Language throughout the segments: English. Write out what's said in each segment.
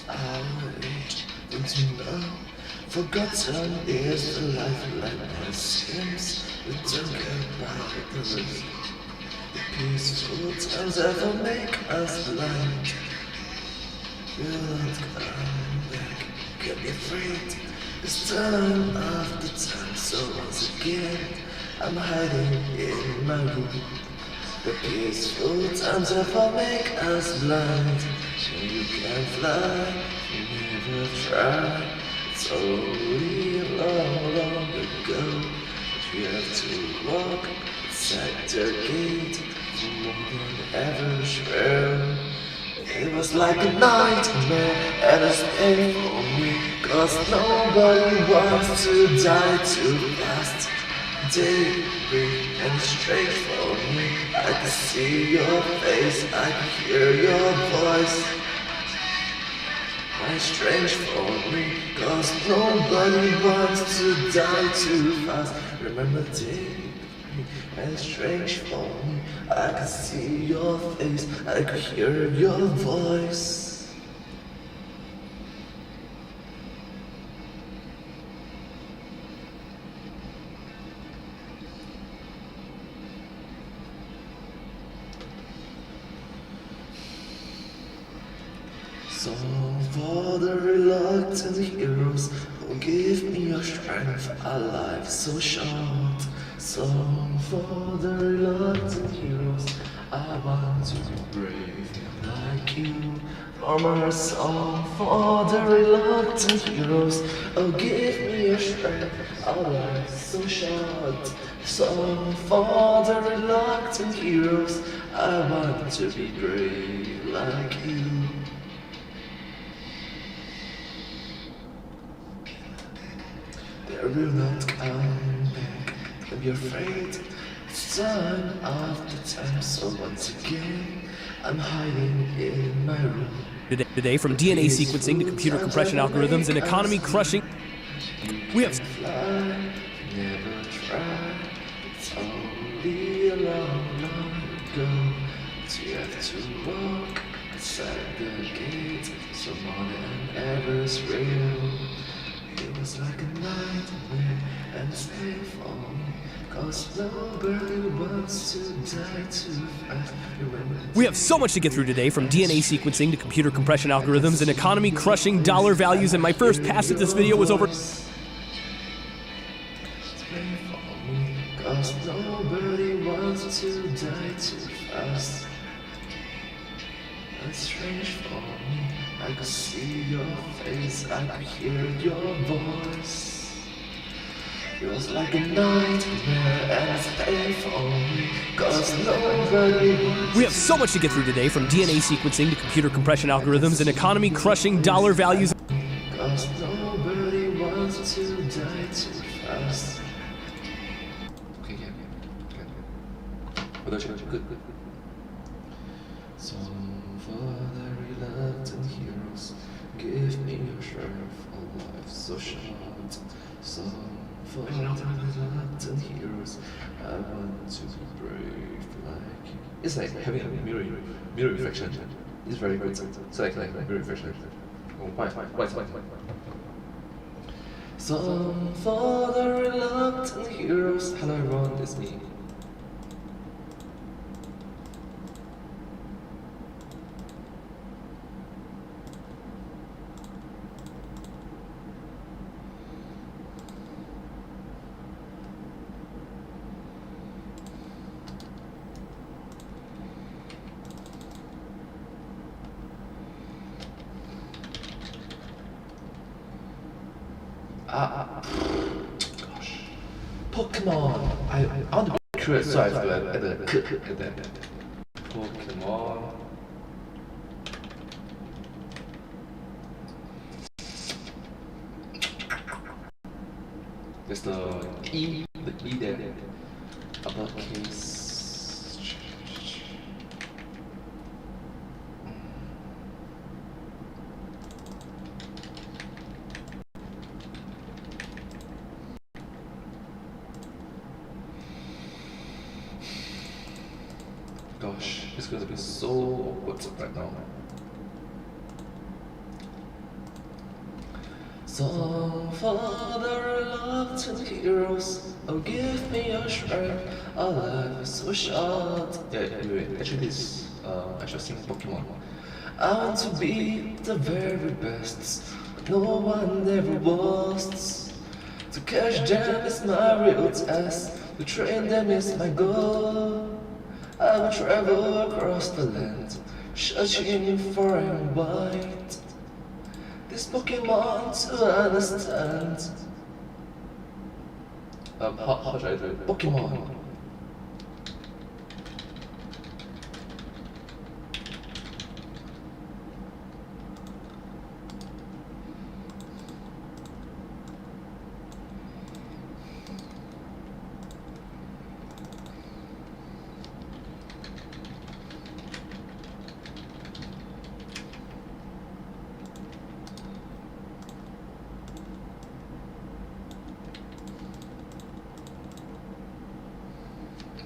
out into now. Forgotten is the lifeline that seems we don't care about the rest. The peaceful times ever make us blind. Will not come back, can't be afraid. It's time after time, so once again I'm hiding in my room. The peaceful times ever make us blind. When you can fly, you never try. It's only a long, long ago that we have to walk inside the gate for more than ever sure. It was like a nightmare and a stay for me, 'cause nobody wants to die too fast. Daybreak and straight for me, I can see your face, I can hear your voice. Why strange for me, 'cause nobody wants to die too fast. Remember daybreak and strange for me, I can see your face, I can hear your voice. Song for the reluctant heroes who give me your strength, our life so short. Song for the reluctant heroes, I want to be brave like you. Former song for the reluctant heroes, oh give me your strength, our life so short. Song for the reluctant heroes, I want to be brave like you. They will not come back, don't be afraid. It's time after time, so once again I'm hiding in my room. Today, from DNA sequencing to computer compression algorithms and economy crushing, we have fly, never try. It's only a long, long ago that you have to walk outside the gate, so more than ever is real. It was like a nightmare and it's painful, 'cause nobody wants to die too fast. We have so much to get through today, from DNA sequencing to computer compression algorithms and economy crushing dollar values, and my first pass at this video was over. It's painful, 'cause nobody wants to die too fast. It's strange for me, I could see your face, I could hear your voice. It was like a nightmare and it's painful me, 'cause nobody wants. We have so much to get through today, from DNA sequencing to computer compression algorithms and economy crushing dollar values. 'Cause nobody wants to die too fast. Okay, good. So for the reluctant heroes, give me your strength, all life so short. So for the reluctant heroes, I want to be brave like you. It's like having a mirror reflection. It's very good. It's like mirror reflection. Oh, why? So for the reluctant heroes, hello everyone, it's me. Gosh. Pokemon. I want to be curious, so I have to add the k at the end. Pokemon. There's the E there. Uppercase. Gosh, it's gonna be so awkward right now. Song for the reluctant heroes. Oh, give me your strength. Our life is so short. Yeah, wait. Actually, this I should sing Pokemon. I want to be the very best. No one ever was. To catch them is my real task. To train them is my goal. I will travel across the land, searching for and wide. This Pokemon to understand. How should I do it? Pokemon.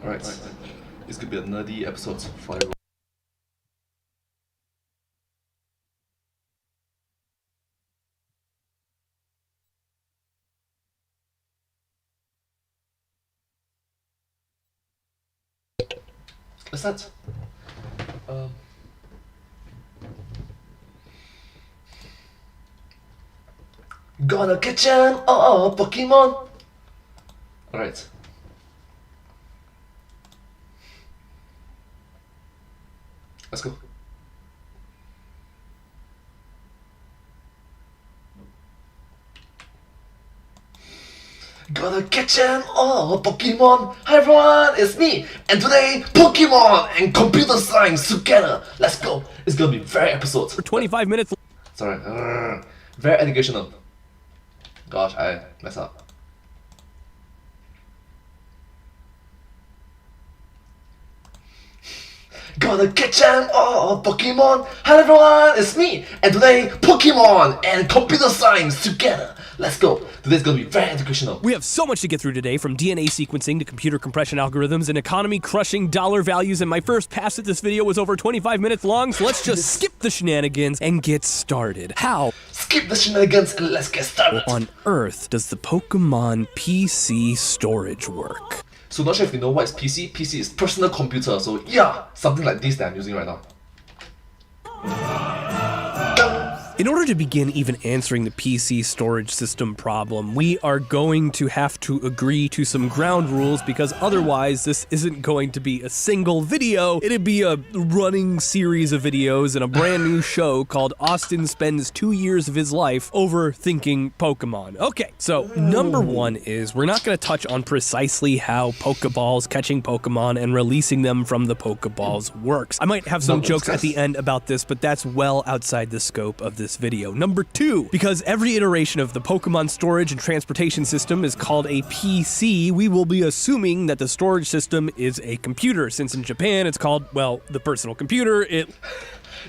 Alright, this could be a nerdy episode for everyone. Let's start. Gonna catch 'em all, Pokemon! Alright. Let's go. Gonna catch 'em all, Pokemon! Hi everyone, it's me! And today, Pokemon and computer science together! Let's go! It's gonna be very episode. For 25 minutes. Sorry. Very educational. Gosh, I messed up. Gonna catch 'em all, Pokemon! Hi everyone, it's me! And today, Pokemon and computer science together! Let's go! Today's gonna be very educational. We have so much to get through today, from DNA sequencing to computer compression algorithms and economy-crushing dollar values, and my first pass at this video was over 25 minutes long, so let's just skip the shenanigans and get started. How Skip the shenanigans and let's get started! on earth does the Pokemon PC storage work? So not sure if you know what is PC. PC is personal computer, so yeah, something like this that I'm using right now. In order to begin even answering the PC storage system problem, we are going to have to agree to some ground rules, because otherwise this isn't going to be a single video. It'd be a running series of videos in a brand new show called Austin Spends 2 Years of His Life Overthinking Pokemon. Okay, so number one is we're not going to touch on precisely how Pokeballs, catching Pokemon, and releasing them from the Pokeballs works. I might have some jokes at the end about this, but that's well outside the scope of this video. Number two, because every iteration of the Pokemon storage and transportation system is called a PC, we will be assuming that the storage system is a computer, since in Japan it's called, well, the personal computer.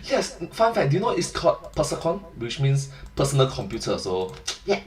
Yes, fun fact, do you know it's called Persacon, which means personal computer, so yeah.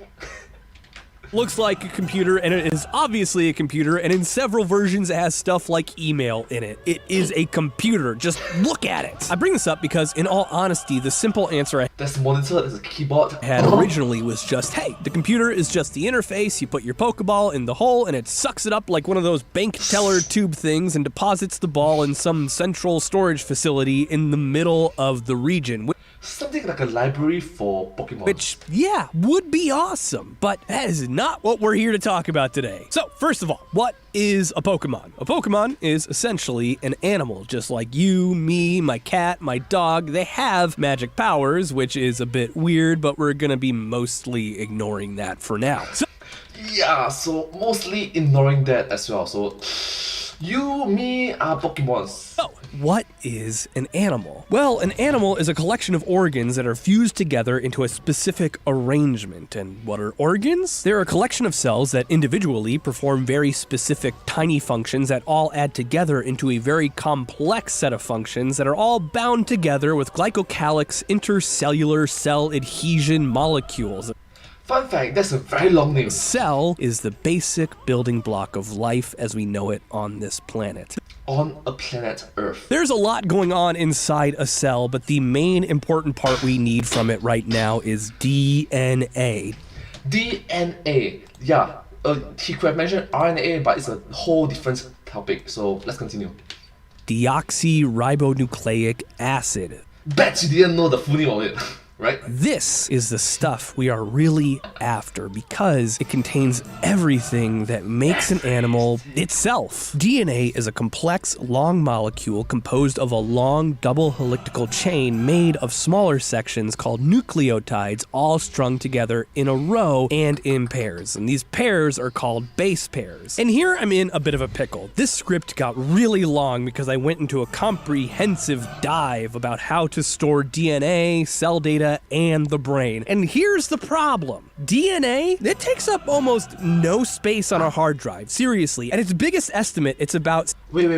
Looks like a computer, and it is obviously a computer, and in several versions it has stuff like email in it. It is a computer. Just look at it. I bring this up because, in all honesty, the simple answer There's a monitor, there's a keyboard. I had originally was just, hey, the computer is just the interface, you put your Pokeball in the hole, and it sucks it up like one of those bank teller tube things and deposits the ball in some central storage facility in the middle of the region. Something like a library for Pokemon. Which, yeah, would be awesome, but that is not what we're here to talk about today. So, first of all, what is a Pokemon? A Pokemon is essentially an animal, just like you, me, my cat, my dog. They have magic powers, which is a bit weird, but we're gonna be mostly ignoring that for now. Yeah, so mostly ignoring that as well. So you, me are Pokemons. So, what is an animal? Well, an animal is a collection of organs that are fused together into a specific arrangement. And what are organs? They're a collection of cells that individually perform very specific tiny functions that all add together into a very complex set of functions that are all bound together with glycocalyx intercellular cell adhesion molecules. Fun fact, that's a very long name. Cell is the basic building block of life as we know it on this planet. on a planet Earth. There's a lot going on inside a cell, but the main important part we need from it right now is DNA. DNA. Yeah, he could have mentioned RNA, but it's a whole different topic. So let's continue. Deoxyribonucleic acid. Bet you didn't know the full name of it, right? This is the stuff we are really after because it contains everything that makes an animal itself. DNA is a complex, long molecule composed of a long double helical chain made of smaller sections called nucleotides, all strung together in a row and in pairs. And these pairs are called base pairs. And here I'm in a bit of a pickle. This script got really long because I went into a comprehensive dive about how to store DNA, cell data, and the brain. And here's the problem. DNA, it takes up almost no space on a hard drive. Seriously. At its biggest estimate, it's about... Wait.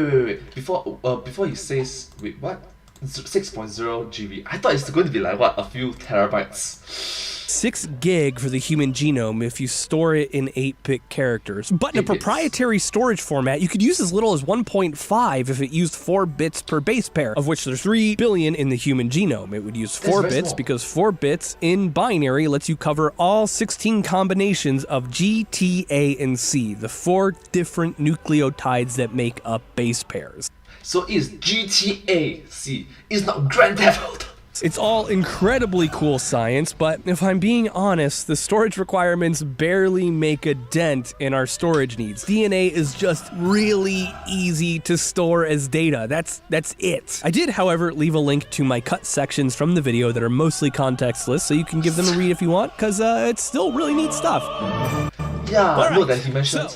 Before he says, wait, what? 6.0 GB. I thought it's going to be like, what, a few terabytes. 6 gig for the human genome if you store it in 8-bit characters. But in a proprietary storage format, you could use as little as 1.5 if it used 4 bits per base pair, of which there's 3 billion in the human genome. It would use 4 bits because 4 bits in binary lets you cover all 16 combinations of G, T, A, and C, the 4 different nucleotides that make up base pairs. So it's GTAC. It's not Grand Theft Auto. It's all incredibly cool science, but if I'm being honest, the storage requirements barely make a dent in our storage needs. DNA is just really easy to store as data. That's it. I did, however, leave a link to my cut sections from the video that are mostly contextless, so you can give them a read if you want, because it's still really neat stuff. Yeah, right. Note that he mentioned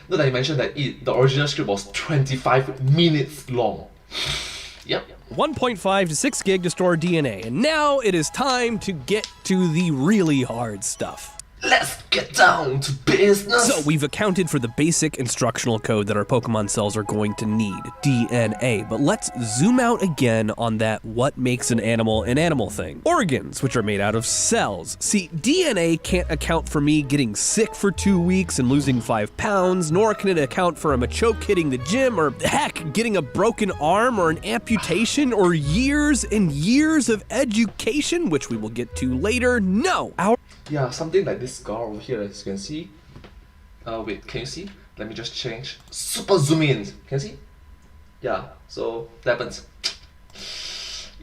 that the original script was 25 minutes long. Yep. 1.5 to 6 gig to store DNA, and now it is time to get to the really hard stuff. Let's get down to business! So we've accounted for the basic instructional code that our Pokemon cells are going to need, DNA, but let's zoom out again on that what makes an animal thing. Organs, which are made out of cells. See, DNA can't account for me getting sick for 2 weeks and losing 5 pounds, nor can it account for a Machoke hitting the gym, or heck, getting a broken arm or an amputation, or years and years of education, which we will get to later. No! Yeah, something like this scar over here, as you can see. Wait, can you see? Let me just change. Super zoom in. Can you see? Yeah, so that happens.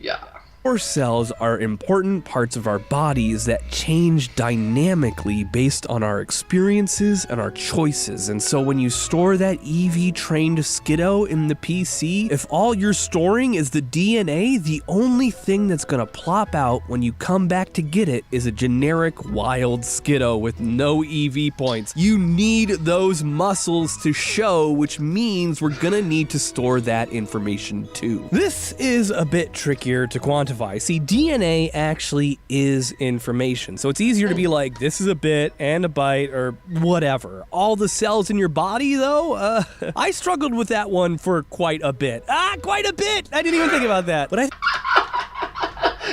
Yeah. Our cells are important parts of our bodies that change dynamically based on our experiences and our choices. And so when you store that EV-trained Skiddo in the PC, if all you're storing is the DNA, the only thing that's gonna plop out when you come back to get it is a generic wild Skiddo with no EV points. You need those muscles to show, which means we're gonna need to store that information too. This is a bit trickier to quantify. See, DNA actually is information, so it's easier to be like, this is a bit and a byte or whatever. All the cells in your body, though, I struggled with that one for quite a bit. Quite a bit! I didn't even think about that, but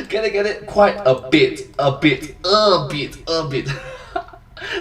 Get it? Quite a bit.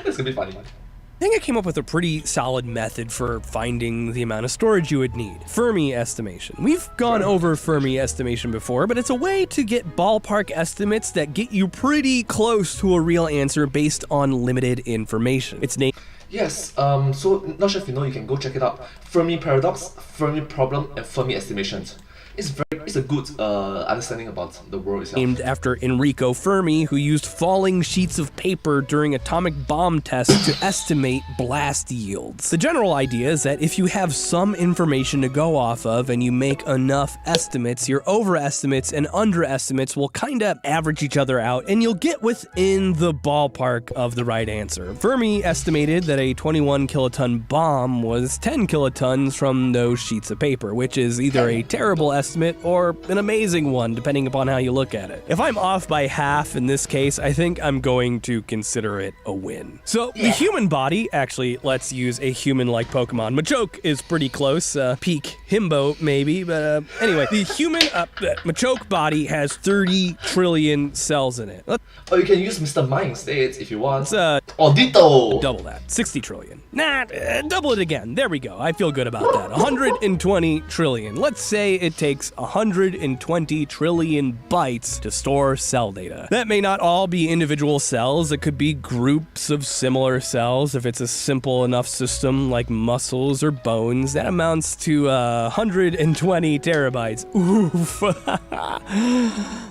That's gonna be funny. I think I came up with a pretty solid method for finding the amount of storage you would need. Fermi estimation. We've gone over Fermi estimation before, but it's a way to get ballpark estimates that get you pretty close to a real answer based on limited information. It's named... Yes, so not sure if you know, you can go check it out. Fermi paradox, Fermi problem, and Fermi estimations. It's a good understanding about the world itself. Named after Enrico Fermi, who used falling sheets of paper during atomic bomb tests to estimate blast yields. The general idea is that if you have some information to go off of and you make enough estimates, your overestimates and underestimates will kinda average each other out and you'll get within the ballpark of the right answer. Fermi estimated that a 21 kiloton bomb was 10 kilotons from those sheets of paper, which is either a terrible estimate or an amazing one, depending upon how you look at it. If I'm off by half in this case, I think I'm going to consider it a win. So the human body, actually, let's use a human-like Pokemon. Machoke is pretty close, peak Himbo maybe, but anyway, the human Machoke body has 30 trillion cells in it. Or you can use Mr. Mime instead if you want. Let's Oh, ditto! Double that. 60 trillion. Nah, double it again. There we go. I feel good about that. 120 trillion. Let's say it takes 120 trillion bytes to store cell data. That may not all be individual cells. It could be groups of similar cells. If it's a simple enough system like muscles or bones, that amounts to 120 terabytes. Oof.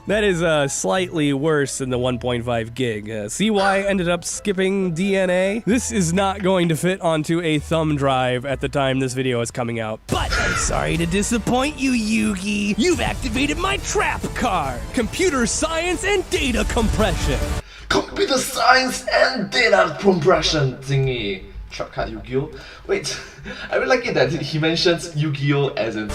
That is slightly worse than the 1.5 gig. See why I ended up skipping DNA? This is not going to fit onto a thumb drive at the time this video is coming out. But I'm sorry to disappoint you, Yugi. You've activated my trap card. Computer science and data compression. Computer science and data compression thingy. Trap card Yu-Gi-Oh! Wait, I really like it that he mentions Yu-Gi-Oh! As in...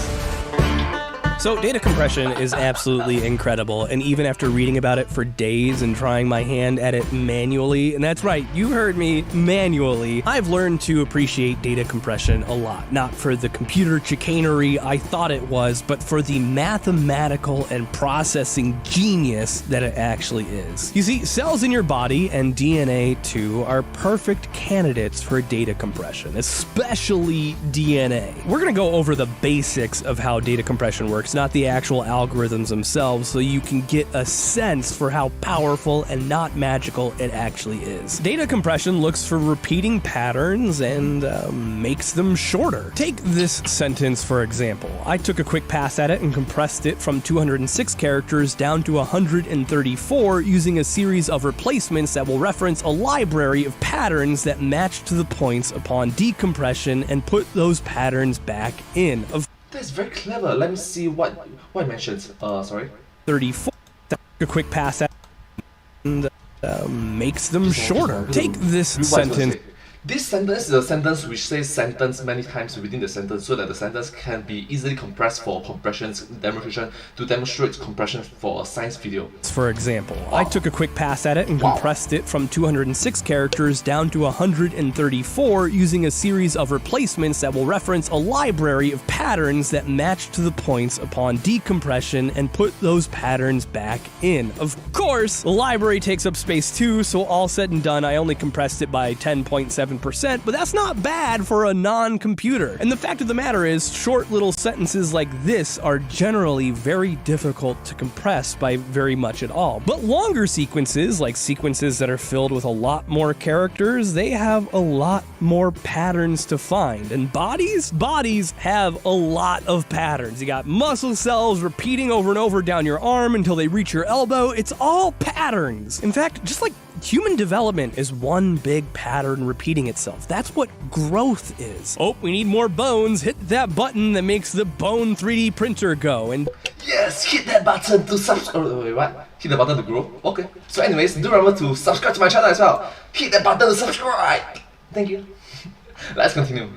So data compression is absolutely incredible, and even after reading about it for days and trying my hand at it manually, and that's right, you heard me, manually, I've learned to appreciate data compression a lot. Not for the computer chicanery I thought it was, but for the mathematical and processing genius that it actually is. You see, cells in your body and DNA too are perfect candidates for data compression, especially DNA. We're gonna go over the basics of how data compression works, not the actual algorithms themselves, so you can get a sense for how powerful and not magical it actually is. Data compression looks for repeating patterns and makes them shorter. Take this sentence for example. I took a quick pass at it and compressed it from 206 characters down to 134 using a series of replacements that will reference a library of patterns that match to the points upon decompression and put those patterns back in. That's very clever. Let me see what it mentions. Sorry. 34. A quick pass at and makes them shorter. Take this sentence. This sentence is a sentence which says sentence many times within the sentence so that the sentence can be easily compressed for compression's demonstration to demonstrate compression for a science video. For example, I took a quick pass at it and compressed it from 206 characters down to 134 using a series of replacements that will reference a library of patterns that match to the points upon decompression and put those patterns back in. Of course, the library takes up space too, so all said and done, I only compressed it by 10.7%, but that's not bad for a non-computer. And the fact of the matter is, short little sentences like this are generally very difficult to compress by very much at all. But longer sequences, like sequences that are filled with a lot more characters, they have a lot more patterns to find. And bodies have a lot of patterns. You got muscle cells repeating over and over down your arm until they reach your elbow. It's all patterns. In fact, just like human development is one big pattern repeating itself. That's what growth is. Oh, we need more bones. Hit that button that makes the bone 3D printer go. And yes, hit that button to subscribe. Wait, what? Hit the button to grow? Okay. So anyways, do remember to subscribe to my channel as well. Hit that button to subscribe. Thank you. Let's continue.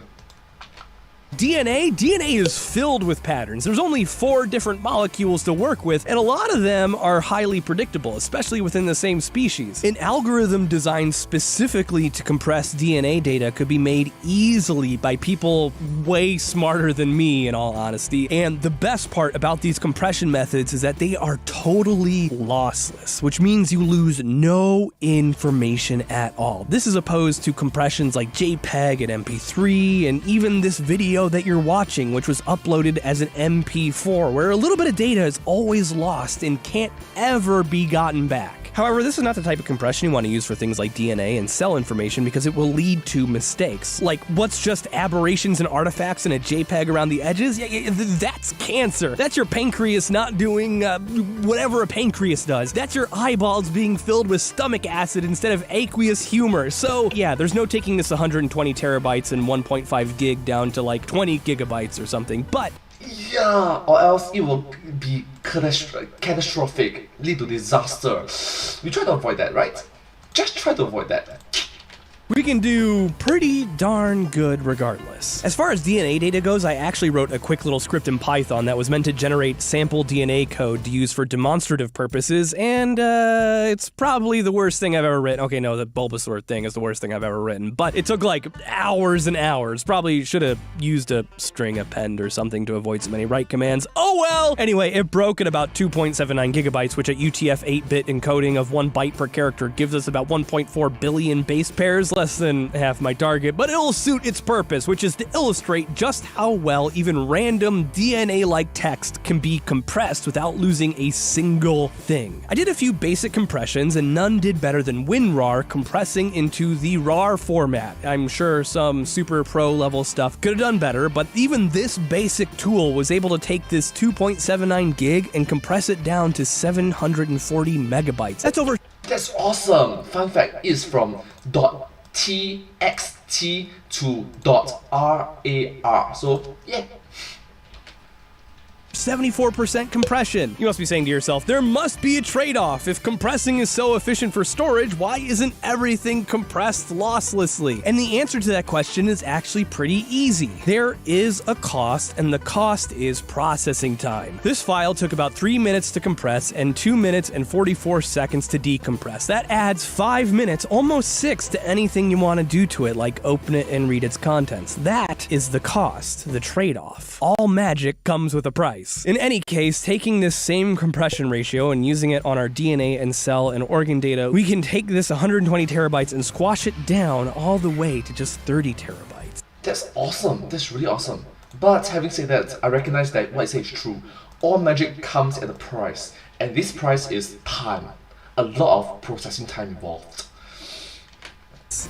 DNA is filled with patterns. There's only 4 different molecules to work with, and a lot of them are highly predictable, especially within the same species. An algorithm designed specifically to compress DNA data could be made easily by people way smarter than me, in all honesty. And the best part about these compression methods is that they are totally lossless, which means you lose no information at all. This is opposed to compressions like JPEG and MP3, and even this video that you're watching, which was uploaded as an MP4, where a little bit of data is always lost and can't ever be gotten back. However, this is not the type of compression you want to use for things like DNA and cell information because it will lead to mistakes. Like, what's just aberrations and artifacts in a JPEG around the edges? Yeah, that's cancer. That's your pancreas not doing whatever a pancreas does. That's your eyeballs being filled with stomach acid instead of aqueous humor. So, yeah, there's no taking this 120 terabytes and 1.5 gig down to like 20 gigabytes or something, but yeah, or else it will be catastrophic, lead to disaster. We try to avoid that, right? Just try to avoid that. we can do pretty darn good regardless. As far as DNA data goes, I actually wrote a quick little script in Python that was meant to generate sample DNA code to use for demonstrative purposes, and it's probably the worst thing I've ever written. Okay, no, the Bulbasaur thing is the worst thing I've ever written, but it took like hours and hours. Probably should have used a string append or something to avoid so many write commands. Oh well! Anyway, it broke at about 2.79 gigabytes, which at UTF 8-bit encoding of 1 byte per character gives us about 1.4 billion base pairs, less than half my target, but it'll suit its purpose, which is to illustrate just how well even random DNA-like text can be compressed without losing a single thing. I did a few basic compressions, and none did better than WinRAR compressing into the RAR format. I'm sure some super pro level stuff could have done better, but even this basic tool was able to take this 2.79 gig and compress it down to 740 megabytes. That's awesome! Fun fact is from .txt to .rar. So, yeah. 74% compression. You must be saying to yourself, there must be a trade-off. If compressing is so efficient for storage, why isn't everything compressed losslessly? And the answer to that question is actually pretty easy. There is a cost, and the cost is processing time. This file took about 3 minutes to compress and 2 minutes and 44 seconds to decompress. That adds 5 minutes, almost 6, to anything you want to do to it, like open it and read its contents. That is the cost, the trade-off. All magic comes with a price. In any case, taking this same compression ratio and using it on our DNA and cell and organ data, we can take this 120 terabytes and squash it down all the way to just 30 terabytes. That's awesome. That's really awesome. But having said that, I recognize that what I say is true. All magic comes at a price, and this price is time. A lot of processing time involved.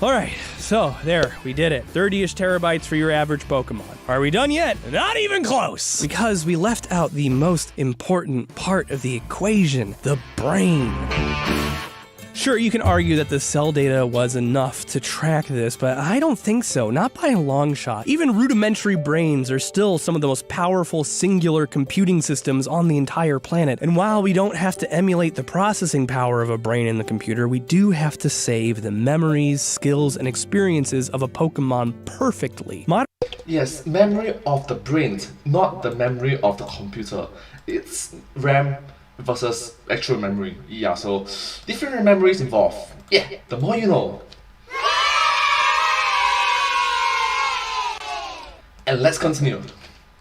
Alright, so there, we did it. 30-ish terabytes for your average Pokemon. Are we done yet? Not even close! Because we left out the most important part of the equation, the brain. Sure, you can argue that the cell data was enough to track this, but I don't think so, not by a long shot. Even rudimentary brains are still some of the most powerful singular computing systems on the entire planet. And while we don't have to emulate the processing power of a brain in the computer, we do have to save the memories, skills, and experiences of a Pokemon perfectly. Yes, memory of the brain, not the memory of the computer. It's RAM versus actual memory. Yeah, so different memories involved. Yeah, the more you know. And let's continue.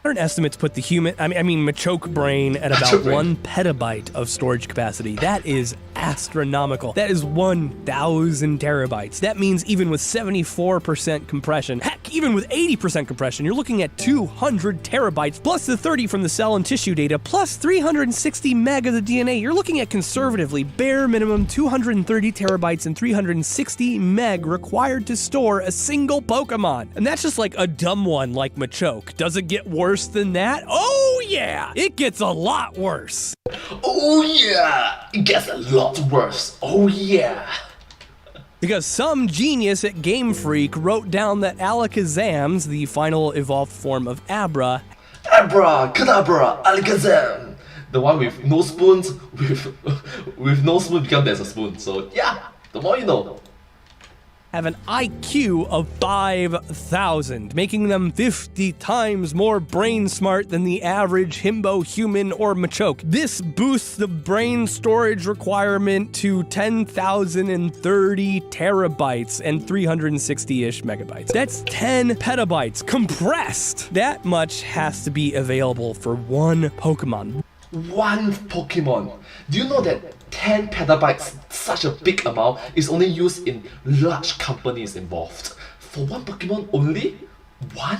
Modern estimates put the Machoke brain at about 1 petabyte of storage capacity. That is astronomical. That is 1,000 terabytes. That means even with 74% compression, heck, even with 80% compression, you're looking at 200 terabytes, plus the 30 from the cell and tissue data, plus 360 meg of the DNA. You're looking at conservatively, bare minimum 230 terabytes and 360 meg required to store a single Pokemon. And that's just like a dumb one like Machoke. Does it get worse than that? Oh yeah! It gets a lot worse. Oh yeah! It gets a lot worse. Oh yeah! Because some genius at Game Freak wrote down that Alakazams, the final evolved form of Abra, Abracadabra, Alakazam! The one with no spoons, with no spoon become there's a spoon. So yeah, the more you know. Have an IQ of 5,000, making them 50 times more brain smart than the average himbo human or Machoke. This boosts the brain storage requirement to 10,030 terabytes and 360-ish megabytes. That's 10 petabytes compressed. That much has to be available for one Pokemon. One Pokemon. Do you know that 10 petabytes, such a big amount, is only used in large companies involved? For one Pokemon only? One?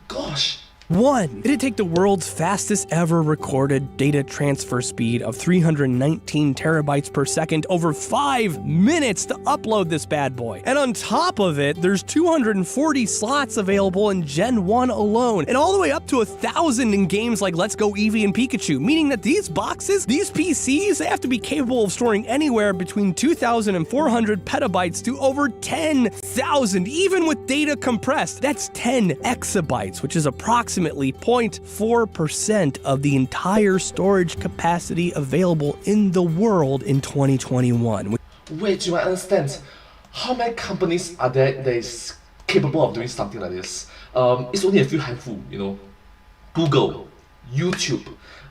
Gosh. One. It'd take the world's fastest ever recorded data transfer speed of 319 terabytes per second over 5 minutes to upload this bad boy. And on top of it, there's 240 slots available in Gen 1 alone, and all the way up to 1,000 in games like Let's Go Eevee and Pikachu, meaning that these boxes, these PCs, they have to be capable of storing anywhere between 2,000 and 400 petabytes to over 10,000, even with data compressed. That's 10 exabytes, which is approximately 0.4% of the entire storage capacity available in the world in 2021. Wait, do I understand? how many companies are there that is capable of doing something like this? It's only a few handful, you know. Google, YouTube,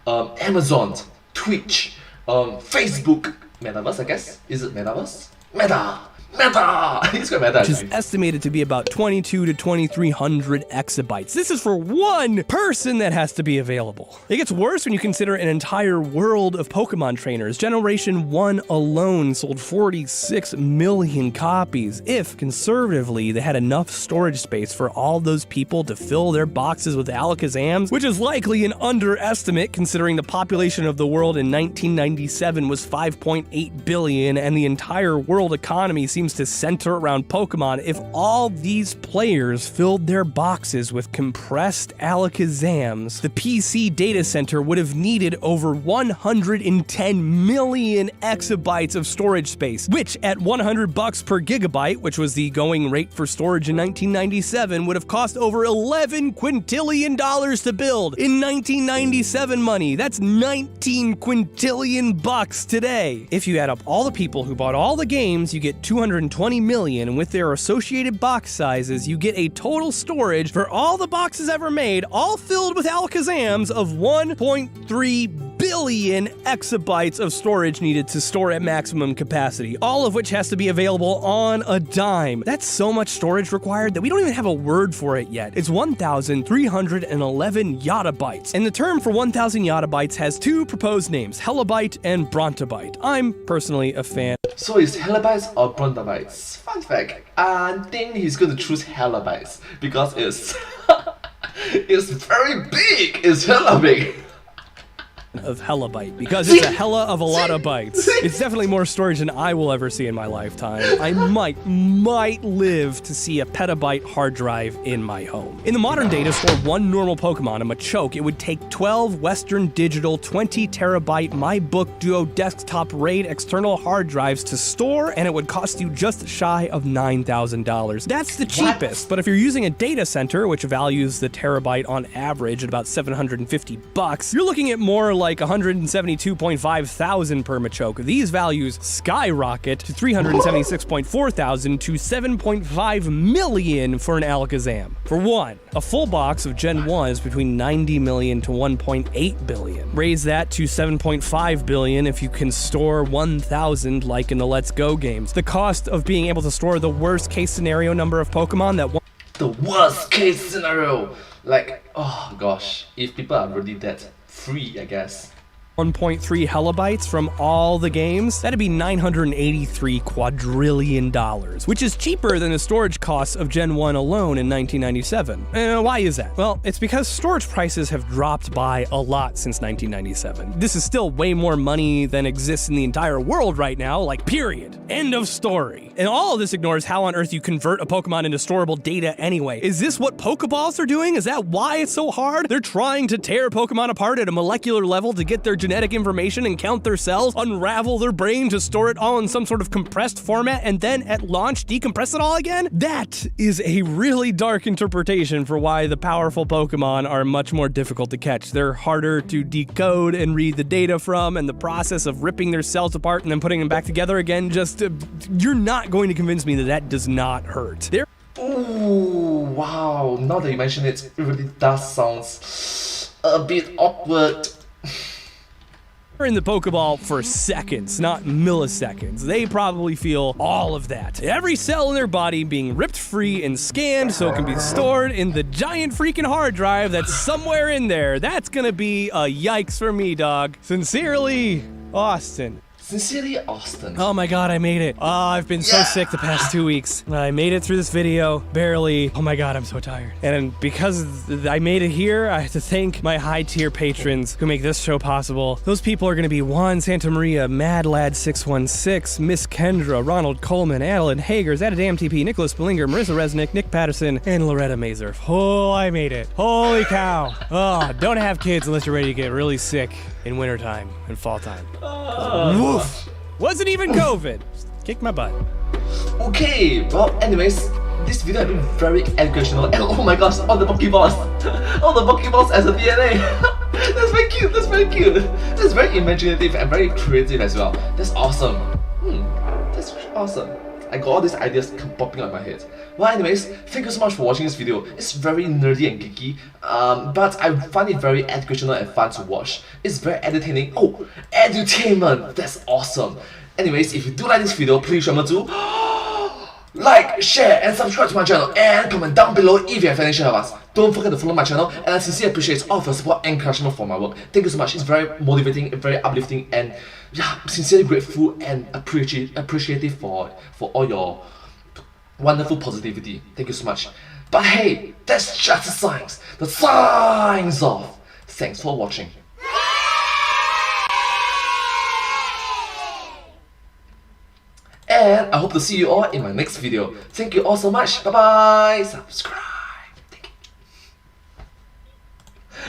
Amazon, Twitch, Facebook, Metaverse, I guess. Is it Metaverse? Meta! It's got Meta. Which is estimated to be about 22 to 2300 exabytes. This is for one person that has to be available. It gets worse when you consider an entire world of Pokemon trainers. Generation 1 alone sold 46 million copies. If, conservatively, they had enough storage space for all those people to fill their boxes with Alakazams, which is likely an underestimate considering the population of the world in 1997 was 5.8 billion and the entire world economy seems to center around Pokemon. If all these players filled their boxes with compressed Alakazams, the PC data center would have needed over 110 million exabytes of storage space, which at $100 per gigabyte, which was the going rate for storage in 1997, would have cost over $11 quintillion to build. In 1997 money, that's 19 quintillion bucks today. If you add up all the people who bought all the games, you get 220 million, and with their associated box sizes, you get a total storage for all the boxes ever made, all filled with Alakazams, of 1.3 billion exabytes of storage needed to store at maximum capacity, all of which has to be available on a dime. That's so much storage required that we don't even have a word for it yet. It's 1,311 yottabytes, and the term for 1,000 yottabytes has two proposed names, Hellabyte and Brontobyte. I'm personally a fan. So it's Hellabytes or Brontobytes? Fun fact, I think he's going to choose Hellabytes because it's it's very big. It's hella big. Of Hellabyte, because it's a hella of a lot of bytes. It's definitely more storage than I will ever see in my lifetime. I might live to see a petabyte hard drive in my home. In the modern day, to store one normal Pokemon, a Machoke, it would take 12 Western Digital 20 terabyte MyBook Duo desktop RAID external hard drives to store, and it would cost you just shy of $9,000. That's the cheapest, but if you're using a data center, which values the terabyte on average at about $750, you're looking at more like 172.5 thousand per Machoke. These values skyrocket to 376.4 thousand to 7.5 million for an Alakazam. For one, a full box of Gen 1 is between 90 million to 1.8 billion. Raise that to 7.5 billion if you can store 1,000 like in the Let's Go games. The cost of being able to store the worst case scenario number of Pokemon that The worst case scenario! Like, oh gosh, if people are really that free, I guess. 1.3 hellabytes from all the games, that'd be $983 quadrillion, which is cheaper than the storage costs of Gen 1 alone in 1997. Why is that? Well, it's because storage prices have dropped by a lot since 1997. This is still way more money than exists in the entire world right now, like period. End of story. And all of this ignores how on earth you convert a Pokemon into storable data anyway. Is this what Pokeballs are doing? Is that why it's so hard? They're trying to tear Pokemon apart at a molecular level to get their genetic information and count their cells, unravel their brain to store it all in some sort of compressed format, and then at launch decompress it all again? That is a really dark interpretation for why the powerful Pokemon are much more difficult to catch. They're harder to decode and read the data from, and the process of ripping their cells apart and then putting them back together again, you're not going to convince me that that does not hurt. Ooh, wow, now that you mention it, it really does sound a bit awkward. In the Pokeball for seconds, not milliseconds. They probably feel all of that. Every cell in their body being ripped free and scanned so it can be stored in the giant freaking hard drive that's somewhere in there. That's gonna be a yikes for me, dog. Sincerely, Austin. Sincerely, Austin. Oh my god, I made it. Oh, I've been so sick the past 2 weeks. I made it through this video, barely. Oh my god, I'm so tired. And because I made it here, I have to thank my high-tier patrons who make this show possible. Those people are going to be Juan Santa Maria, Mad Lad 616, Miss Kendra, Ronald Coleman, Adeline Hagers, Adadam TP, Nicholas Bellinger, Marissa Resnick, Nick Patterson, and Loretta Mazer. Oh, I made it. Holy cow. Oh, don't have kids unless you're ready to get really sick in wintertime and fall time. Woof. Wasn't even COVID. Just kicked my butt. Okay, well, anyways, this video has been very educational. And oh my gosh, all the Pokeballs! All the Pokeballs as a DNA! That's very cute, that's very cute! That's very imaginative and very creative as well. That's awesome. That's awesome. I got all these ideas popping out in my head. Well, anyways, thank you so much for watching this video. It's very nerdy and geeky, but I find it very educational and fun to watch. It's very entertaining. Oh, edutainment! That's awesome. Anyways, if you do like this video, please remember to like, share, and subscribe to my channel, and comment down below if you have any share of us. Don't forget to follow my channel, and I sincerely appreciate all of your support and encouragement for my work. Thank you so much. It's very motivating, very uplifting, and yeah, I'm sincerely grateful and appreciative for all your wonderful positivity. Thank you so much. But hey, that's just the signs. The signs of. Thanks for watching. And I hope to see you all in my next video. Thank you all so much. Bye bye. Subscribe. Thank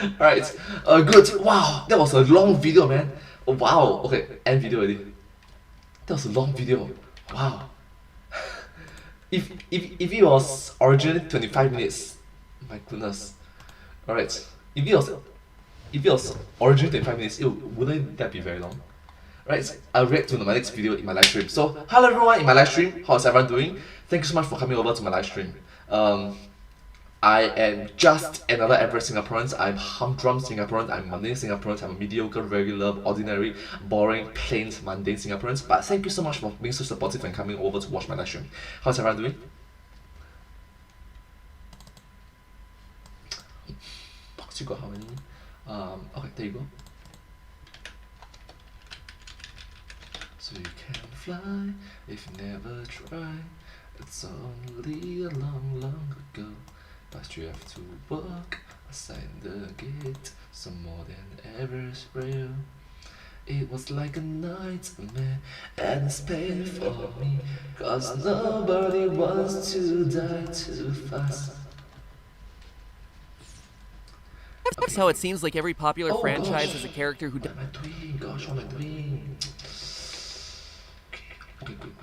you. Alright. Good. Wow. That was a long video, man. Oh, wow. Okay. End video already. That was a long video. Wow. If it was originally 25 minutes, my goodness. Alright. If it was originally 25 minutes, wouldn't that be very long? Right, I'll react to my next video in my live stream. So, hello everyone in my live stream. How's everyone doing? Thank you so much for coming over to my live stream. I am just another average Singaporean. I'm humdrum Singaporean. I'm mundane Singaporean. I'm a mediocre, regular, ordinary, boring, plain, mundane Singaporean. But thank you so much for being so supportive and coming over to watch my live stream. How's everyone doing? Box, you got how many? Okay, there you go. So you can fly if you never try. It's only a long, long ago. But you have to walk aside the gate, some more than ever is real. It was like a nightmare and it's painful for me, cause nobody wants to die too fast. That's how it seems like every popular franchise has a character who... What am I doing? Gosh, what am I doing? Okay, good.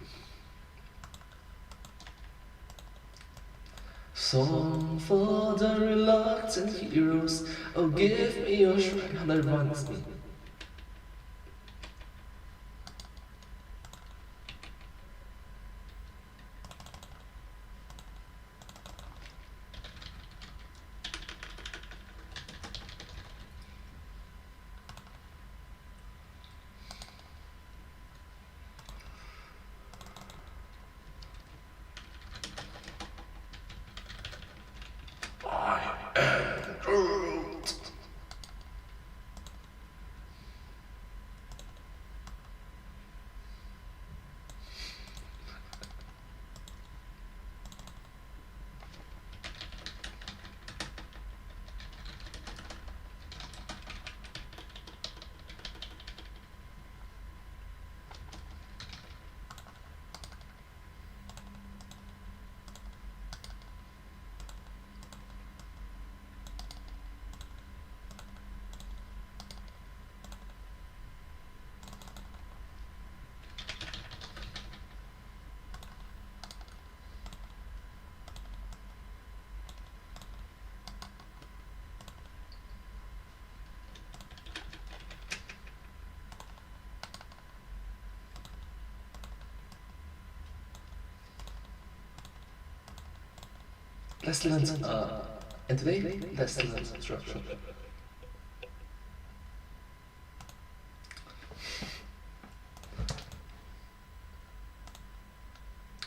Song for the reluctant heroes. Oh, give me your strength. Hello, everyone, it's me. Let's learn, and today, let's learn structure.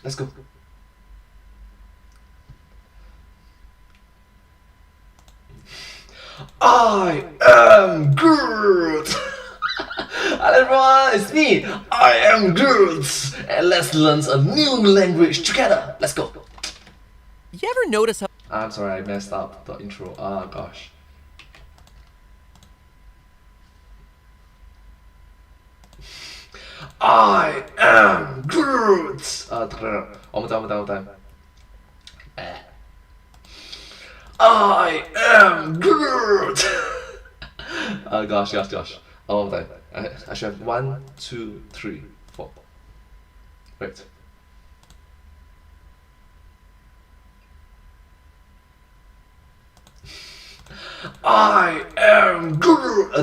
Let's go. I am Groot! Hello everyone, it's me! I am Groot! And let's learn a new language together! Let's go! You ever notice how... I'm sorry, I messed up the intro. Ah, gosh. I am Groot! One more time. I am Groot! Gosh. One more time. I should have 1, 2, 3, 4. Right. I am Groot!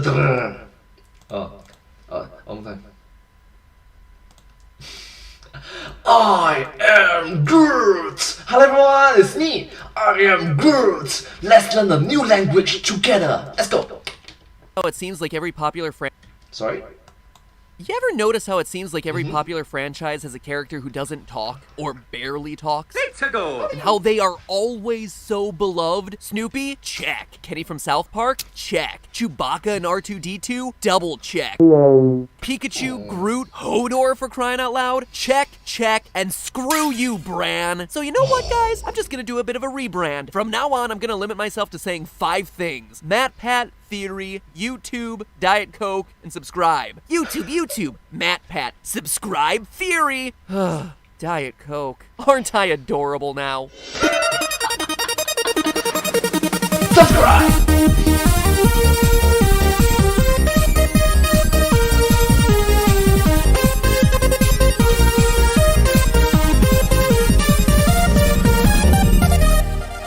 One more time. I am Groot! Hello everyone, it's me! I am Groot! Let's learn a new language together! Let's go! Oh, it seems like every popular Sorry? You ever notice how it seems like every popular franchise has a character who doesn't talk, or barely talks? And how they are always so beloved? Snoopy? Check. Kenny from South Park? Check. Chewbacca and R2-D2? Double check. Pikachu, Groot, Hodor for crying out loud? Check, check, and screw you, Bran. So you know what, guys? I'm just gonna do a bit of a rebrand. From now on, I'm gonna limit myself to saying 5 things. Matt, Pat, Theory, YouTube, Diet Coke, and subscribe. YouTube, Matt, Pat, subscribe, Theory. Diet Coke. Aren't I adorable now? Subscribe!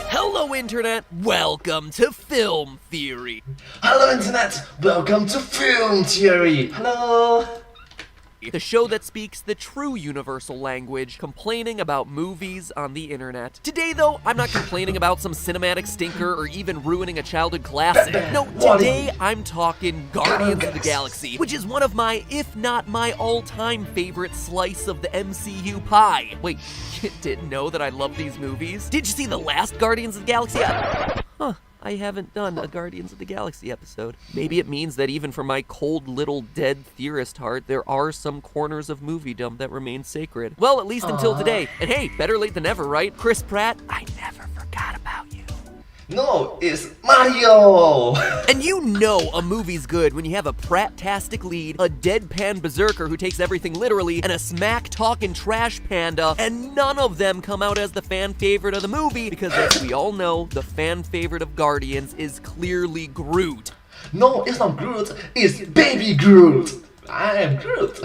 Hello, Internet. Welcome to Film Theory. Hello Internet! Welcome to Film Theory! Hello! The show that speaks the true universal language, complaining about movies on the internet. Today, though, I'm not complaining about some cinematic stinker or even ruining a childhood classic. No, today I'm talking Guardians of the Galaxy, which is one of my, if not my all-time favorite slice of the MCU pie. Wait, you didn't know that I love these movies? Did you see the last Guardians of the Galaxy? Huh. I haven't done a Guardians of the Galaxy episode. Maybe it means that even for my cold little dead theorist heart, there are some corners of moviedom that remain sacred. Well, at least until today. And hey, better late than never, right? Chris Pratt, I never forgot about you. No, it's Mario! And you know a movie's good when you have a Pratt-tastic lead, a deadpan berserker who takes everything literally, and a smack-talking trash panda, and none of them come out as the fan favorite of the movie, because as we all know, the fan favorite of Guardians is clearly Groot. No, it's not Groot, it's Baby Groot! I am Groot!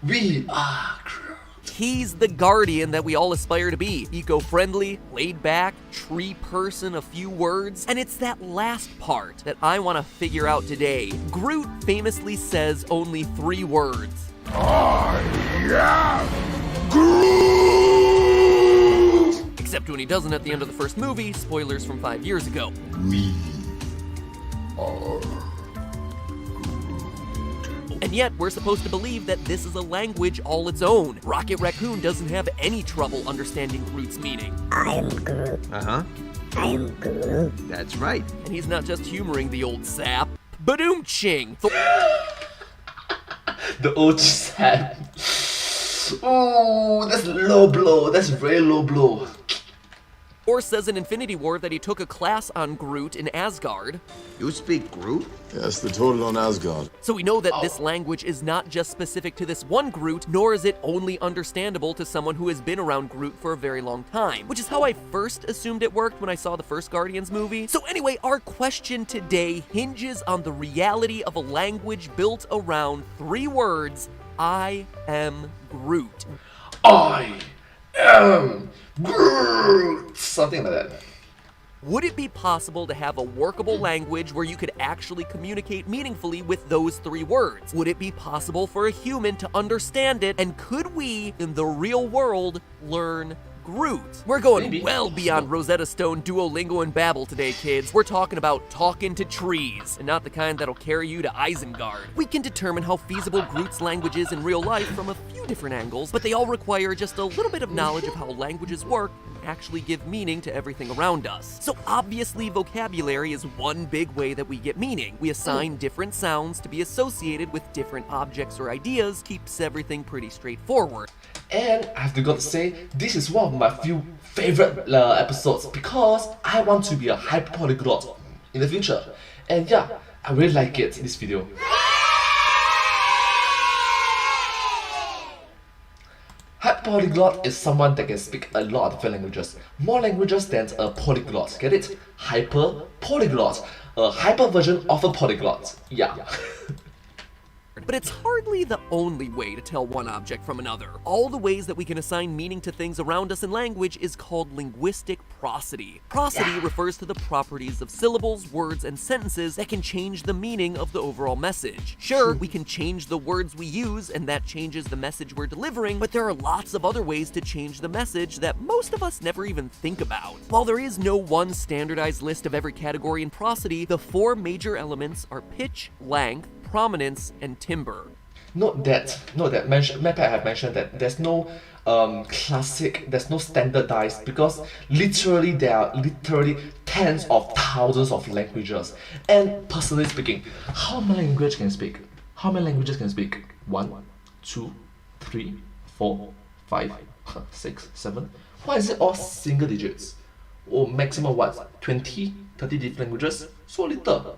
We are Groot! He's the Guardian that we all aspire to be. Eco-friendly, laid-back, tree person, a few words. And it's that last part that I want to figure out today. Groot famously says only 3 words. I am Groot! Except when he doesn't at the end of the first movie, spoilers from 5 years ago. We are. And yet, we're supposed to believe that this is a language all its own. Rocket Raccoon doesn't have any trouble understanding Groot's meaning. I am Groot. Uh-huh. I am Groot. That's right. And he's not just humoring the old sap. Badoom-ching! The old sad. Ooh, that's low blow. That's very low blow. Thor says in Infinity War that he took a class on Groot in Asgard. You speak Groot? Yes, the total on Asgard. So we know that this language is not just specific to this one Groot, nor is it only understandable to someone who has been around Groot for a very long time, which is how I first assumed it worked when I saw the first Guardians movie. So anyway, our question today hinges on the reality of a language built around 3 words: I am Groot. I am Groot! Something like that. Would it be possible to have a workable language where you could actually communicate meaningfully with those 3 words? Would it be possible for a human to understand it? And could we, in the real world, learn Groot? We're going Maybe. well beyond Rosetta Stone, Duolingo, and Babbel today, kids. We're talking about talking to trees, and not the kind that'll carry you to Isengard. We can determine how feasible Groot's language is in real life from a few different angles, but they all require just a little bit of knowledge of how languages work and actually give meaning to everything around us. So obviously, vocabulary is one big way that we get meaning. We assign different sounds to be associated with different objects or ideas, keeps everything pretty straightforward. And I have to go to say, this is one of my few favorite episodes because I want to be a hyperpolyglot in the future. And yeah, I really like it, this video. Hyperpolyglot is someone that can speak a lot of different languages. More languages than a polyglot. Get it? Hyperpolyglot. A hyper version of a polyglot. Yeah. word. But it's hardly the only way to tell one object from another. All the ways that we can assign meaning to things around us in language is called linguistic prosody. Prosody refers to the properties of syllables, words, and sentences that can change the meaning of the overall message. Sure, we can change the words we use, and that changes the message we're delivering, but there are lots of other ways to change the message that most of us never even think about. While there is no one standardized list of every category in prosody, the four major elements are pitch, length, prominence, and timbre. Note that MedPat have mentioned that there's no classic, there's no standardized, because literally there are literally tens of thousands of languages. And personally speaking, how many languages can you speak? How many languages can you speak? 1, 2, 3, 4, 5, 6, 7. Why is it all single digits? Or maximum what? 20, 30 different languages? So little.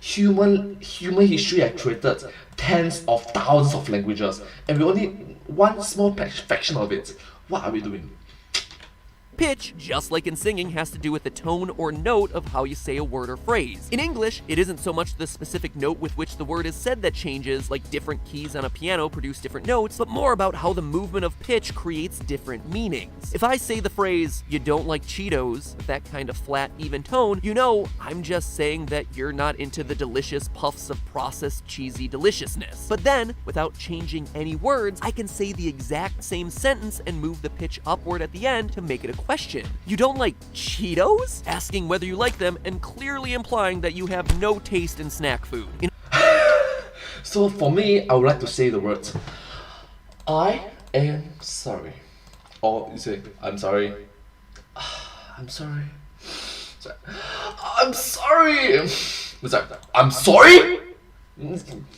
Human history has created tens of thousands of languages, and we only one small fraction of it. What are we doing? Pitch, just like in singing, has to do with the tone or note of how you say a word or phrase. In English, it isn't so much the specific note with which the word is said that changes, like different keys on a piano produce different notes, but more about how the movement of pitch creates different meanings. If I say the phrase, "you don't like Cheetos," with that kind of flat, even tone, you know I'm just saying that you're not into the delicious puffs of processed cheesy deliciousness. But then, without changing any words, I can say the exact same sentence and move the pitch upward at the end to make it a question. "You don't like Cheetos?" Asking whether you like them and clearly implying that you have no taste in snack food. So for me, I would like to say the words, "I am sorry." Or you say, "I'm sorry." "I'm sorry." Sorry. "I'm sorry." It's like, "I'm sorry?"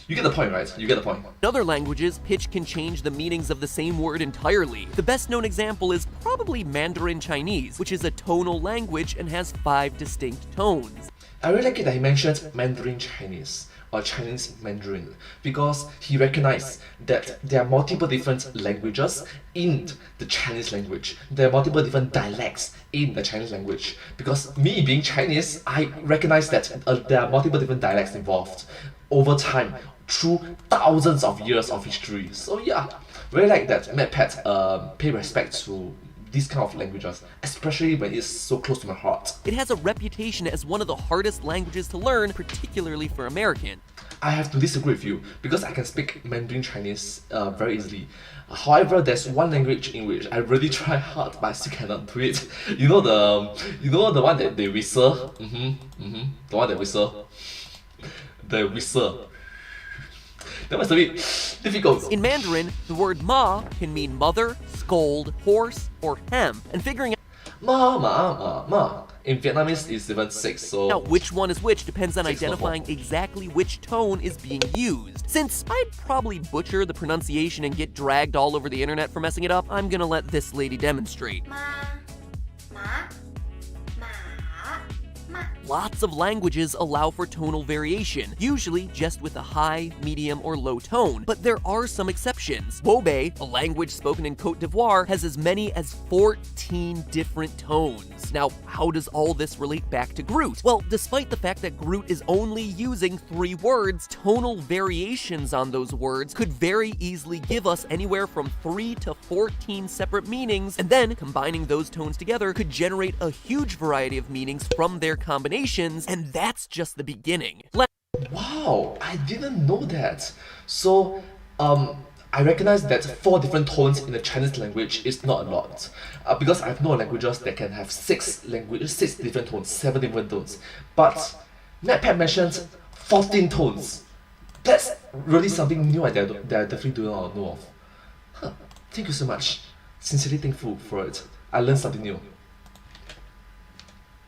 You get the point, right? You get the point. In other languages, pitch can change the meanings of the same word entirely. The best known example is probably Mandarin Chinese, which is a tonal language and has 5 distinct tones. I really like it that he mentioned Mandarin Chinese or Chinese Mandarin, because he recognized that there are multiple different languages in the Chinese language. There are multiple different dialects in the Chinese language. Because me being Chinese, I recognize that there are multiple different dialects involved over time through thousands of years of history. So yeah, really like that MedPat pay respect to these kind of languages, especially when it's so close to my heart. It has a reputation as one of the hardest languages to learn, particularly for Americans. I have to disagree with you, because I can speak Mandarin Chinese very easily. However, there's one language in which I really try hard, but I still cannot do it. You know the one that they whistle? The one that whistle? The whistle. That was a bit difficult. In Mandarin, the word ma can mean mother, scold, horse, or hem, and figuring Ma, ma, ma, ma. In Vietnamese, it's even 6, so... out which one is which depends on 6 identifying exactly which tone is being used. Since I'd probably butcher the pronunciation and get dragged all over the internet for messing it up, I'm gonna let this lady demonstrate. Lots of languages allow for tonal variation, usually just with a high, medium, or low tone, but there are some exceptions. Wobe, a language spoken in Côte d'Ivoire, has as many as 14 different tones. Now, how does all this relate back to Groot? Well, despite the fact that Groot is only using 3 words, tonal variations on those words could very easily give us anywhere from 3 to 14 separate meanings, and then combining those tones together could generate a huge variety of meanings from their combination. And that's just the beginning. Wow, I didn't know that. So, I recognize that 4 different tones in the Chinese language is not a lot. Because I've known languages that can have 6 different tones, 7 different tones. But MedPat mentions 14 tones. That's really something new that I definitely do not know of. Huh. Thank you so much. Sincerely thankful for it. I learned something new.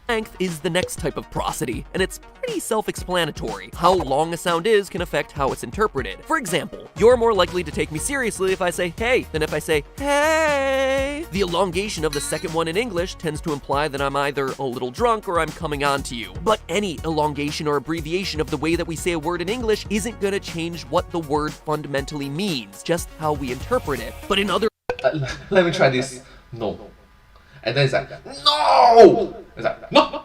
Length is the next type of prosody, and it's pretty self-explanatory. How long a sound is can affect how it's interpreted. For example, you're more likely to take me seriously if I say hey than if I say hey. The elongation of the second one in English tends to imply that I'm either a little drunk or I'm coming on to you. But any elongation or abbreviation of the way that we say a word in English isn't gonna change what the word fundamentally means, just how we interpret it. But in other Let me try this. No. And then it's like, no! It's like, no!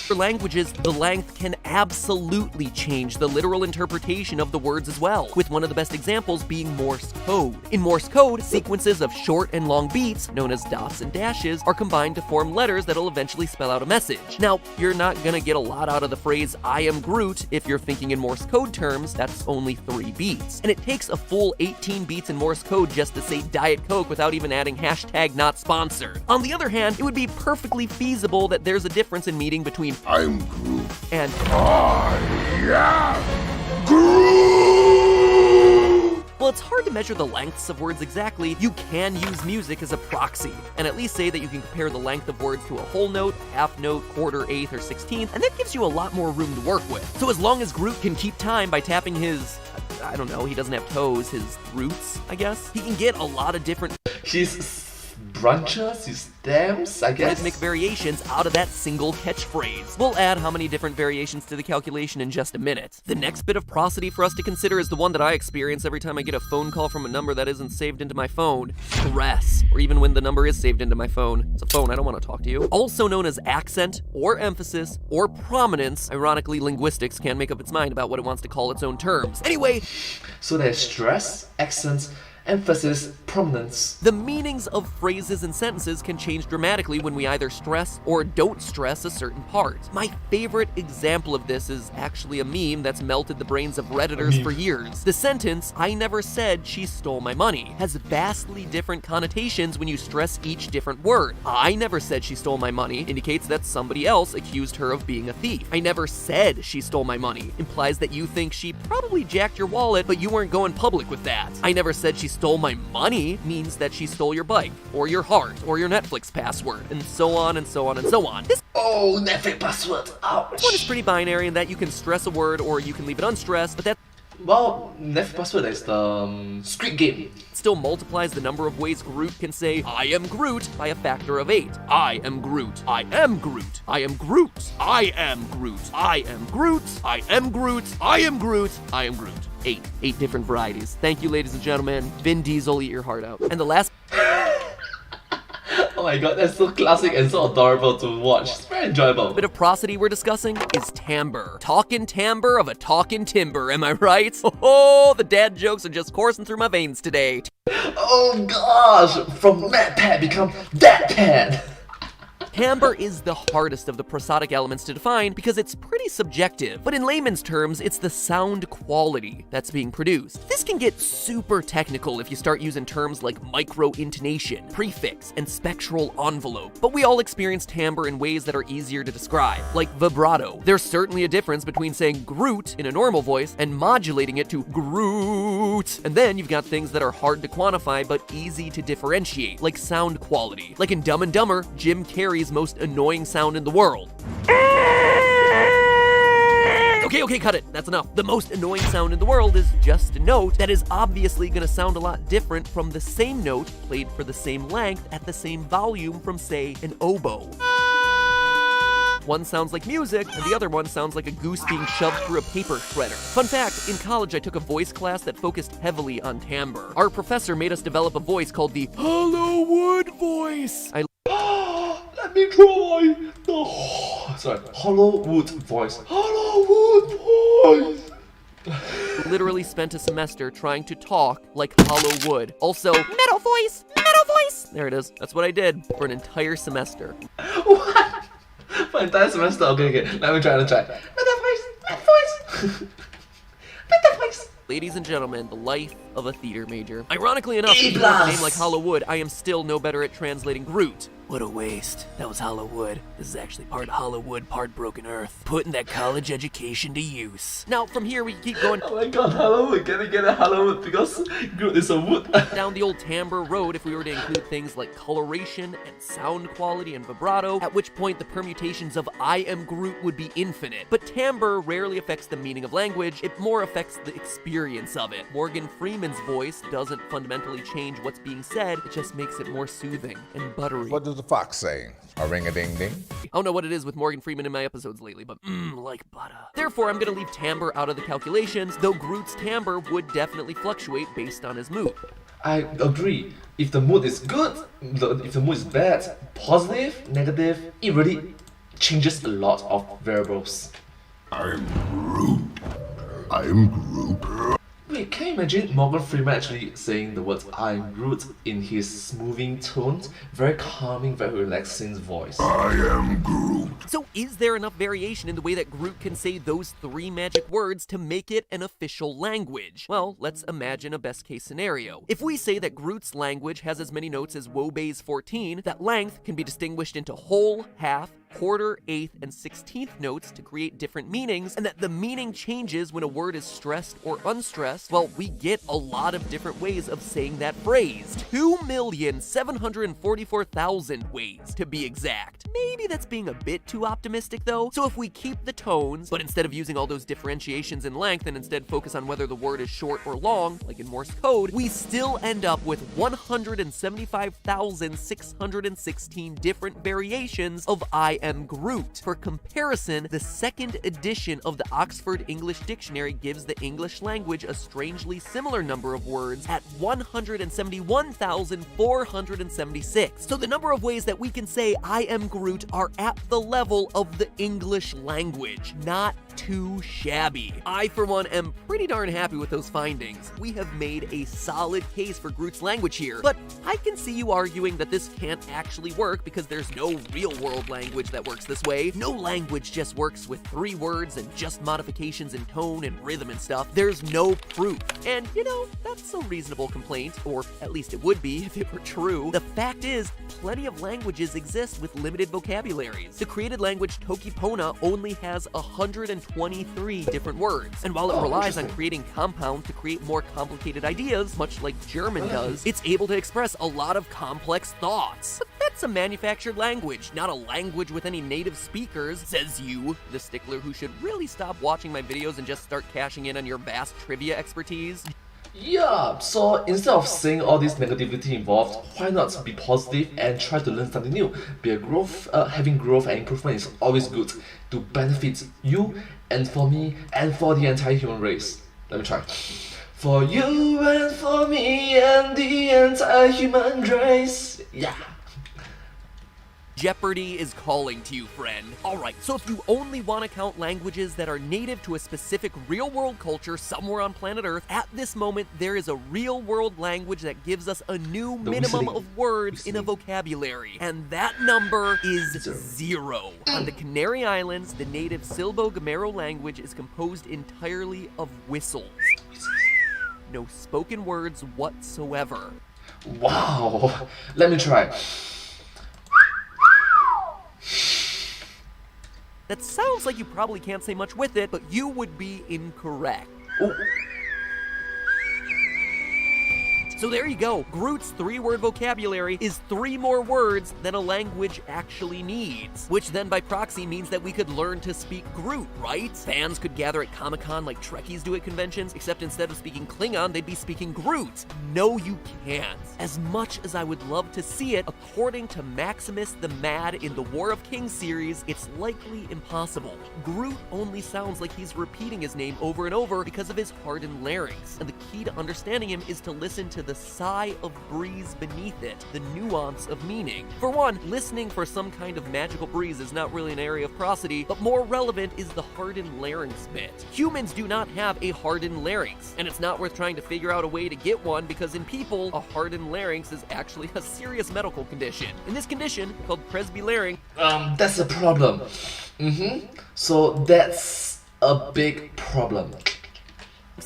For languages, the length can absolutely change the literal interpretation of the words as well, with one of the best examples being Morse code. In Morse code, sequences of short and long beats, known as dots and dashes, are combined to form letters that'll eventually spell out a message. Now, you're not gonna get a lot out of the phrase "I am Groot" if you're thinking in Morse code terms. That's only 3 beats. And it takes a full 18 beats in Morse code just to say Diet Coke without even adding hashtag not sponsored. On the other hand, it would be perfectly feasible that there's a difference in meaning between I'm Groot. and well, it's hard to measure the lengths of words exactly. You can use music as a proxy, and at least say that you can compare the length of words to a whole note, half note, quarter, eighth, or 16th, and that gives you a lot more room to work with. So as long as Groot can keep time by tapping his, I don't know, he doesn't have toes, his roots, I guess, he can get a lot of different His branches, his stems, I guess. rhythmic variations out of that single catchphrase. We'll add how many different variations to the calculation in just a minute. The next bit of prosody for us to consider is the one that I experience every time I get a phone call from a number that isn't saved into my phone. Stress, or even when the number is saved into my phone. It's a phone, I don't want to talk to you. Also known as accent, or emphasis, or prominence. Ironically, linguistics can't make up its mind about what it wants to call its own terms. Anyway, So there's stress, accents, emphasis, prominence. the meanings of phrases and sentences can change dramatically when we either stress or don't stress a certain part. My favorite example of this is actually a meme that's melted the brains of Redditors for years. The sentence, "I never said she stole my money," has vastly different connotations when you stress each different word. "I never said she stole my money" indicates that somebody else accused her of being a thief. "I never said she stole my money" implies that you think she probably jacked your wallet, but you weren't going public with that. "I never said she stole my money" means that she stole your bike, or your heart, or your Netflix password, and so on and so on and so on. This Oh, Netflix password. Ouch. one is pretty binary in that you can stress a word or you can leave it unstressed, but that Well, Netflix password is the Squid Game. still multiplies the number of ways Groot can say "I am Groot" by a factor of 8. I am Groot. I am Groot. I am Groot. I am Groot. I am Groot. I am Groot. I am Groot. I am Groot. 8 different varieties. Thank you, ladies and gentlemen. Vin Diesel, eat your heart out. And the last Oh my god, that's so classic and so adorable to watch. It's very enjoyable. bit of prosody we're discussing is timbre. Talkin' timbre of a talkin' timber, am I right? Oh, the dad jokes are just coursing through my veins today. Oh gosh, from Mad Pad become That Pad. Timbre is the hardest of the prosodic elements to define because it's pretty subjective, but in layman's terms, it's the sound quality that's being produced. This can get super technical if you start using terms like micro-intonation, prefix, and spectral envelope, but we all experience timbre in ways that are easier to describe, like vibrato. There's certainly a difference between saying Groot in a normal voice and modulating it to Groot. And then you've got things that are hard to quantify but easy to differentiate, like sound quality. Like in Dumb and Dumber, Jim Carrey's most annoying sound in the world. Okay, cut it. That's enough. The most annoying sound in the world is just a note that is obviously going to sound a lot different from the same note played for the same length at the same volume from, say, an oboe. One sounds like music, and the other one sounds like a goose being shoved through a paper shredder. Fun fact, in college I took a voice class that focused heavily on timbre. Our professor made us develop a voice called the Hollywood voice. Let me try the Hollywood voice. Hollywood voice. Literally spent a semester trying to talk like hollow wood. Also, metal voice, metal voice. There it is. That's what I did for an entire semester. What? For entire semester? Okay. Let me try. Better voice. Better voice. Ladies and gentlemen, the life of a theater major. Ironically enough, A+. even with a name like Hollywood, I am still no better at translating Groot. What a waste. That was Hollywood. This is actually part Hollywood, part Broken Earth. Putting that college education to use. Now, from here, we can keep going Oh my god, Hollywood. Can I get a Hollywood because Groot is a wood? down the old timbre road if we were to include things like coloration and sound quality and vibrato, at which point the permutations of I am Groot would be infinite. But timbre rarely affects the meaning of language, it more affects the experience of it. Morgan Freeman's voice doesn't fundamentally change what's being said, it just makes it more soothing and buttery. What does the fox say? A ring-a-ding-ding? I don't know what it is with Morgan Freeman in my episodes lately, but like butter. Therefore, I'm gonna leave timbre out of the calculations, though Groot's timbre would definitely fluctuate based on his mood. I agree. If the mood is good, if the mood is bad, positive, negative, it really changes a lot of variables. I'm Groot. I'm Groot. Wait, can you imagine Morgan Freeman actually saying the words "I'm Groot" in his smoothing tone, very calming, very relaxing voice? I am Groot. So is there enough variation in the way that Groot can say those 3 magic words to make it an official language? Well, let's imagine a best case scenario. If we say that Groot's language has as many notes as Woebei's 14, that length can be distinguished into whole, half, quarter, eighth, and 16th notes to create different meanings, and that the meaning changes when a word is stressed or unstressed, well, we get a lot of different ways of saying that phrase. 2,744,000 ways, to be exact. Maybe that's being a bit too optimistic though. So if we keep the tones, but instead of using all those differentiations in length and instead focus on whether the word is short or long, like in Morse code, we still end up with 175,616 different variations of I am Groot. For comparison, the 2nd edition of the Oxford English Dictionary gives the English language a strangely similar number of words at 171,476. So the number of ways that we can say I am Groot are at the level of the English language. Not too shabby. I, for one, am pretty darn happy with those findings. We have made a solid case for Groot's language here, but I can see you arguing that this can't actually work because there's no real-world language that works this way. No language just works with 3 words and just modifications in tone and rhythm and stuff. There's no proof. And, you know, that's a reasonable complaint, or at least it would be if it were true. The fact is, plenty of languages exist with limited vocabularies. The created language Tokipona only has 123 different words, and while it relies on creating compounds to create more complicated ideas, much like German does, it's able to express a lot of complex thoughts. But that's a manufactured language, not a language with any native speakers, says you, the stickler who should really stop watching my videos and just start cashing in on your vast trivia expertise. Yeah, so instead of seeing all this negativity involved, why not be positive and try to learn something new? Having growth and improvement is always good to benefit you and for me and for the entire human race. Let me try. For you and for me and the entire human race. Yeah. Jeopardy is calling to you, friend. Alright, so if you only want to count languages that are native to a specific real-world culture somewhere on planet Earth, at this moment there is a real-world language that gives us a new minimum of words in a vocabulary, and that number is 0. On the Canary Islands, the native Silbo-Gamero language is composed entirely of whistles. No spoken words whatsoever. Wow. Let me try. That sounds like you probably can't say much with it, but you would be incorrect. Ooh. So there you go. Groot's 3-word vocabulary is 3 more words than a language actually needs, which then by proxy means that we could learn to speak Groot, right? Fans could gather at Comic-Con like Trekkies do at conventions, except instead of speaking Klingon, they'd be speaking Groot. No, you can't. As much as I would love to see it, according to Maximus the Mad in the War of Kings series, it's likely impossible. Groot only sounds like he's repeating his name over and over because of his hardened larynx, and the key to understanding him is to listen to the sigh of breeze beneath it, the nuance of meaning. For one, listening for some kind of magical breeze is not really an area of prosody, but more relevant is the hardened larynx bit. Humans do not have a hardened larynx, and it's not worth trying to figure out a way to get one because in people, a hardened larynx is actually a serious medical condition. In this condition, called presbylarynx, That's a problem. So that's a big problem.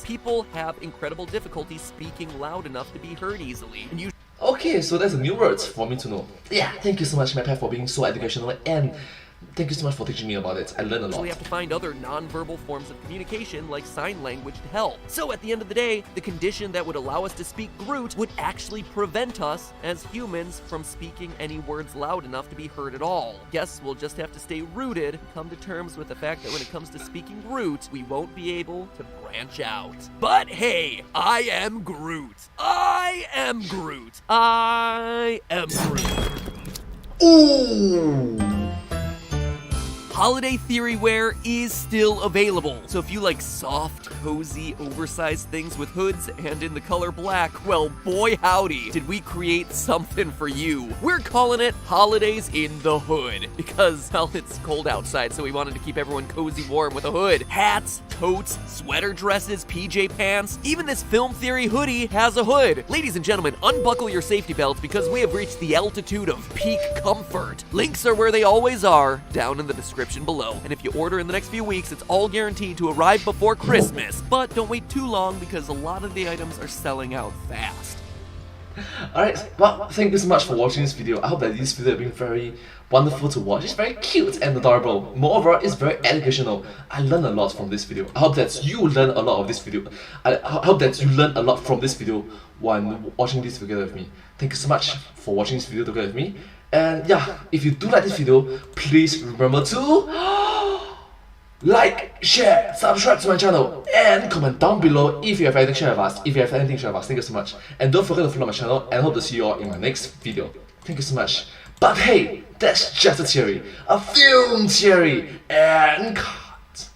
people have incredible difficulty speaking loud enough to be heard easily. And Okay, so that's a new word for me to know. Yeah, thank you so much, MyPath, for being so educational, and thank you so much for teaching me about it. I learned a lot. we have to find other non-verbal forms of communication like sign language to help. So at the end of the day, the condition that would allow us to speak Groot would actually prevent us as humans from speaking any words loud enough to be heard at all. Guess we'll just have to stay rooted and come to terms with the fact that when it comes to speaking Groot, we won't be able to branch out. But hey, I am Groot. I am Groot. I am Groot. Ooh! holiday theory wear is still available. So if you like soft, cozy, oversized things with hoods and in the color black, well, boy howdy, did we create something for you. We're calling it Holidays in the Hood because, well, it's cold outside, so we wanted to keep everyone cozy warm with a hood. Hats, coats, sweater dresses, PJ pants, even this film theory hoodie has a hood. Ladies and gentlemen, unbuckle your safety belts because we have reached the altitude of peak comfort. Links are where they always are, down in the description below. And if you order in the next few weeks, it's all guaranteed to arrive before Christmas. But don't wait too long because a lot of the items are selling out fast. Alright, well, thank you so much for watching this video. I hope that this video has been very wonderful to watch. It's very cute and adorable. Moreover, it's very educational. I learned a lot from this video. I hope that you learn a lot of this video. I hope that you learn a lot from this video when watching this together with me. Thank you so much for watching this video together with me. And yeah, if you do like this video, please remember to like, share, subscribe to my channel, and comment down below if you have anything to share with us. If you have anything to share with us, thank you so much. And don't forget to follow my channel, and I hope to see you all in my next video. Thank you so much. But hey, that's just a theory, a film theory, and cut.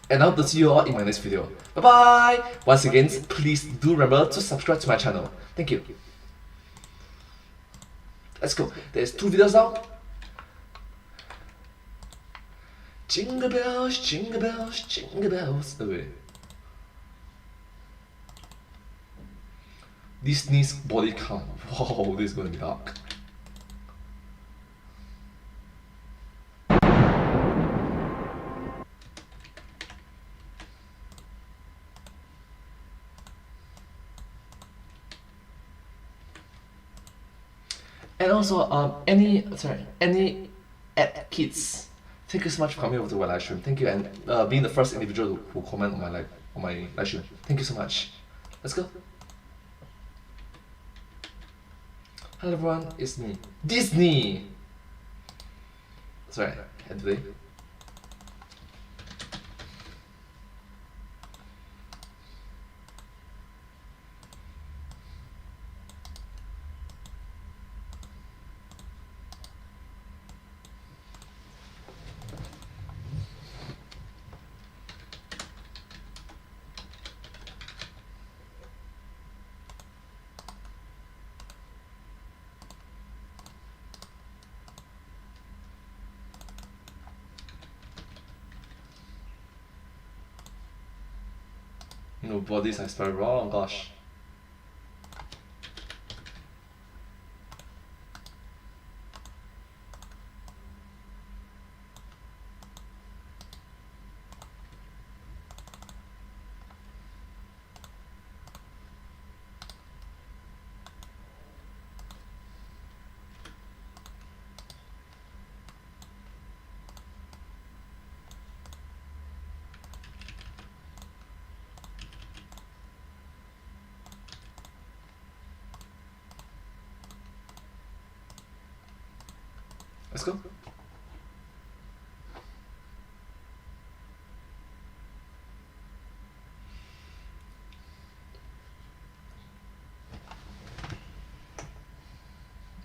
And I hope to see you all in my next video. Bye bye! Once again, please do remember to subscribe to my channel. Thank you. Let's go. There's 2 videos now. Jingle bells, jingle bells, jingle bells. Oh, wait. Disney's body count. Wow, this is gonna be dark. And also, any kids, thank you so much for coming over to my live stream. Thank you, and being the first individual who comment on my live stream. Thank you so much. Let's go. Hello everyone, it's me, Disney. Sorry, and today. No bodies I spelled wrong, gosh. Let's go.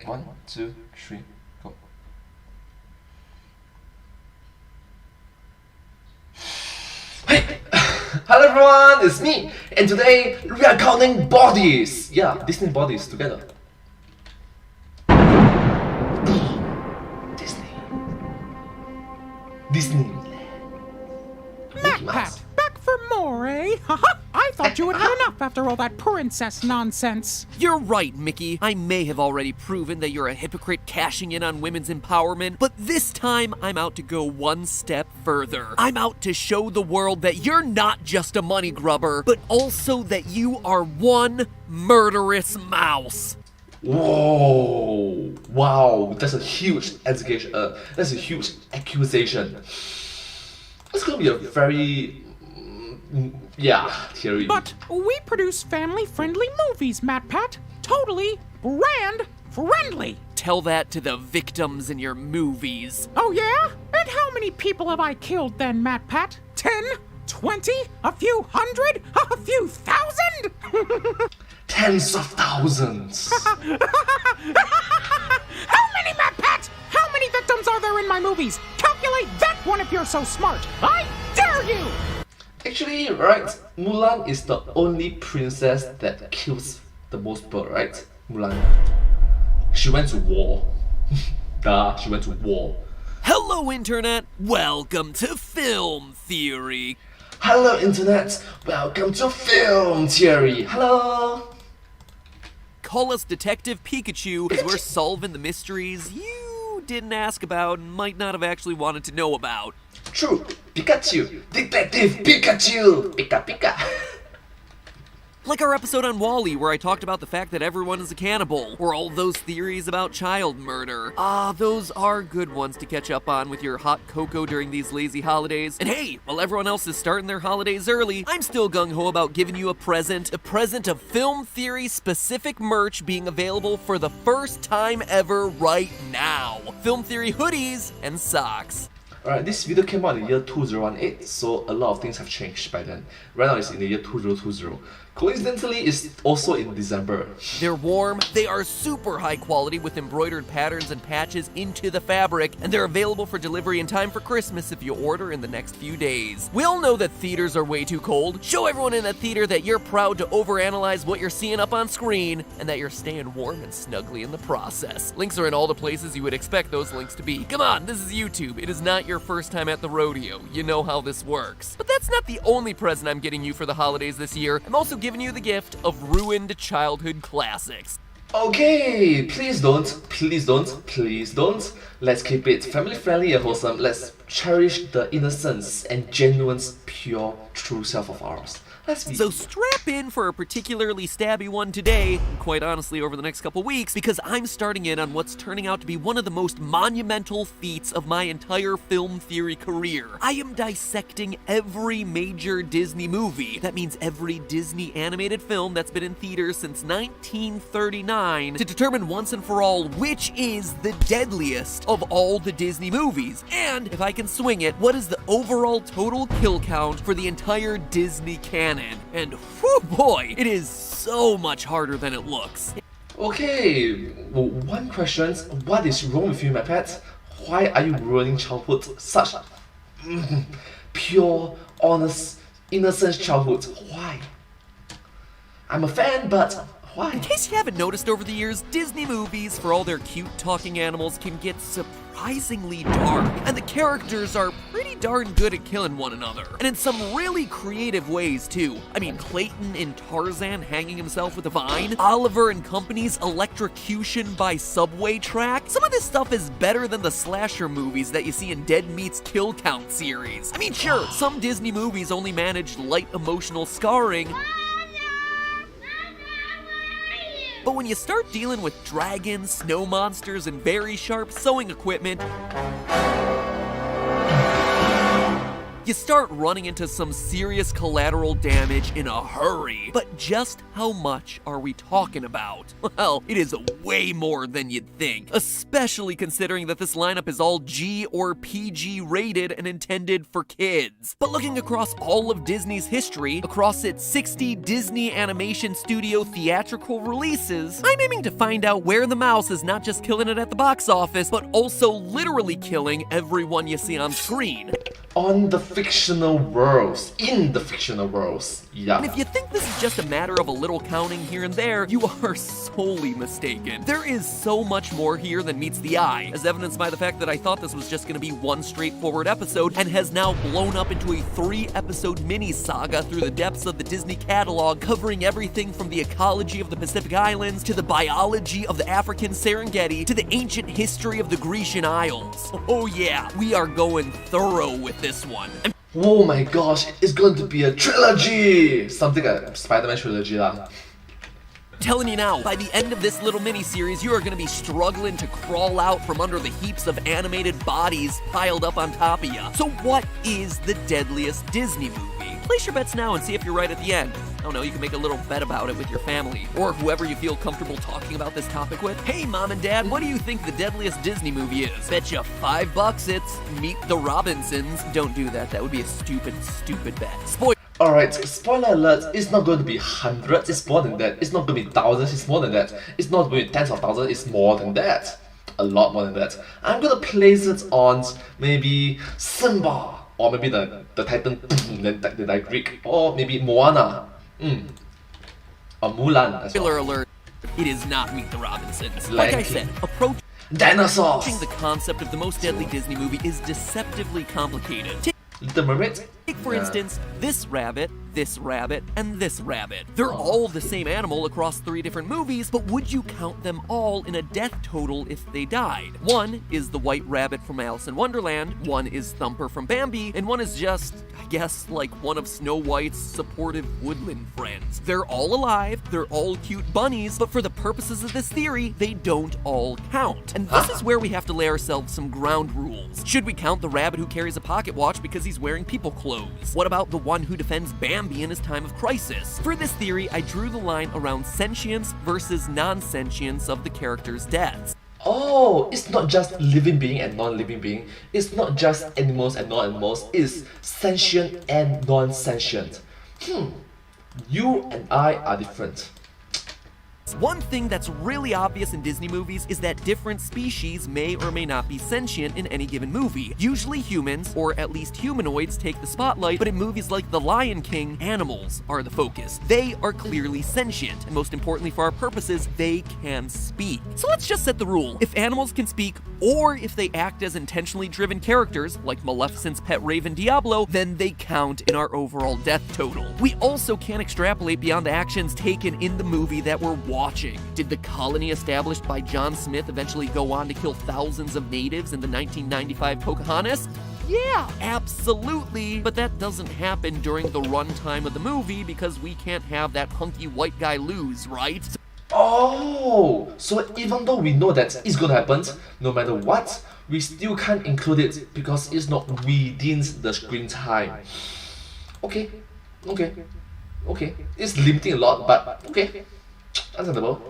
One, two, three, go. Hey! Hello everyone, it's me! And today we are counting bodies! Yeah, Disney bodies together. Disney. Pat, back for more, eh? Haha! I thought you had had enough after all that princess nonsense. You're right, Mickey. I may have already proven that you're a hypocrite cashing in on women's empowerment, but this time I'm out to go one step further. I'm out to show the world that you're not just a money grubber, but also that you are one murderous mouse. Whoa! Wow, that's a huge education. That's a huge accusation. It's gonna be a very, theory. But we produce family-friendly movies, MatPat. Totally brand-friendly. Tell that to the victims in your movies. Oh yeah? And how many people have I killed then, MatPat? 10? 20? A few hundred? A few thousand? Tens of thousands. How many so smart. I dare you! Actually, right, Mulan is the only princess that kills the most bird, right? Mulan. She went to war. Duh, she went to war. Hello, Internet! Welcome to Film Theory! Hello, Internet! Welcome to Film Theory! Hello! Call us Detective Pikachu, because we're solving the mysteries you didn't ask about and might not have actually wanted to know about. True, Pikachu! Detective Pikachu! Pika Pika! Like our episode on WALL-E, where I talked about the fact that everyone is a cannibal, or all those theories about child murder. Those are good ones to catch up on with your hot cocoa during these lazy holidays. And hey, while everyone else is starting their holidays early, I'm still gung-ho about giving you a present of film theory specific merch being available for the first time ever right now. Film theory hoodies and socks. Alright, this video came out in the year 2018, so a lot of things have changed by then. Right now it's in the year 2020. Coincidentally, it's also in December. They're warm, they are super high quality with embroidered patterns and patches into the fabric, and they're available for delivery in time for Christmas if you order in the next few days. We all know that theaters are way too cold. Show everyone in a theater that you're proud to overanalyze what you're seeing up on screen, and that you're staying warm and snuggly in the process. Links are in all the places you would expect those links to be. Come on, this is YouTube. It is not your first time at the rodeo. You know how this works. But that's not the only present I'm getting you for the holidays this year. I'm also giving you the gift of ruined childhood classics. Okay, please don't. Let's keep it family friendly and wholesome. Let's cherish the innocence and genuine, pure, true self of ours. So strap in for a particularly stabby one today, and quite honestly over the next couple weeks, because I'm starting in on what's turning out to be one of the most monumental feats of my entire film theory career. I am dissecting every major Disney movie. That means every Disney animated film that's been in theaters since 1939 to determine once and for all which is the deadliest of all the Disney movies. And, if I can swing it, what is the overall total kill count for the entire Disney canon? And whew boy, it is so much harder than it looks. Okay, one question. What is wrong with you, my pet? Why are you ruining childhood? Such pure, honest, innocent childhood. Why? I'm a fan, but why? In case you haven't noticed over the years, Disney movies, for all their cute talking animals, can get surprisingly dark, and the characters are pretty darn good at killing one another, and in some really creative ways too. I mean, Clayton in Tarzan hanging himself with a vine, Oliver and Company's electrocution by subway track. Some of this stuff is better than the slasher movies that you see in Dead Meat's Kill Count series. I mean, sure, some Disney movies only managed light emotional scarring, but when you start dealing with dragons, snow monsters, and very sharp sewing equipment, you start running into some serious collateral damage in a hurry. But just how much are we talking about? Well, it is way more than you'd think, especially considering that this lineup is all G or PG rated and intended for kids. But looking across all of Disney's history, across its 60 Disney Animation Studio theatrical releases, I'm aiming to find out where the mouse is not just killing it at the box office, but also literally killing everyone you see on screen. On the fictional worlds, in the fictional worlds, yeah. And if you think this is just a matter of a little counting here and there, you are sorely mistaken. There is so much more here than meets the eye, as evidenced by the fact that I thought this was just going to be one straightforward episode, and has now blown up into a 3-episode mini-saga through the depths of the Disney catalog, covering everything from the ecology of the Pacific Islands, to the biology of the African Serengeti, to the ancient history of the Grecian Isles. Oh yeah, we are going thorough with this one. Oh my gosh, it's going to be a trilogy! Something like Spider-Man trilogy lah. Telling you now, by the end of this little mini-series, you are going to be struggling to crawl out from under the heaps of animated bodies piled up on top of you. So what is the deadliest Disney movie? Place your bets now and see if you're right at the end. I don't know, you can make a little bet about it with your family, or whoever you feel comfortable talking about this topic with. Hey, Mom and Dad, what do you think the deadliest Disney movie is? Bet you $5 it's Meet the Robinsons. Don't do that, that would be a stupid bet. Spoiler. Alright, spoiler alert, it's not going to be hundreds, it's more than that. It's not going to be thousands, it's more than that. It's not going to be tens of thousands, it's more than that. A lot more than that. I'm going to place it on maybe Simba. or maybe the Titan, then the Greek, or maybe Moana, or Mulan as well. Spoiler alert, it is not Meet the Robinsons. Lion Like I King. said, approaching Dinosaurs! the concept of the most deadly Disney movie is deceptively complicated. Little Mermaid? Take, for Yeah. instance, this rabbit, and this rabbit. They're all the same animal across 3 different movies, but would you count them all in a death total if they died? One is the white rabbit from Alice in Wonderland, one is Thumper from Bambi, and one is just, I guess, like one of Snow White's supportive woodland friends. They're all alive, they're all cute bunnies, but for the purposes of this theory, they don't all count. And this is where we have to lay ourselves some ground rules. Should we count the rabbit who carries a pocket watch because he's wearing people clothes? What about the one who defends Bambi in his time of crisis? For this theory, I drew the line around sentience versus non-sentience of the characters' deaths. Oh, it's not just living being and non-living being. It's not just animals and non-animals. It's sentient and non-sentient. You and I are different. One thing that's really obvious in Disney movies is that different species may or may not be sentient in any given movie. Usually humans, or at least humanoids, take the spotlight, but in movies like The Lion King, animals are the focus. They are clearly sentient, and most importantly for our purposes, they can speak. So let's just set the rule. If animals can speak, or if they act as intentionally driven characters, like Maleficent's pet raven Diablo, then they count in our overall death total. We also can't extrapolate beyond the actions taken in the movie that we're watching. Did the colony established by John Smith eventually go on to kill thousands of natives in the 1995 Pocahontas? Yeah, absolutely. But that doesn't happen during the runtime of the movie because we can't have that hunky white guy lose, right? Oh, so even though we know that it's gonna happen, no matter what, we still can't include it because it's not within the screen time. Okay. It's limiting a lot, but okay. Understandable.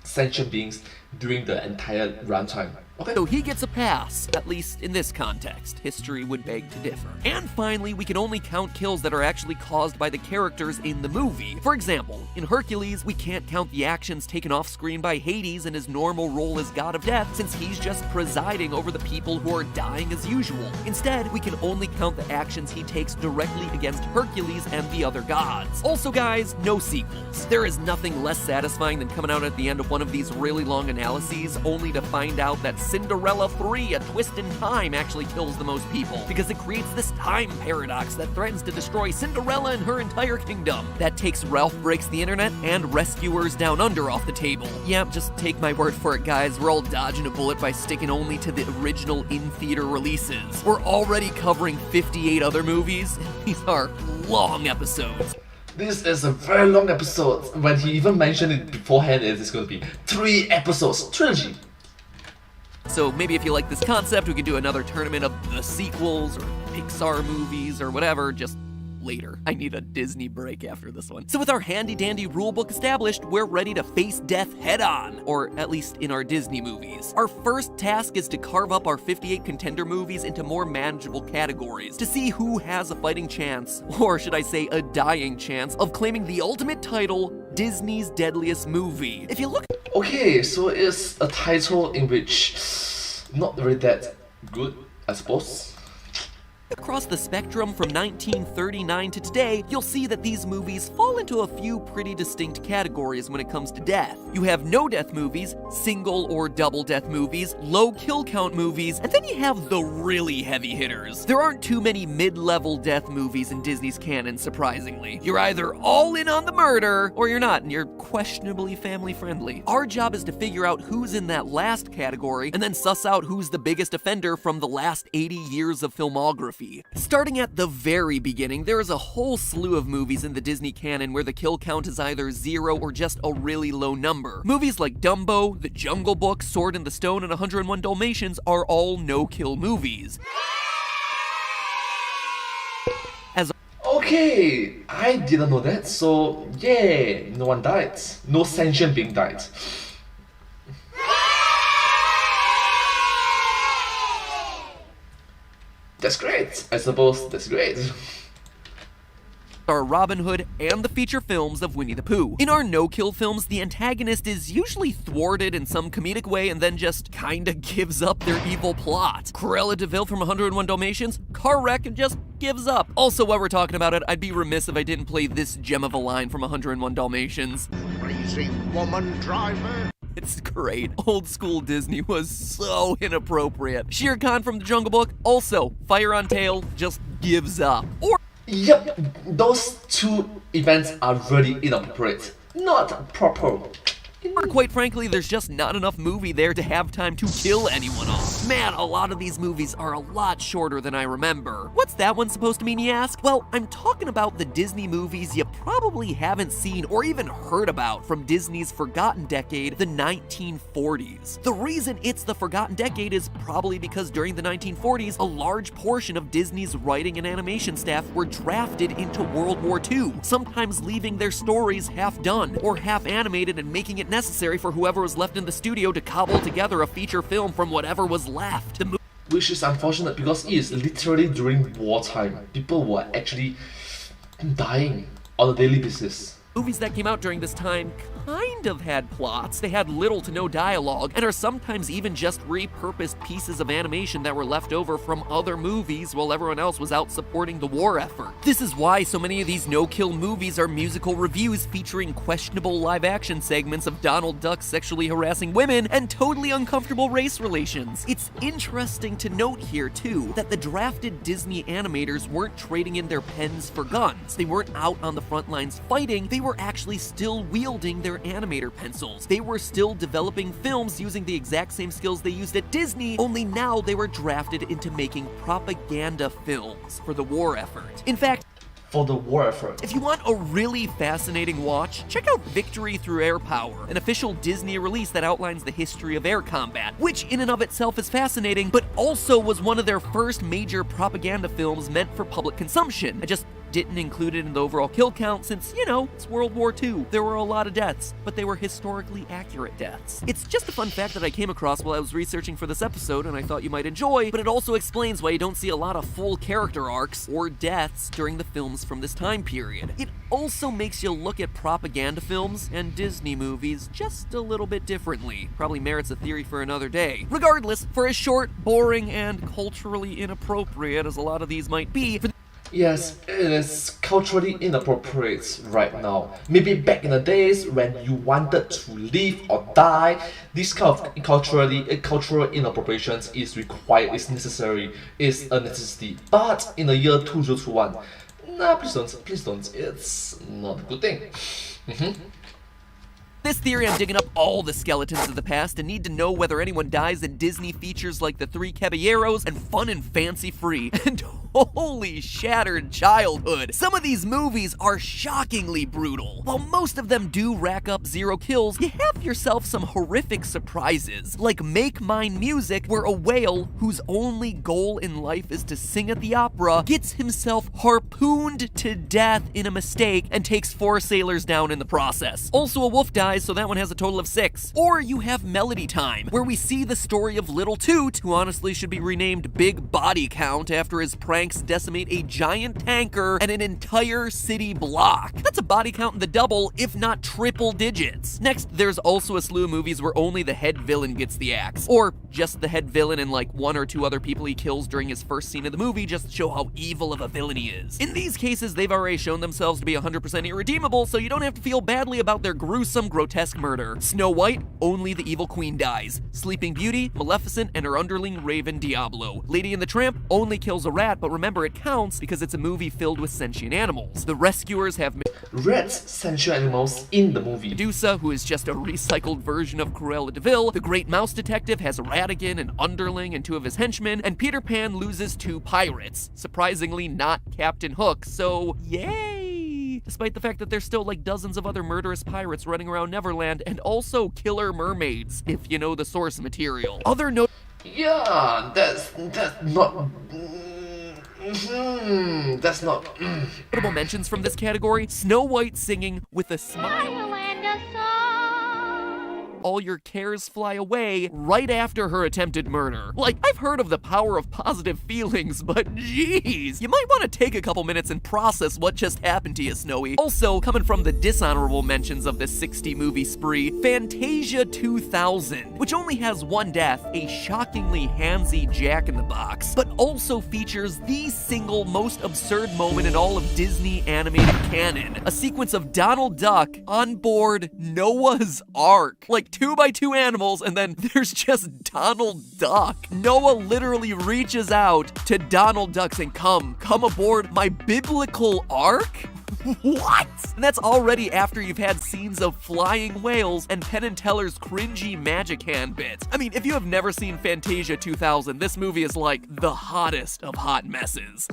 Sentient beings during the entire runtime. Okay. So he gets a pass, at least in this context. History would beg to differ. And finally, we can only count kills that are actually caused by the characters in the movie. For example, in Hercules, we can't count the actions taken off screen by Hades in his normal role as god of death, since he's just presiding over the people who are dying as usual. Instead, we can only count the actions he takes directly against Hercules and the other gods. Also guys, no sequels. There is nothing less satisfying than coming out at the end of one of these really long analyses only to find out that Cinderella 3, A Twist in Time, actually kills the most people, because it creates this time paradox that threatens to destroy Cinderella and her entire kingdom. That takes Ralph Breaks the Internet and Rescuers Down Under off the table. Yeah, just take my word for it, guys. We're all dodging a bullet by sticking only to the original in-theater releases. We're already covering 58 other movies, and these are long episodes. This is a very long episode. When he even mentioned it beforehand, it's going to be 3 episodes, trilogy. So maybe if you like this concept, we could do another tournament of the sequels or Pixar movies or whatever, just later. I need a Disney break after this one. So with our handy-dandy rulebook established, we're ready to face death head-on, or at least in our Disney movies. Our first task is to carve up our 58 contender movies into more manageable categories to see who has a fighting chance, or should I say a dying chance, of claiming the ultimate title, Disney's Deadliest Movie. If you look Okay, so it's a title in which not really that good, I suppose. across the spectrum from 1939 to today, you'll see that these movies fall into a few pretty distinct categories when it comes to death. You have no death movies, single or double death movies, low kill count movies, and then you have the really heavy hitters. There aren't too many mid-level death movies in Disney's canon, surprisingly. You're either all in on the murder, or you're not, and you're questionably family-friendly. Our job is to figure out who's in that last category, and then suss out who's the biggest offender from the last 80 years of filmography. Starting at the very beginning, there is a whole slew of movies in the Disney canon where the kill count is either 0 or just a really low number. Movies like Dumbo, The Jungle Book, Sword in the Stone, and 101 Dalmatians are all no-kill movies. Okay, I didn't know that, so yeah, no one died. No sentient being died. That's great. I suppose that's great. are Robin Hood and the feature films of Winnie the Pooh. In our no-kill films, the antagonist is usually thwarted in some comedic way and then just kinda gives up their evil plot. Cruella de Vil from 101 Dalmatians, car wreck and just gives up. Also, while we're talking about it, I'd be remiss if I didn't play this gem of a line from 101 Dalmatians. Crazy woman driver. It's great. Old school Disney was so inappropriate. Shere Khan from the Jungle Book, also, Fire on Tail, just gives up. Or Yep, those two events are really inappropriate, not proper. quite frankly, there's just not enough movie there to have time to kill anyone off. Man, a lot of these movies are a lot shorter than I remember. What's that one supposed to mean, you ask? Well, I'm talking about the Disney movies you probably haven't seen or even heard about from Disney's forgotten decade, the 1940s. The reason it's the forgotten decade is probably because during the 1940s, a large portion of Disney's writing and animation staff were drafted into World War II, sometimes leaving their stories half done or half animated and making it necessary for whoever was left in the studio to cobble together a feature film from whatever was left. Which is unfortunate because it is literally during wartime. People were actually dying on a daily basis. Movies that came out during this time kind of had plots. They had little to no dialogue and are sometimes even just repurposed pieces of animation that were left over from other movies while everyone else was out supporting the war effort. This is why so many of these no-kill movies are musical reviews featuring questionable live-action segments of Donald Duck sexually harassing women and totally uncomfortable race relations. It's interesting to note here, too, that the drafted Disney animators weren't trading in their pens for guns. They weren't out on the front lines fighting. They were actually still wielding their animator pencils. They were still developing films using the exact same skills they used at Disney, only now they were drafted into making propaganda films for the war effort. In fact, For the war effort. if you want a really fascinating watch, check out Victory Through Air Power, an official Disney release that outlines the history of air combat, which in and of itself is fascinating, but also was one of their first major propaganda films meant for public consumption. I just didn't include it in the overall kill count since, you know, it's World War II. There were a lot of deaths, but they were historically accurate deaths. It's just a fun fact that I came across while I was researching for this episode and I thought you might enjoy, but it also explains why you don't see a lot of full character arcs or deaths during the films from this time period. It also makes you look at propaganda films and Disney movies just a little bit differently. Probably merits a theory for another day. Regardless, for as short, boring, and culturally inappropriate as a lot of these might be, Yes, it is culturally inappropriate right now. Maybe back in the days when you wanted to live or die, this kind of cultural inappropriations is required, is necessary, is a necessity. But in the year 2021, nah, please don't, it's not a good thing. this theory, I'm digging up all the skeletons of the past and need to know whether anyone dies in Disney features like The Three Caballeros and Fun and Fancy Free. And holy shattered childhood. Some of these movies are shockingly brutal. While most of them do rack up 0 kills, you have yourself some horrific surprises, like Make Mine Music, where a whale whose only goal in life is to sing at the opera gets himself harpooned to death in a mistake and takes 4 sailors down in the process. Also, a wolf dies, so that one has a total of 6. Or you have Melody Time, where we see the story of Little Toot, who honestly should be renamed Big Body Count after his pranks decimate a giant tanker and an entire city block. That's a body count in the double, if not triple digits. Next, there's also a slew of movies where only the head villain gets the axe, or just the head villain and like 1 or 2 other people he kills during his first scene of the movie just to show how evil of a villain he is. In these cases, they've already shown themselves to be 100% irredeemable, so you don't have to feel badly about their gruesome, grotesque murder. Snow White, only the evil queen dies. Sleeping Beauty, Maleficent, and her underling Raven Diablo. Lady and the Tramp only kills a rat, but remember it counts because it's a movie filled with sentient animals. The Rescuers have Rats, sentient animals in the movie. Medusa, who is just a recycled version of Cruella de Vil. The Great Mouse Detective has Ratigan, an underling, and 2 of his henchmen, and Peter Pan loses 2 pirates. Surprisingly not Captain Hook, so yay! Despite the fact that there's still like dozens of other murderous pirates running around Neverland, and also killer mermaids, if you know the source material. Other Yeah, that's not... that's not... notable mentions from this category: Snow White singing With a Smile. all your cares fly away right after her attempted murder. Like, I've heard of the power of positive feelings, but geez, you might want to take a couple minutes and process what just happened to you, Snowy. Also, coming from the dishonorable mentions of this 60 movie spree, Fantasia 2000, which only has one death, a shockingly handsy Jack-in-the-Box, but also features the single most absurd moment in all of Disney animated canon, a sequence of Donald Duck on board Noah's Ark. Like 2x2 animals, and then there's just Donald Duck. Noah literally reaches out to Donald Duck saying, come aboard my biblical ark? What? And that's already after you've had scenes of flying whales and Penn and Teller's cringy magic hand bits. I mean, if you have never seen Fantasia 2000, this movie is like the hottest of hot messes.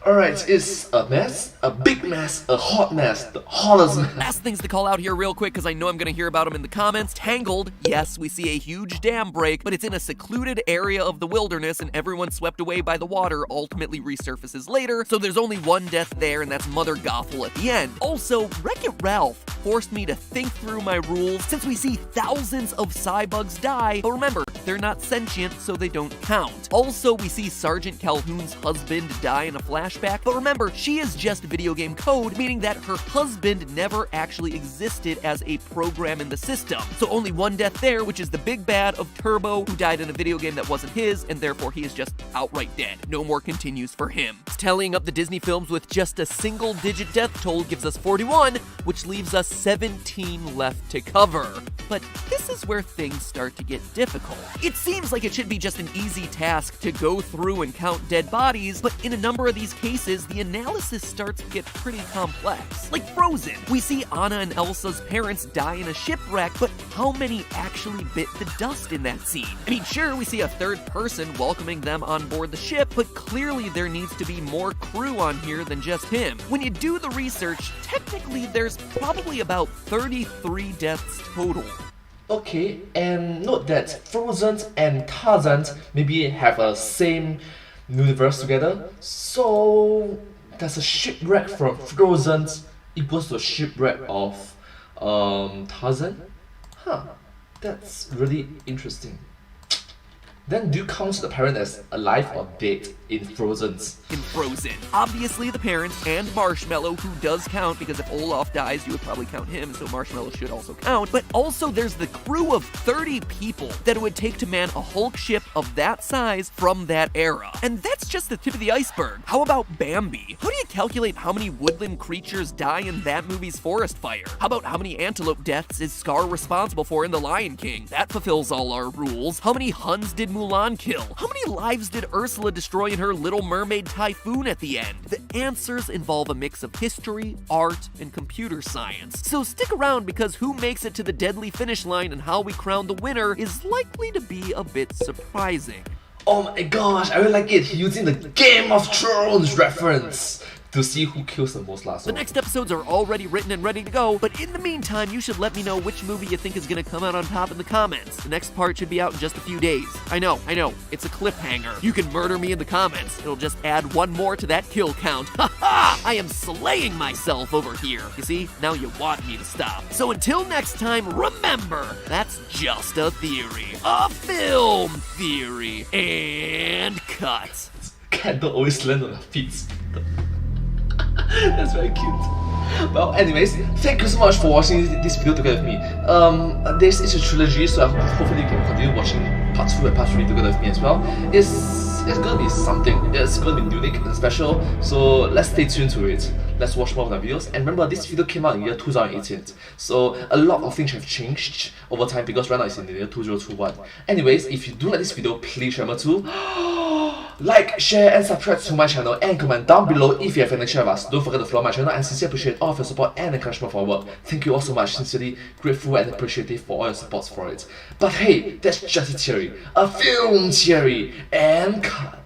Alright, it's a mess, a big mess, a hot mess, the hottest mess. Last things to call out here real quick, because I know I'm going to hear about them in the comments. Tangled, yes, we see a huge dam break, but it's in a secluded area of the wilderness, and everyone swept away by the water ultimately resurfaces later, so there's only one death there, and that's Mother Gothel at the end. Also, Wreck-It Ralph forced me to think through my rules, since we see thousands of cybugs die, but remember, they're not sentient, so they don't count. Also, we see Sergeant Calhoun's husband die in a flashback, but remember, she is just video game code, meaning that her husband never actually existed as a program in the system. So only one death there, which is the big bad of Turbo, who died in a video game that wasn't his, and therefore he is just outright dead. No more continues for him. Tallying up the Disney films with just a single-digit death toll gives us 41, which leaves us 17 left to cover. But this is where things start to get difficult. It seems like it should be just an easy task to go through and count dead bodies, but in a number of these cases, the analysis starts to get pretty complex. Like Frozen, we see Anna and Elsa's parents die in a shipwreck, but how many actually bit the dust in that scene? I mean, sure, we see a third person welcoming them on board the ship, but clearly there needs to be more crew on here than just him. When you do the research, technically there's probably about 33 deaths total. Okay, and note that Frozen and Tarzan maybe have a same universe together. So there's a shipwreck from Frozen equals to a shipwreck of Tarzan? Huh, that's really interesting. Then do you count the parent as alive or dead in Frozen? In Frozen, obviously the parents and Marshmallow, who does count because if Olaf dies, you would probably count him, so Marshmallow should also count. But also there's the crew of 30 people that it would take to man a Hulk ship of that size from that era. And that's just the tip of the iceberg. How about Bambi? How do you calculate how many woodland creatures die in that movie's forest fire? How about how many antelope deaths is Scar responsible for in The Lion King? That fulfills all our rules. How many Huns did Mulan kill? How many lives did Ursula destroy in her Little Mermaid typhoon at the end? The answers involve a mix of history, art, and computer science. So stick around, because who makes it to the deadly finish line and how we crown the winner is likely to be a bit surprising. Oh my gosh, I really like it using the Game of Thrones reference to see who kills the most last. The next episodes are already written and ready to go, but in the meantime, you should let me know which movie you think is gonna come out on top in the comments. The next part should be out in just a few days. I know, it's a cliffhanger. You can murder me in the comments. It'll just add one more to that kill count. Haha! I am slaying myself over here. You see, now you want me to stop. So until next time, remember, that's just a theory. A film theory. And cut. Candle always land on her feet. That's very cute. Well, anyways, thank you so much for watching this video together with me. This is a trilogy, so hopefully you can continue watching part 2 and part 3 together with me as well. It's gonna be something. It's gonna be unique and special, so let's stay tuned to it. Let's watch more of the videos. And remember, this video came out in year 2018, so a lot of things have changed over time because right now it's in the year 2021. Anyways, if you do like this video, please remember to like, share, and subscribe to my channel, and comment down below if you have any share of us. Don't forget to follow my channel, and sincerely appreciate all of your support and encouragement for our work. Thank you all so much. Sincerely grateful and appreciative for all your supports for it. But hey, that's just a theory, a film theory, and cut.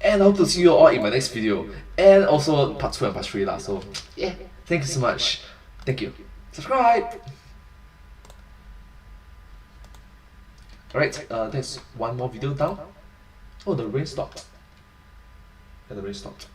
And I hope to see you all in my next video, and also part 2 and part 3 lah. So yeah, thank you so much. Thank you. Subscribe. Alright, there's one more video down. Oh, the rain stopped. Yeah, the rain stopped.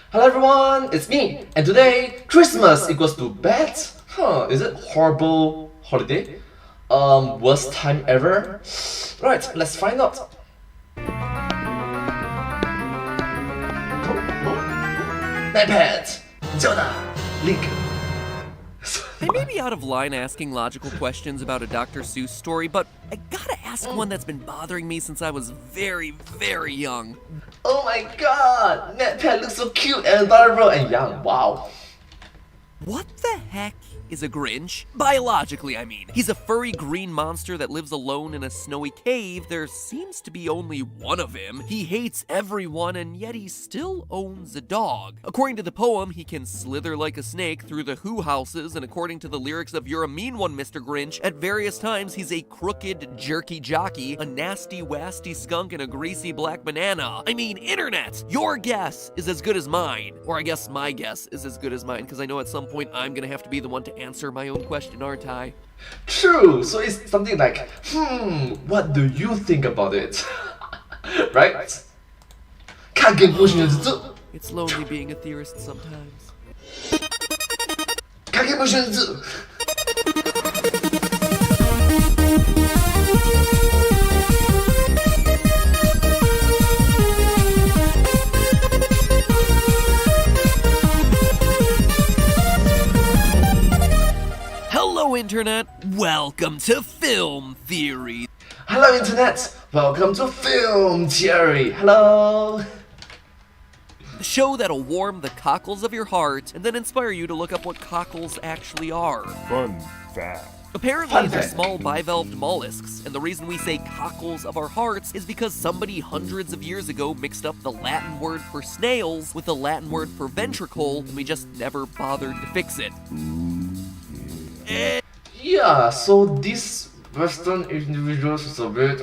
Hello everyone, it's me, and today, Christmas equals to bad? Is it horrible holiday? Worst time ever? Right, let's find out. MadPat, Jonah, Link. I may be out of line asking logical questions about a Dr. Seuss story, but I gotta ask one that's been bothering me since I was very, very young. Oh my god, MadPat looks so cute and adorable and young, wow. What the heck is a Grinch? Biologically, I mean. He's a furry green monster that lives alone in a snowy cave. There seems to be only one of him. He hates everyone, and yet he still owns a dog. According to the poem, he can slither like a snake through the Who houses, and according to the lyrics of You're a Mean One, Mr. Grinch, at various times he's a crooked, jerky jockey, a nasty, wasty skunk, and a greasy black banana. I mean, internet! Your guess is as good as mine. Or I guess my guess is as good as mine, because I know at some point I'm gonna have to be the one to answer my own question, aren't I? True, so it's something like, what do you think about it? Right? It's lonely being a theorist sometimes. Hello, Internet! Welcome to Film Theory! Hello Internet! Welcome to Film Theory! Hello! The show that'll warm the cockles of your heart and then inspire you to look up what cockles actually are. Fun fact. Apparently, Fun they're fact. small bivalved mollusks, and the reason we say cockles of our hearts is because somebody hundreds of years ago mixed up the Latin word for snails with the Latin word for ventricle, and we just never bothered to fix it. Yeah, so this Western individuals is a bit,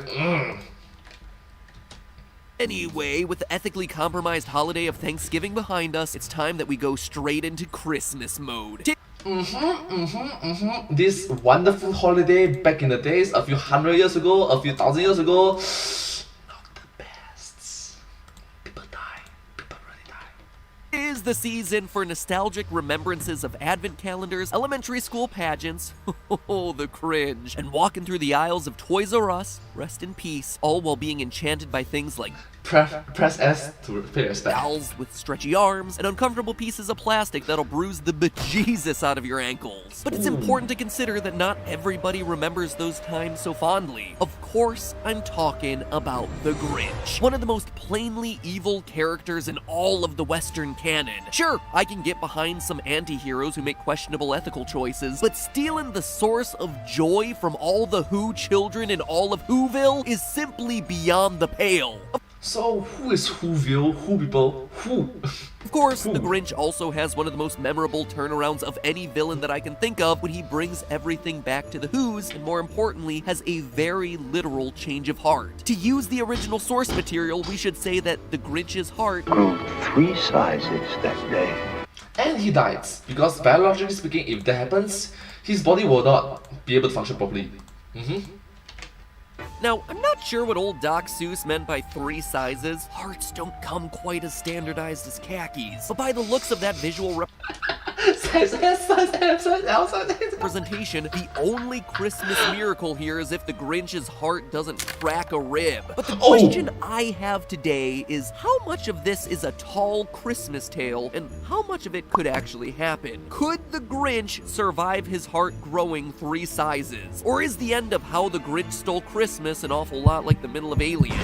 Anyway, with the ethically compromised holiday of Thanksgiving behind us, it's time that we go straight into Christmas mode. This wonderful holiday back in the days, a few hundred years ago, a few thousand years ago, not the best. People die. People really die. Is the season for nostalgic remembrances of advent calendars, elementary school pageants, oh, the cringe, and walking through the aisles of Toys R Us, rest in peace, all while being enchanted by things like Press S to pay respect. dolls with stretchy arms and uncomfortable pieces of plastic that'll bruise the bejesus out of your ankles. But it's important to consider that not everybody remembers those times so fondly. Of course, I'm talking about the Grinch, one of the most plainly evil characters in all of the Western canon. Sure, I can get behind some anti-heroes who make questionable ethical choices, but stealing the source of joy from all the Who children in all of Whoville is simply beyond the pale. So who is Whoville? Who people? Who? Of course, the Grinch also has one of the most memorable turnarounds of any villain that I can think of when he brings everything back to the Who's, and more importantly, has a very literal change of heart. To use the original source material, we should say that the Grinch's heart Grew 3 sizes that day. And he dies, because biologically speaking, if that happens, his body will not be able to function properly. Now, I'm not sure what old Doc Seuss meant by 3 sizes. Hearts don't come quite as standardized as khakis. But by the looks of that visual representation, the only Christmas miracle here is if the Grinch's heart doesn't crack a rib. But the question I have today is how much of this is a tall Christmas tale and how much of it could actually happen? Could the Grinch survive his heart growing 3 sizes? Or is the end of How the Grinch Stole Christmas an awful lot like the middle of Alien?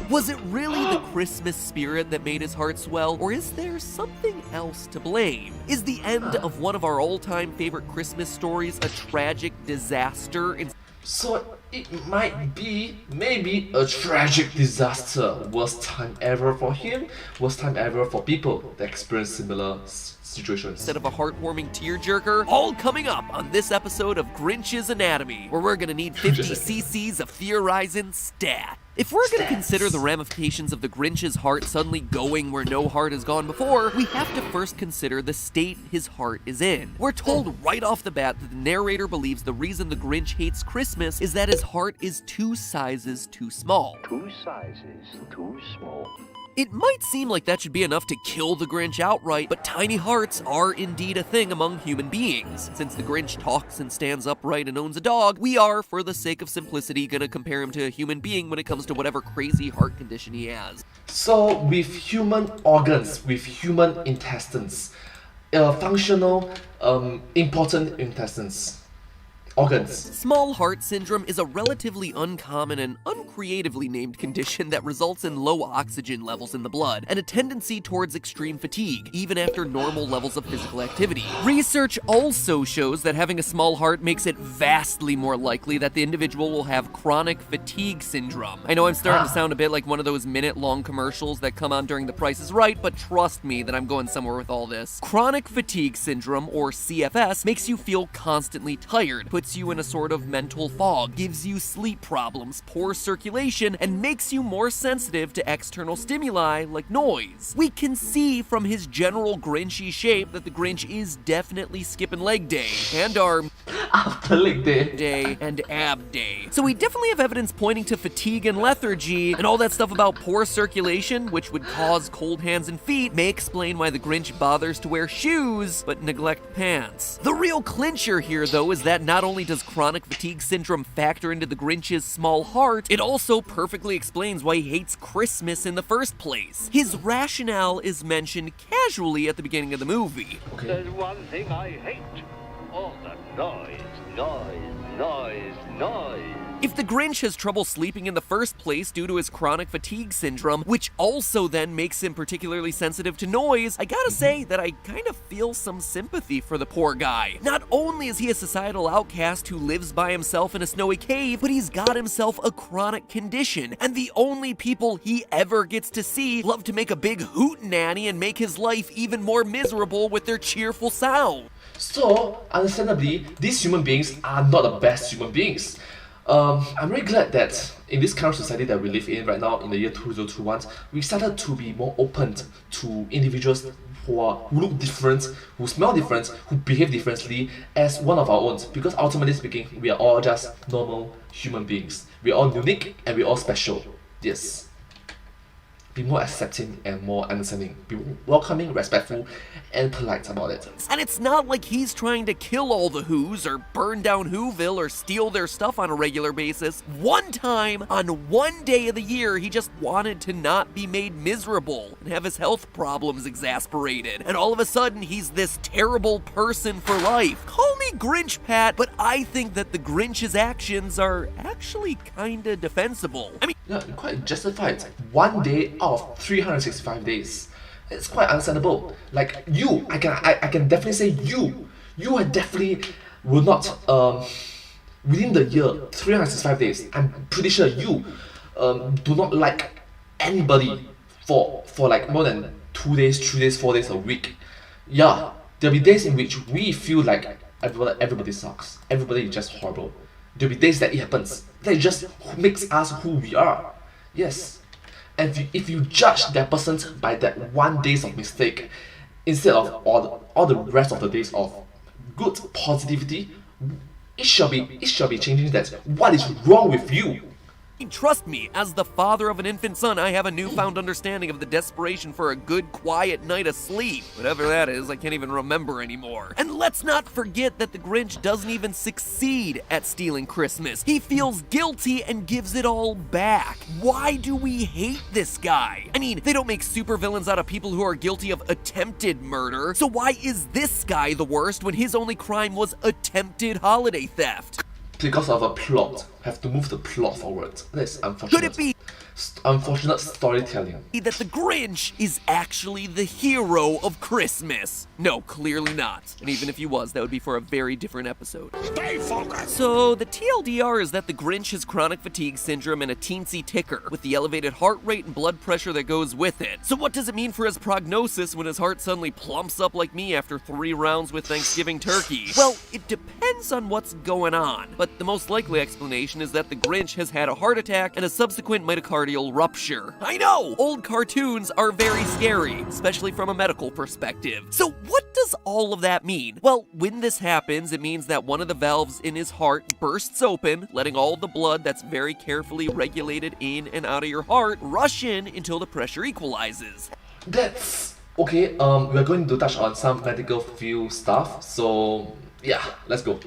Was it really the Christmas spirit that made his heart swell, or is there something else to blame? Is the end of one of our all-time favorite Christmas stories a tragic disaster? So it might be, maybe, a tragic disaster. Worst time ever for him, worst time ever for people that experience similar situations. Instead of a heartwarming tearjerker, all coming up on this episode of Grinch's Anatomy, where we're gonna need 50 cc's of theorizing stat. If we're gonna consider the ramifications of the Grinch's heart suddenly going where no heart has gone before, we have to first consider the state his heart is in. We're told right off the bat that the narrator believes the reason the Grinch hates Christmas is that his heart is 2 sizes too small. 2 sizes too small. It might seem like that should be enough to kill the Grinch outright, but tiny hearts are indeed a thing among human beings. Since the Grinch talks and stands upright and owns a dog, we are, for the sake of simplicity, gonna compare him to a human being when it comes to whatever crazy heart condition he has. So, with human organs, with human intestines, functional, important intestines, organs. Small heart syndrome is a relatively uncommon and uncreatively named condition that results in low oxygen levels in the blood and a tendency towards extreme fatigue, even after normal levels of physical activity. Research also shows that having a small heart makes it vastly more likely that the individual will have chronic fatigue syndrome. I know I'm starting to sound a bit like one of those minute-long commercials that come on during The Price is Right, but trust me that I'm going somewhere with all this. Chronic fatigue syndrome, or CFS, makes you feel constantly tired, puts you in a sort of mental fog, gives you sleep problems, poor circulation, and makes you more sensitive to external stimuli like noise. We can see from his general Grinchy shape that the Grinch is definitely skipping leg day, and arm After leg day, and ab day. So we definitely have evidence pointing to fatigue and lethargy, and all that stuff about poor circulation, which would cause cold hands and feet, may explain why the Grinch bothers to wear shoes, but neglect pants. The real clincher here, though, is that not only does chronic fatigue syndrome factor into the Grinch's small heart, it also perfectly explains why he hates Christmas in the first place. His rationale is mentioned casually at the beginning of the movie. There's one thing I hate. All the noise, noise, noise, noise. If the Grinch has trouble sleeping in the first place due to his chronic fatigue syndrome, which also then makes him particularly sensitive to noise, I gotta say that I kind of feel some sympathy for the poor guy. Not only is he a societal outcast who lives by himself in a snowy cave, but he's got himself a chronic condition, and the only people he ever gets to see love to make a big hootenanny and make his life even more miserable with their cheerful sound. So, understandably, these human beings are not the best human beings. I'm very glad that in this current society that we live in right now, in the year 2021, we started to be more open to individuals who look different, who smell different, who behave differently as one of our own. Because ultimately speaking, we are all just normal human beings. We are all unique and we are all special. Yes. Be more accepting and more understanding. Be welcoming, respectful, and polite about it. And it's not like he's trying to kill all the Whos or burn down Whoville or steal their stuff on a regular basis. One time, on one day of the year, he just wanted to not be made miserable and have his health problems exasperated. And all of a sudden, he's this terrible person for life. Call me Grinch, Pat, but I think that the Grinch's actions are actually kinda defensible. I mean, Yeah, quite justified. One day out of 365 days. It's quite understandable. Like you, I can definitely say you are definitely will not within the year 365 days. I'm pretty sure you do not like anybody for like more than 2 days, 3 days, 4 days a week. Yeah, there'll be days in which we feel like everybody sucks. Everybody is just horrible. There'll be days that it happens. That just makes us who we are. Yes. And if you judge that person by that one days of mistake, instead of all the rest of the days of good positivity, it shall be changing that. What is wrong with you? trust me, as the father of an infant son, I have a newfound understanding of the desperation for a good, quiet night of sleep. Whatever that is, I can't even remember anymore. And let's not forget that the Grinch doesn't even succeed at stealing Christmas. He feels guilty and gives it all back. Why do we hate this guy? I mean, they don't make supervillains out of people who are guilty of attempted murder, so why is this guy the worst when his only crime was attempted holiday theft? Because of a plot. Have to move the plot forward. That's unfortunate. Could it be unfortunate storytelling? that the Grinch is actually the hero of Christmas? No, clearly not. And even if he was, that would be for a very different episode. Stay focused! So, the TLDR is that the Grinch has chronic fatigue syndrome and a teensy ticker, with the elevated heart rate and blood pressure that goes with it. So what does it mean for his prognosis when his heart suddenly plumps up like me after 3 rounds with Thanksgiving turkey? Well, it depends on what's going on, but the most likely explanation is that the Grinch has had a heart attack and a subsequent myocardial myocardial rupture. I know, old cartoons are very scary, especially from a medical perspective. So what does all of that mean? Well, when this happens, it means that one of the valves in his heart bursts open, letting all the blood that's very carefully regulated in and out of your heart rush in until the pressure equalizes. That's okay. We're going to touch on some medical field stuff. So yeah, let's go.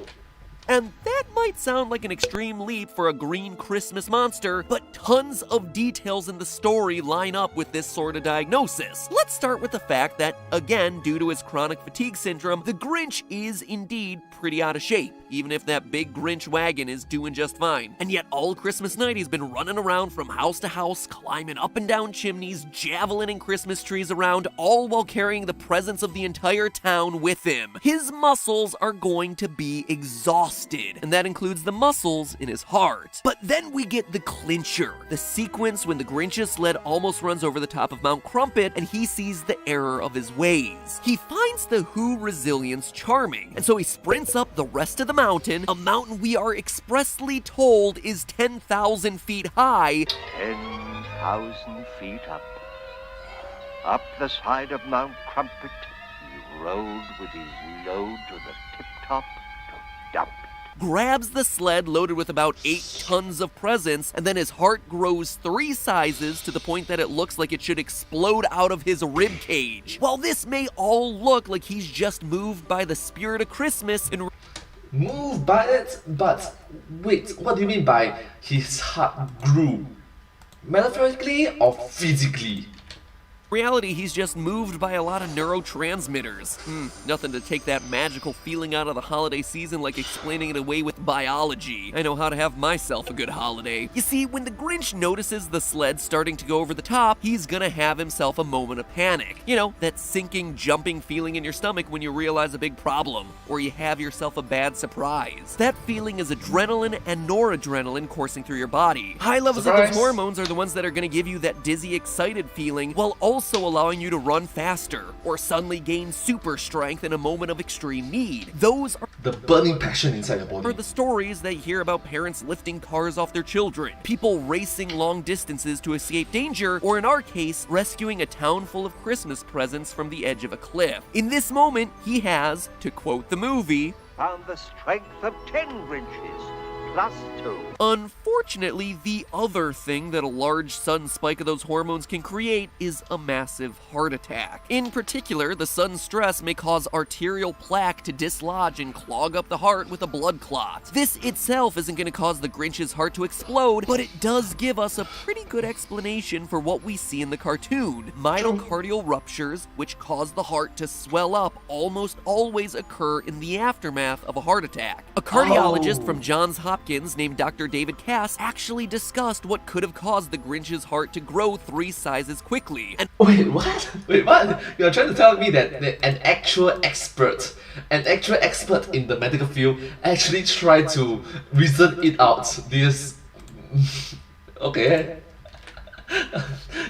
And that might sound like an extreme leap for a green Christmas monster, but tons of details in the story line up with this sort of diagnosis. Let's start with the fact that, again, due to his chronic fatigue syndrome, the Grinch is indeed pretty out of shape, even if that big Grinch wagon is doing just fine. And yet all Christmas night he's been running around from house to house, climbing up and down chimneys, javelining Christmas trees around, all while carrying the presence of the entire town with him. His muscles are going to be exhausted, and that includes the muscles in his heart. But then we get the clincher, the sequence when the Grinch's sled almost runs over the top of Mount Crumpet and he sees the error of his ways. He finds the Who resilience charming, and so he sprints up the rest of the mountain, a mountain we are expressly told is 10,000 feet high. 10,000 feet up. Up the side of Mount Crumpet, he rode with his load to the tip-top to dump it. Grabs the sled loaded with about 8 tons of presents, and then his heart grows 3 sizes to the point that it looks like it should explode out of his rib cage. While this may all look like he's just moved by the spirit of Christmas and Moved by it, but wait, what do you mean by his heart grew? Metaphorically or physically? reality, he's just moved by a lot of neurotransmitters. Nothing to take that magical feeling out of the holiday season like explaining it away with biology. I know how to have myself a good holiday. You see, when the Grinch notices the sled starting to go over the top, he's gonna have himself a moment of panic. You know, that sinking, jumping feeling in your stomach when you realize a big problem, or you have yourself a bad surprise. That feeling is adrenaline and noradrenaline coursing through your body. High levels of those hormones are the ones that are gonna give you that dizzy, excited feeling, while also allowing you to run faster, or suddenly gain super strength in a moment of extreme need. Those are the burning passion inside your body. the stories that you hear about parents lifting cars off their children, people racing long distances to escape danger, or in our case, rescuing a town full of Christmas presents from the edge of a cliff. In this moment, he has, to quote the movie, found the strength of 10 Grinches, plus 2. Unfortunately, the other thing that a large sudden spike of those hormones can create is a massive heart attack. In particular, the sudden stress may cause arterial plaque to dislodge and clog up the heart with a blood clot. This itself isn't going to cause the Grinch's heart to explode, but it does give us a pretty good explanation for what we see in the cartoon. Myocardial ruptures, which cause the heart to swell up, almost always occur in the aftermath of a heart attack. A cardiologist from Johns Hopkins named Dr. David Cass actually discussed what could have caused the Grinch's heart to grow 3 sizes quickly. And Wait, what? Wait, what? You're trying to tell me that an actual expert in the medical field actually tried to reason it out. This... okay.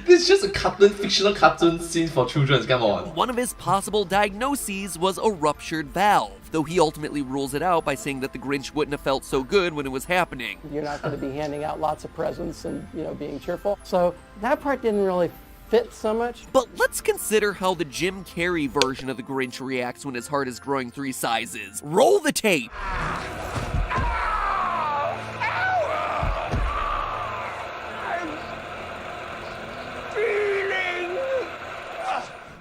This is just a fictional cartoon scene for children, come on. one of his possible diagnoses was a ruptured valve, though he ultimately rules it out by saying that the Grinch wouldn't have felt so good when it was happening. You're not going to be handing out lots of presents and, being cheerful. So that part didn't really fit so much. But let's consider how the Jim Carrey version of the Grinch reacts when his heart is growing 3 sizes. Roll the tape!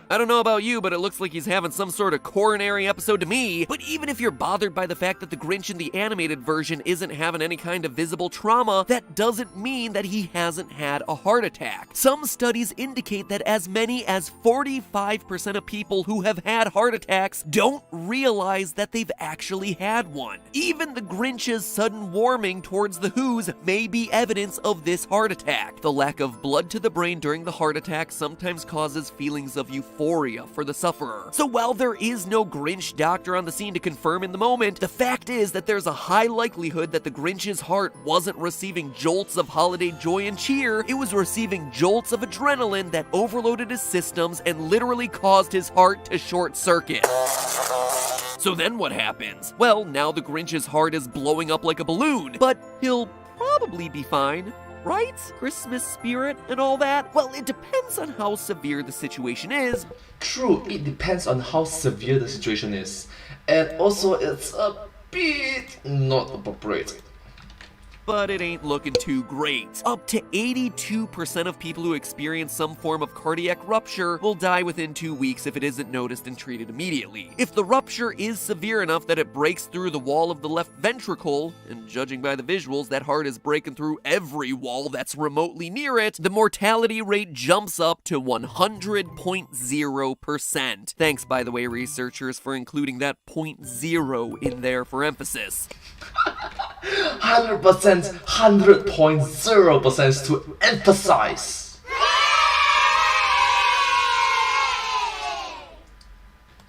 I don't know about you, but it looks like he's having some sort of coronary episode to me. But even if you're bothered by the fact that the Grinch in the animated version isn't having any kind of visible trauma, that doesn't mean that he hasn't had a heart attack. Some studies indicate that as many as 45% of people who have had heart attacks don't realize that they've actually had one. Even the Grinch's sudden warming towards the Who's may be evidence of this heart attack. The lack of blood to the brain during the heart attack sometimes causes feelings of euphoria for the sufferer. So while there is no Grinch doctor on the scene to confirm in the moment, the fact is that there's a high likelihood that the Grinch's heart wasn't receiving jolts of holiday joy and cheer, it was receiving jolts of adrenaline that overloaded his systems and literally caused his heart to short circuit. So then what happens? Well, now the Grinch's heart is blowing up like a balloon, but he'll probably be fine. right? Christmas spirit and all that? Well, it depends on how severe the situation is. True, it depends on how severe the situation is. And also, it's a bit not appropriate. But it ain't looking too great. Up to 82% of people who experience some form of cardiac rupture will die within 2 weeks if it isn't noticed and treated immediately. If the rupture is severe enough that it breaks through the wall of the left ventricle, and judging by the visuals, that heart is breaking through every wall that's remotely near it, the mortality rate jumps up to 100.0%. Thanks, by the way, researchers, for including that 0.0 in there for emphasis. 100%, 100.0% to emphasize.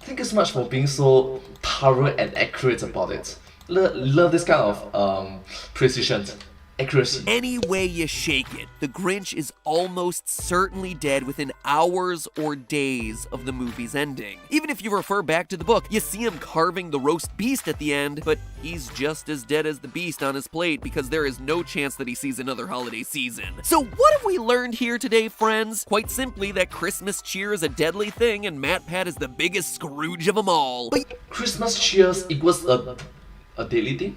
Thank you so much for being so thorough and accurate about it. Love this kind of precision, accuracy. Any way you shake it, the Grinch is almost certainly dead within hours or days of the movie's ending. Even if you refer back to the book, you see him carving the roast beast at the end, but he's just as dead as the beast on his plate because there is no chance that he sees another holiday season. So what have we learned here today, friends? Quite simply that Christmas cheer is a deadly thing and MatPat is the biggest Scrooge of them all. But Christmas cheers equals a daily thing?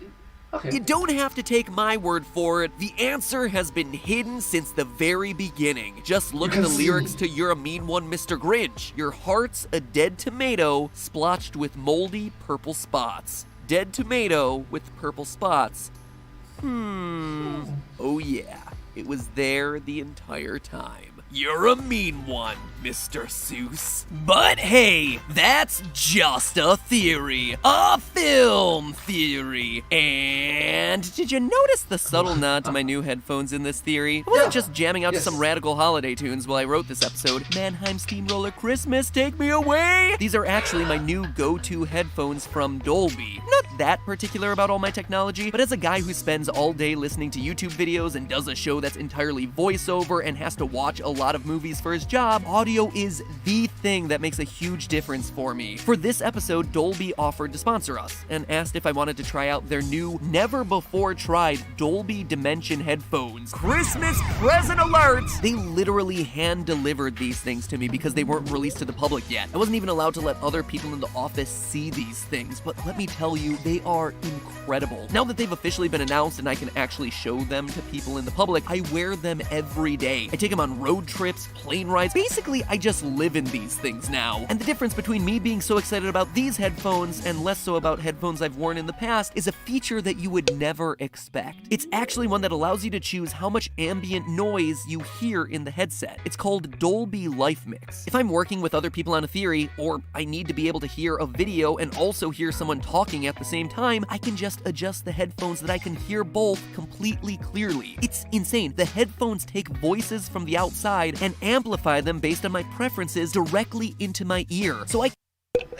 Okay. You don't have to take my word for it. The answer has been hidden since the very beginning. Just look at the lyrics to You're a Mean One, Mr. Grinch. Your heart's a dead tomato splotched with moldy purple spots. Dead tomato with purple spots. Oh yeah, it was there the entire time. You're a mean one, Mr. Seuss. But hey, that's just a theory. A film theory. And did you notice the subtle nod to my new headphones in this theory? I wasn't just jamming out to some radical holiday tunes while I wrote this episode. Mannheim Steamroller Christmas, take me away! These are actually my new go-to headphones from Dolby. Not that particular about all my technology, but as a guy who spends all day listening to YouTube videos and does a show that's entirely voiceover and has to watch a lot of movies for his job, audio is the thing that makes a huge difference for me. For this episode, Dolby offered to sponsor us and asked if I wanted to try out their new, never-before-tried Dolby Dimension headphones. Christmas present alert! They literally hand-delivered these things to me because they weren't released to the public yet. I wasn't even allowed to let other people in the office see these things, but let me tell you, they are incredible. Now that they've officially been announced and I can actually show them to people in the public, I wear them every day. I take them on road trips, plane rides. Basically, I just live in these things now. And the difference between me being so excited about these headphones and less so about headphones I've worn in the past is a feature that you would never expect. It's actually one that allows you to choose how much ambient noise you hear in the headset. It's called Dolby Life Mix. If I'm working with other people on a theory, or I need to be able to hear a video and also hear someone talking at the same time, I can just adjust the headphones that I can hear both completely clearly. It's insane. The headphones take voices from the outside and amplify them based on my preferences directly into my ear. So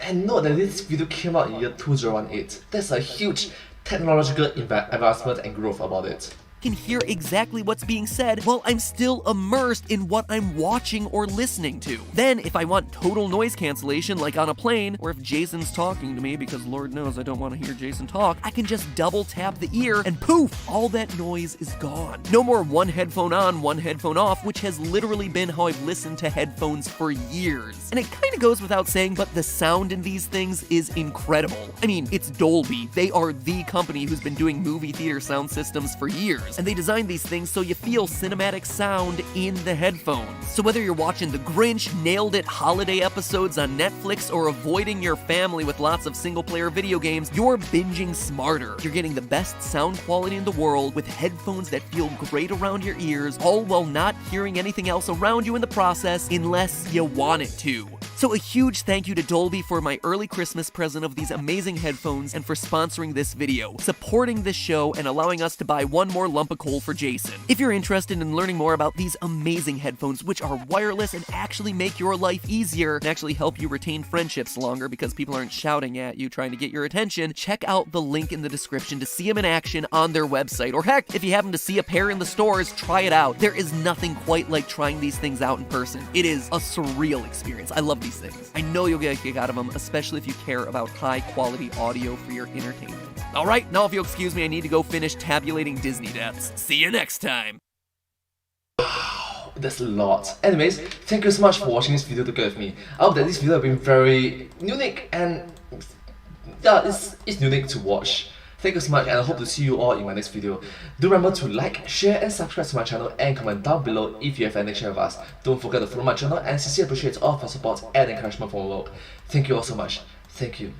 And note that this video came out in year 2018. That's a huge technological advancement and growth about it. Can hear exactly what's being said while I'm still immersed in what I'm watching or listening to. Then, if I want total noise cancellation like on a plane, or if Jason's talking to me, because Lord knows I don't want to hear Jason talk, I can just double tap the ear and poof, all that noise is gone. No more one headphone on, one headphone off, which has literally been how I've listened to headphones for years. And it kind of goes without saying, but the sound in these things is incredible. I mean, it's Dolby. They are the company who's been doing movie theater sound systems for years. And they designed these things so you feel cinematic sound in the headphones. So whether you're watching The Grinch, Nailed It holiday episodes on Netflix, or avoiding your family with lots of single-player video games, you're binging smarter. You're getting the best sound quality in the world with headphones that feel great around your ears, all while not hearing anything else around you in the process unless you want it to. So a huge thank you to Dolby for my early Christmas present of these amazing headphones and for sponsoring this video, supporting this show, and allowing us to buy one more lump of coal for Jason. If you're interested in learning more about these amazing headphones, which are wireless and actually make your life easier and actually help you retain friendships longer because people aren't shouting at you trying to get your attention, check out the link in the description to see them in action on their website. Or heck, if you happen to see a pair in the stores, try it out. There is nothing quite like trying these things out in person. It is a surreal experience. I love these things. I know you'll get a kick out of them, especially if you care about high quality audio for your entertainment. Alright, now if you'll excuse me, I need to go finish tabulating Disney deaths. See you next time! That's a lot. Anyways, thank you so much for watching this video together with me. I hope that this video has been very unique and yeah, it's unique to watch. Thank you so much and I hope to see you all in my next video. Do remember to like, share and subscribe to my channel and comment down below if you have any share with us. Don't forget to follow my channel and sincerely appreciate all of your support and encouragement from my work. Thank you all so much. Thank you.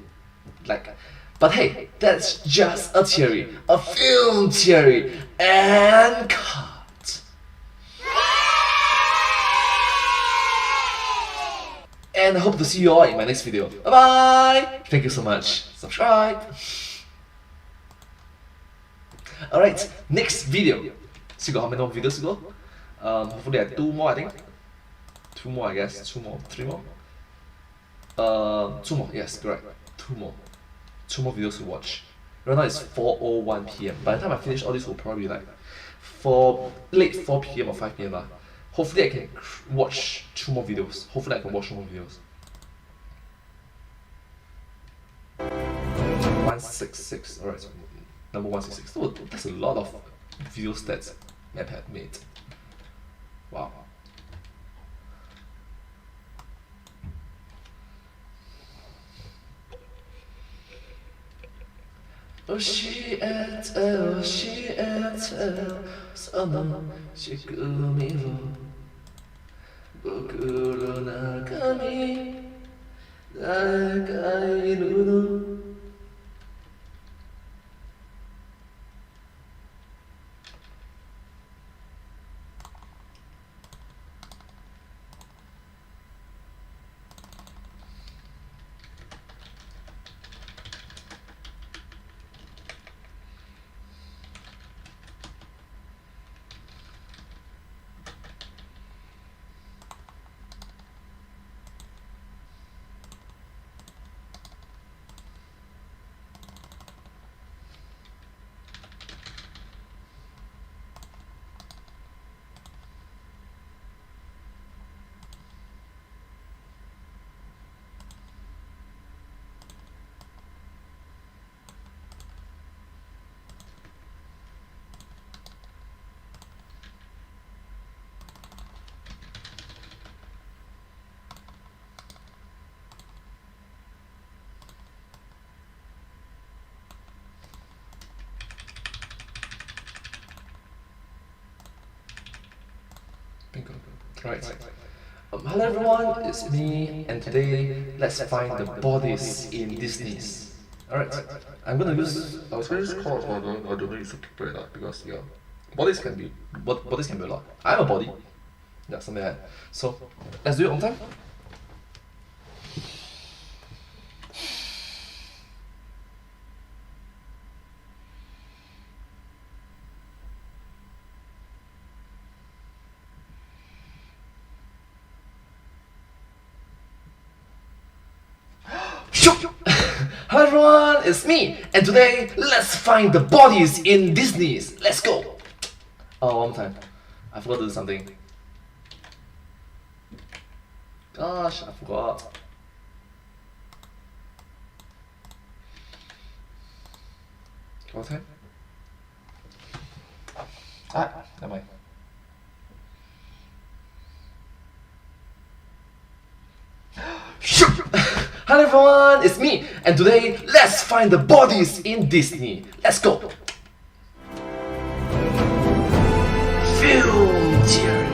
But hey, that's just a theory. A film theory. And cut. And I hope to see you all in my next video. Bye bye! Thank you so much. Subscribe. Alright, next video. Still got how many more videos to go? Hopefully I have 2 more I think. 2 more I guess. 2 more. 3 more? 2 more, yes, correct. 2 more. 2 more videos to watch. Right now it's 4:01 PM. By the time I finish all this will probably be like late 4 PM or 5 PM lah. Hopefully I can watch 2 more videos. Hopefully I can watch 2 more videos. 166. Alright, so number 166. Oh, that's a lot of videos that Map had made. Wow. Oh she at sana shikumiru Bokuro nakami Dakai nuru. Bingo. Right. Hello everyone, it's me, and today let's find the bodies in Disney's. Alright, I was gonna use call I don't know use a because yeah, bodies can be a lot. I'm a body. Yeah, something like that. So let's do it on time. Hello everyone, it's me, and today let's find the bodies in Disney's. Let's go. Oh, one more time. I forgot to do something. Gosh, I forgot. One more time. Never mind. Hello everyone, it's me, and today let's find the bodies in Disney. Let's go. Film theory.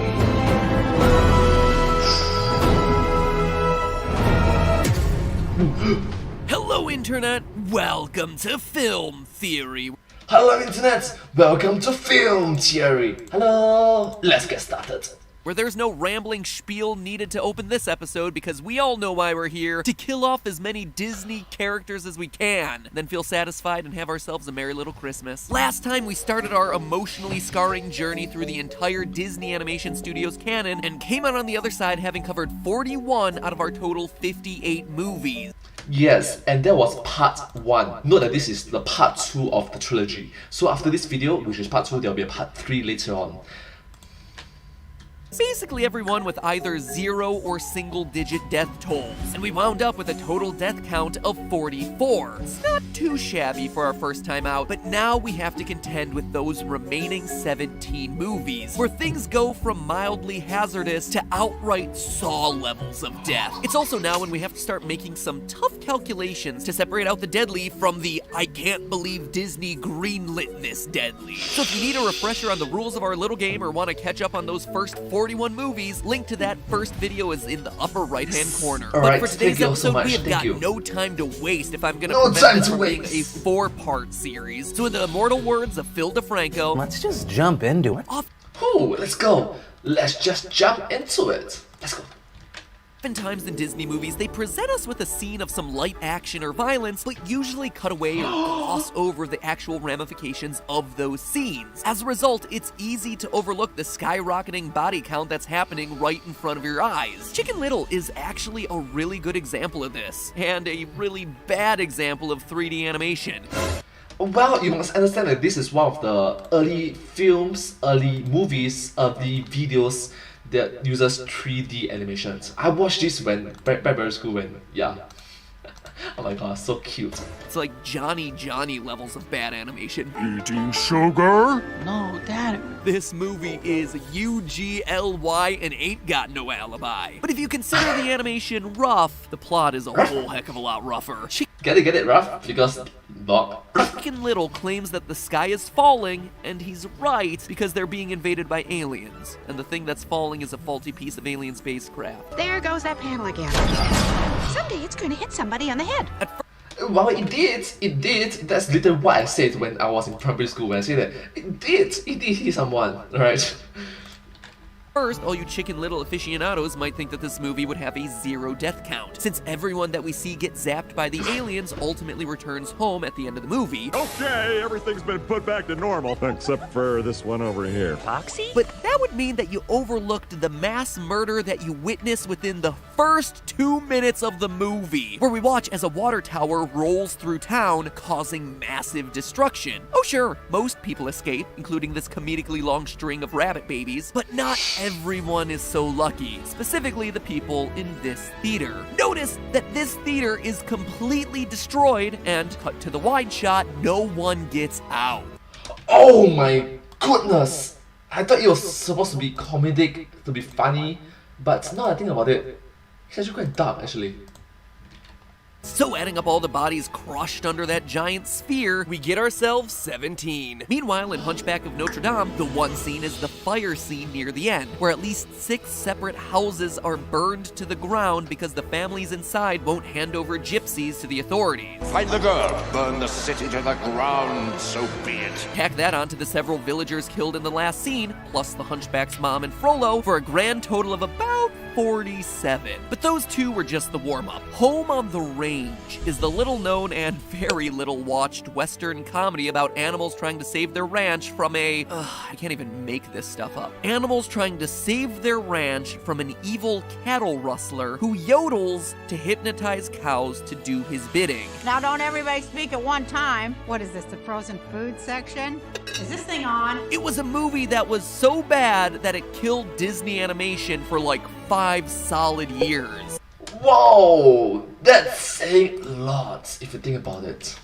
Hello, Internet! Welcome to Film Theory! Hello Internet, welcome to Film Theory. Hello, let's get started. Where there's no rambling spiel needed to open this episode because we all know why we're here, to kill off as many Disney characters as we can, then feel satisfied and have ourselves a merry little Christmas. Last time we started our emotionally scarring journey through the entire Disney Animation Studios canon and came out on the other side having covered 41 out of our total 58 movies. Yes, and that was part 1. Note that this is the part 2 of the trilogy. So after this video, which is part 2, there will be a part 3 later on. Basically everyone with either 0 or single-digit death tolls, and we wound up with a total death count of 44. It's not too shabby for our first time out, but now we have to contend with those remaining 17 movies, where things go from mildly hazardous to outright Saw levels of death. It's also now when we have to start making some tough calculations to separate out the deadly from the I can't believe Disney greenlit-ness deadly. So if you need a refresher on the rules of our little game or want to catch up on those first 41 movies, link to that first video is in the upper right-hand corner. Alright, But for today's thank you so episode, much, we have thank got you. no time to waste if I'm gonna No prevent time this to from being a waste. 4-part series. So in the immortal words of Phil DeFranco, Let's just jump into it. Ooh, let's go. Let's just jump into it. Let's go. oftentimes in Disney movies, they present us with a scene of some light action or violence, but usually cut away or gloss over the actual ramifications of those scenes. As a result, it's easy to overlook the skyrocketing body count that's happening right in front of your eyes. Chicken Little is actually a really good example of this, and a really bad example of 3D animation. Well, you must understand that this is one of the early films, early movies, the videos that uses 3D animations. I watched this when back primary school when, yeah. Oh my god, so cute. It's like Johnny levels of bad animation. Eating sugar? No, Dad. This movie is UGLY and ain't got no alibi. But if you consider the animation rough, the plot is a whole heck of a lot rougher. Get it, rough? Because dog. Chicken Little claims that the sky is falling, and he's right because they're being invaded by aliens. And the thing that's falling is a faulty piece of alien spacecraft. There goes that panel again. Someday it's going to hit somebody on the head. Well, it did. That's literally what I said when I was in primary school, when I said that. It did hit someone, alright? First, all you Chicken Little aficionados might think that this movie would have a 0 death count, since everyone that we see get zapped by the aliens ultimately returns home at the end of the movie. Okay, everything's been put back to normal, except for this one over here. Foxy? But that would mean that you overlooked the mass murder that you witness within the first 2 minutes of the movie, where we watch as a water tower rolls through town, causing massive destruction. Oh sure, most people escape, including this comedically long string of rabbit babies, but not everyone is so lucky, specifically the people in this theater. Notice that this theater is completely destroyed, and cut to the wide shot, no one gets out. Oh my goodness! I thought it was supposed to be comedic, to be funny, but now I think about it, it's actually quite dark actually. So adding up all the bodies crushed under that giant sphere, we get ourselves 17. Meanwhile, in Hunchback of Notre Dame, the one scene is the fire scene near the end, where at least 6 separate houses are burned to the ground because the families inside won't hand over gypsies to the authorities. Find the girl, burn the city to the ground, so be it. Tack that onto the several villagers killed in the last scene, plus the Hunchback's mom and Frollo, for a grand total of about 47. But those two were just the warm-up. Home on the Range is the little-known and very little-watched Western comedy about animals trying to save their ranch from I can't even make this stuff up. Animals trying to save their ranch from an evil cattle rustler who yodels to hypnotize cows to do his bidding. Now don't everybody speak at one time. What is this, the frozen food section? Is this thing on? It was a movie that was so bad that it killed Disney animation for like 5 solid years. Whoa! That's saying a lot if you think about it.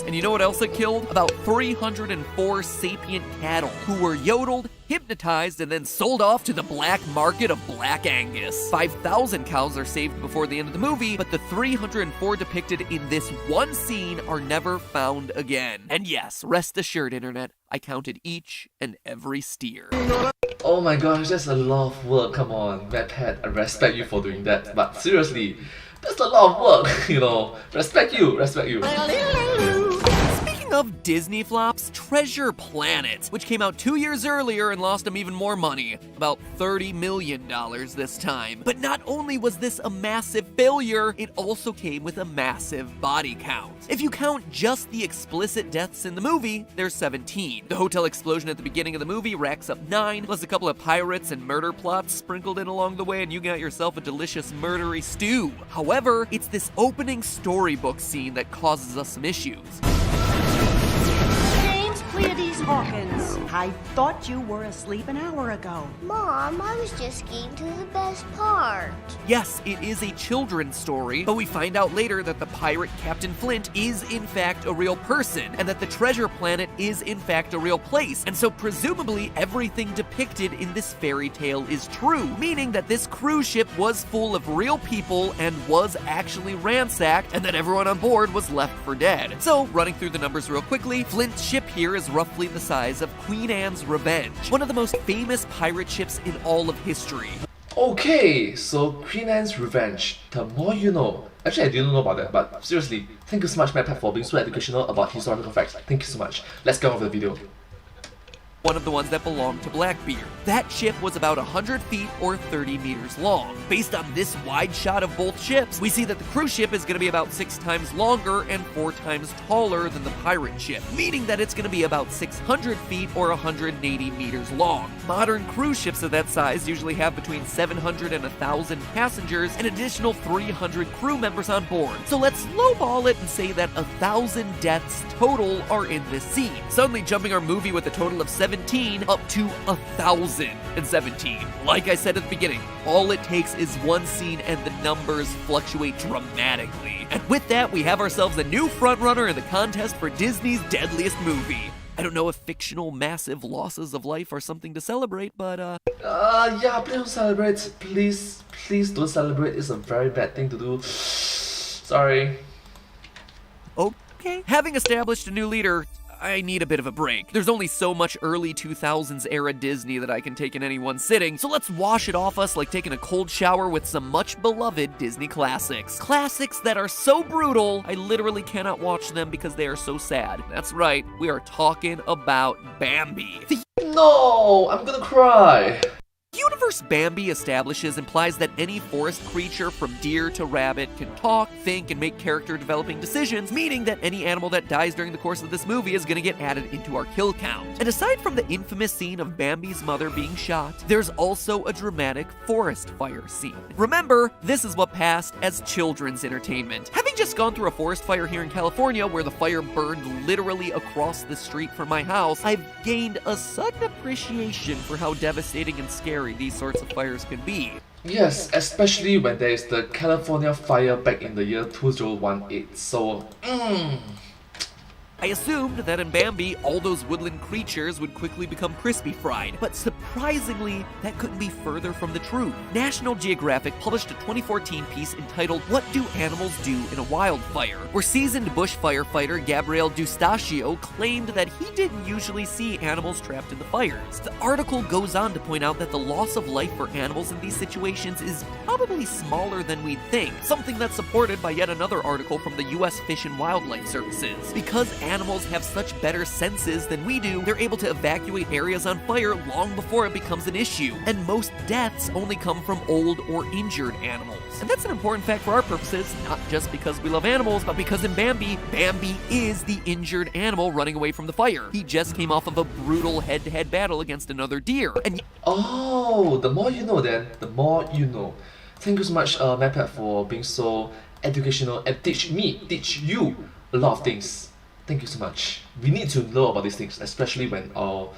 And you know what else it killed? About 304 sapient cattle who were yodeled, hypnotized, and then sold off to the black market of Black Angus. 5,000 cows are saved before the end of the movie, but the 304 depicted in this one scene are never found again. And yes, rest assured, Internet, I counted each and every steer. Oh my gosh, that's a lot of work, come on. Matt Pat, I respect you for doing that, but seriously, that's a lot of work, you know. Respect you. Speaking of Disney flops, Treasure Planet, which came out 2 years earlier and lost them even more money, about $30 million this time. But not only was this a massive failure, it also came with a massive body count. If you count just the explicit deaths in the movie, there's 17. The hotel explosion at the beginning of the movie racks up 9, plus a couple of pirates and murder plots sprinkled in along the way, and you got yourself a delicious murdery stew. However, it's this opening storybook scene that causes us some issues. James Pleiades Hawkins, I thought you were asleep an hour ago. Mom, I was just getting to the best part. Yes, it is a children's story, but we find out later that the pirate Captain Flint is in fact a real person, and that the treasure planet is in fact a real place, and so presumably everything depicted in this fairy tale is true, meaning that this cruise ship was full of real people and was actually ransacked, and that everyone on board was left for dead. So, running through the numbers real quickly, Flint's ship here is roughly the size of Queen Anne's Revenge, one of the most famous pirate ships in all of history. Okay, so Queen Anne's Revenge. The more you know. Actually, I didn't know about that, but seriously, thank you so much, MadPat, for being so educational about historical facts. Thank you so much. Let's get on with the video. One of the ones that belonged to Blackbeard. That ship was about 100 feet or 30 meters long. Based on this wide shot of both ships, we see that the cruise ship is going to be about 6 times longer and 4 times taller than the pirate ship, meaning that it's going to be about 600 feet or 180 meters long. Modern cruise ships of that size usually have between 700 and 1,000 passengers and additional 300 crew members on board. So let's lowball it and say that 1,000 deaths total are in this scene, suddenly jumping our movie with a total of 17 up to 1,017. Like I said at the beginning, all it takes is one scene and the numbers fluctuate dramatically. And with that, we have ourselves a new frontrunner in the contest for Disney's deadliest movie. I don't know if fictional massive losses of life are something to celebrate, but yeah, please don't celebrate. Please don't celebrate. It's a very bad thing to do. Sorry. Okay. Having established a new leader, I need a bit of a break. There's only so much early 2000s era Disney that I can take in any one sitting, so let's wash it off us like taking a cold shower with some much beloved Disney classics. Classics that are so brutal, I literally cannot watch them because they are so sad. That's right, we are talking about Bambi. No, I'm gonna cry. The universe Bambi establishes implies that any forest creature from deer to rabbit can talk, think, and make character-developing decisions, meaning that any animal that dies during the course of this movie is going to get added into our kill count. And aside from the infamous scene of Bambi's mother being shot, there's also a dramatic forest fire scene. Remember, this is what passed as children's entertainment. Having just gone through a forest fire here in California where the fire burned literally across the street from my house, I've gained a sudden appreciation for how devastating and scary these sorts of fires can be. Yes, especially when there is the California fire back in the year 2018, so I assumed that in Bambi, all those woodland creatures would quickly become crispy fried, but surprisingly, that couldn't be further from the truth. National Geographic published a 2014 piece entitled "What Do Animals Do in a Wildfire?", where seasoned bush firefighter Gabriel D'Eustachio claimed that he didn't usually see animals trapped in the fires. The article goes on to point out that the loss of life for animals in these situations is probably smaller than we'd think, something that's supported by yet another article from the U.S. Fish and Wildlife Services. Because animals have such better senses than we do, they're able to evacuate areas on fire long before it becomes an issue. And most deaths only come from old or injured animals. And that's an important fact for our purposes, not just because we love animals, but because in Bambi, Bambi is the injured animal running away from the fire. He just came off of a brutal head-to-head battle against another deer. And oh, the more you know then, the more you know. Thank you so much, MadPat, for being so educational and teach you a lot of things. Thank you so much. We need to know about these things, especially when our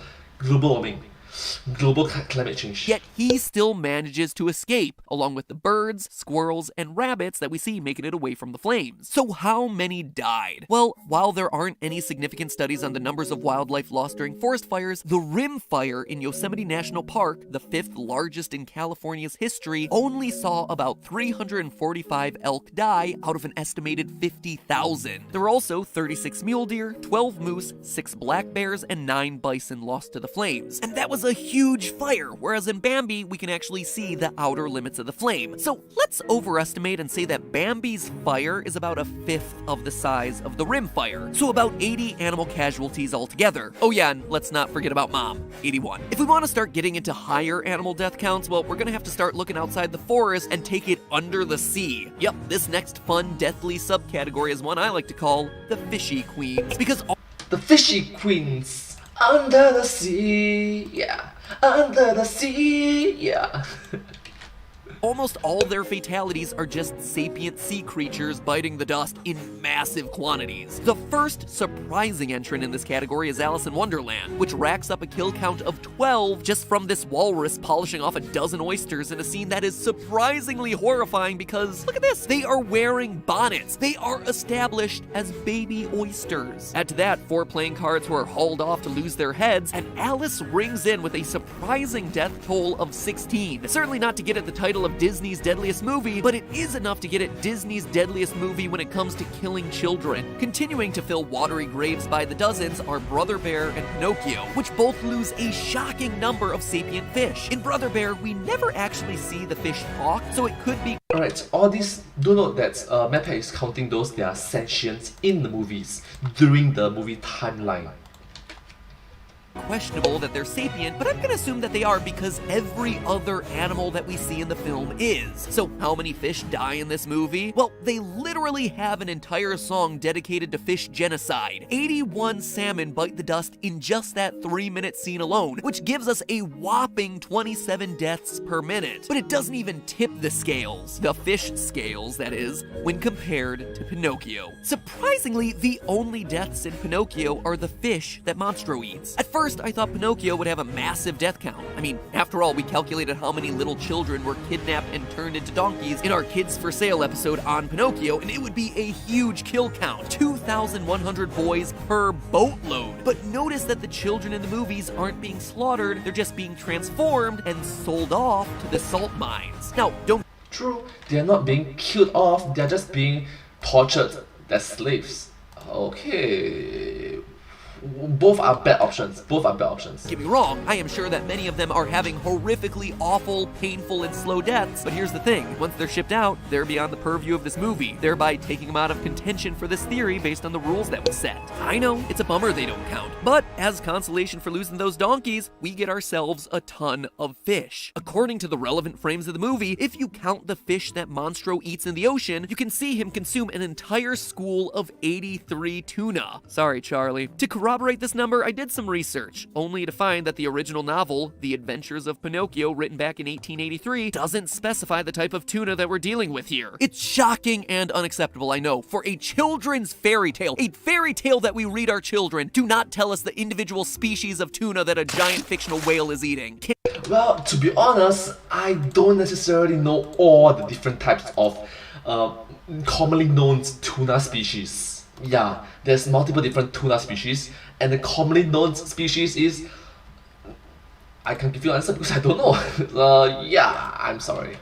global climate change. Yet he still manages to escape, along with the birds, squirrels, and rabbits that we see making it away from the flames. So how many died? Well, while there aren't any significant studies on the numbers of wildlife lost during forest fires, the Rim Fire in Yosemite National Park, the 5th largest in California's history, only saw about 345 elk die out of an estimated 50,000. There were also 36 mule deer, 12 moose, 6 black bears, and 9 bison lost to the flames. And that was a huge fire, whereas in Bambi, we can actually see the outer limits of the flame. So let's overestimate and say that Bambi's fire is about 1/5 of the size of the Rim Fire, so about 80 animal casualties altogether. Oh yeah, and let's not forget about Mom, 81. If we want to start getting into higher animal death counts, well, we're gonna have to start looking outside the forest and take it under the sea. Yep, this next fun, deathly subcategory is one I like to call the Fishy Queens, because the Fishy Queens. Under the sea, yeah. Under the sea, yeah. Almost all their fatalities are just sapient sea creatures biting the dust in massive quantities. The first surprising entrant in this category is Alice in Wonderland, which racks up a kill count of 12 just from this walrus polishing off a dozen oysters in a scene that is surprisingly horrifying because, look at this, they are wearing bonnets. They are established as baby oysters. Add to that 4 playing cards who are hauled off to lose their heads, and Alice rings in with a surprising death toll of 16. Certainly not to get at the title of Disney's deadliest movie, but it is enough to get at Disney's deadliest movie when it comes to killing children. Continuing to fill watery graves by the dozens are Brother Bear and Pinocchio, which both lose a shocking number of sapient fish. In Brother Bear, we never actually see the fish talk, so it could be. Alright, all these, do note that MatPat is counting those that are sentient in the movies during the movie timeline. Questionable that they're sapient, but I'm gonna assume that they are because every other animal that we see in the film is. So how many fish die in this movie? Well, they literally have an entire song dedicated to fish genocide. 81 salmon bite the dust in just that 3-minute scene alone, which gives us a whopping 27 deaths per minute. But it doesn't even tip the scales, the fish scales that is, when compared to Pinocchio. Surprisingly, the only deaths in Pinocchio are the fish that Monstro eats. At first, I thought Pinocchio would have a massive death count. I mean, after all, we calculated how many little children were kidnapped and turned into donkeys in our Kids for Sale episode on Pinocchio, and it would be a huge kill count. 2,100 boys per boatload. But notice that the children in the movies aren't being slaughtered, they're just being transformed and sold off to the salt mines. Now, don't... True, they are not being killed off, they are just being tortured as slaves. Okay... Both are bad options. Both are bad options. Get me wrong, I am sure that many of them are having horrifically awful, painful, and slow deaths, but here's the thing, once they're shipped out, they're beyond the purview of this movie, thereby taking them out of contention for this theory based on the rules that we set. I know, it's a bummer they don't count, but as consolation for losing those donkeys, we get ourselves a ton of fish. According to the relevant frames of the movie, if you count the fish that Monstro eats in the ocean, you can see him consume an entire school of 83 tuna. Sorry, Charlie. To corroborate this number, I did some research, only to find that the original novel, The Adventures of Pinocchio, written back in 1883, doesn't specify the type of tuna that we're dealing with here. It's shocking and unacceptable, I know, for a children's fairy tale that we read our children, do not tell us the individual species of tuna that a giant fictional whale is eating. Well, to be honest, I don't necessarily know all the different types of commonly known tuna species. Yeah, there's multiple different tuna species, and the commonly known species is... I can't give you an answer because I don't know. Yeah, I'm sorry.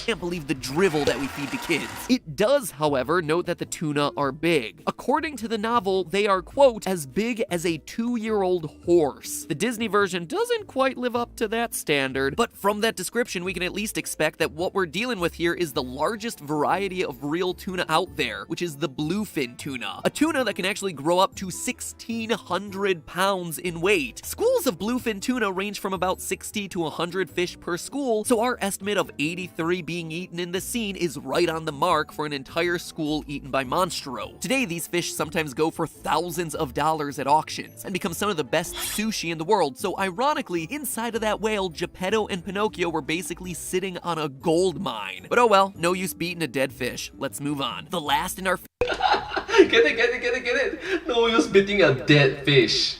Can't believe the drivel that we feed to kids. It does, however, note that the tuna are big. According to the novel, they are, quote, as big as a 2-year-old horse. The Disney version doesn't quite live up to that standard, but from that description, we can at least expect that what we're dealing with here is the largest variety of real tuna out there, which is the bluefin tuna. A tuna that can actually grow up to 1,600 pounds in weight. Schools of bluefin tuna range from about 60 to 100 fish per school, so our estimate of 83 being eaten in the scene is right on the mark for an entire school eaten by Monstro. Today, these fish sometimes go for thousands of dollars at auctions and become some of the best sushi in the world, so ironically, inside of that whale, Geppetto and Pinocchio were basically sitting on a gold mine. But oh well, no use beating a dead fish. Let's move on. The last in our... Get it. No use beating a dead fish.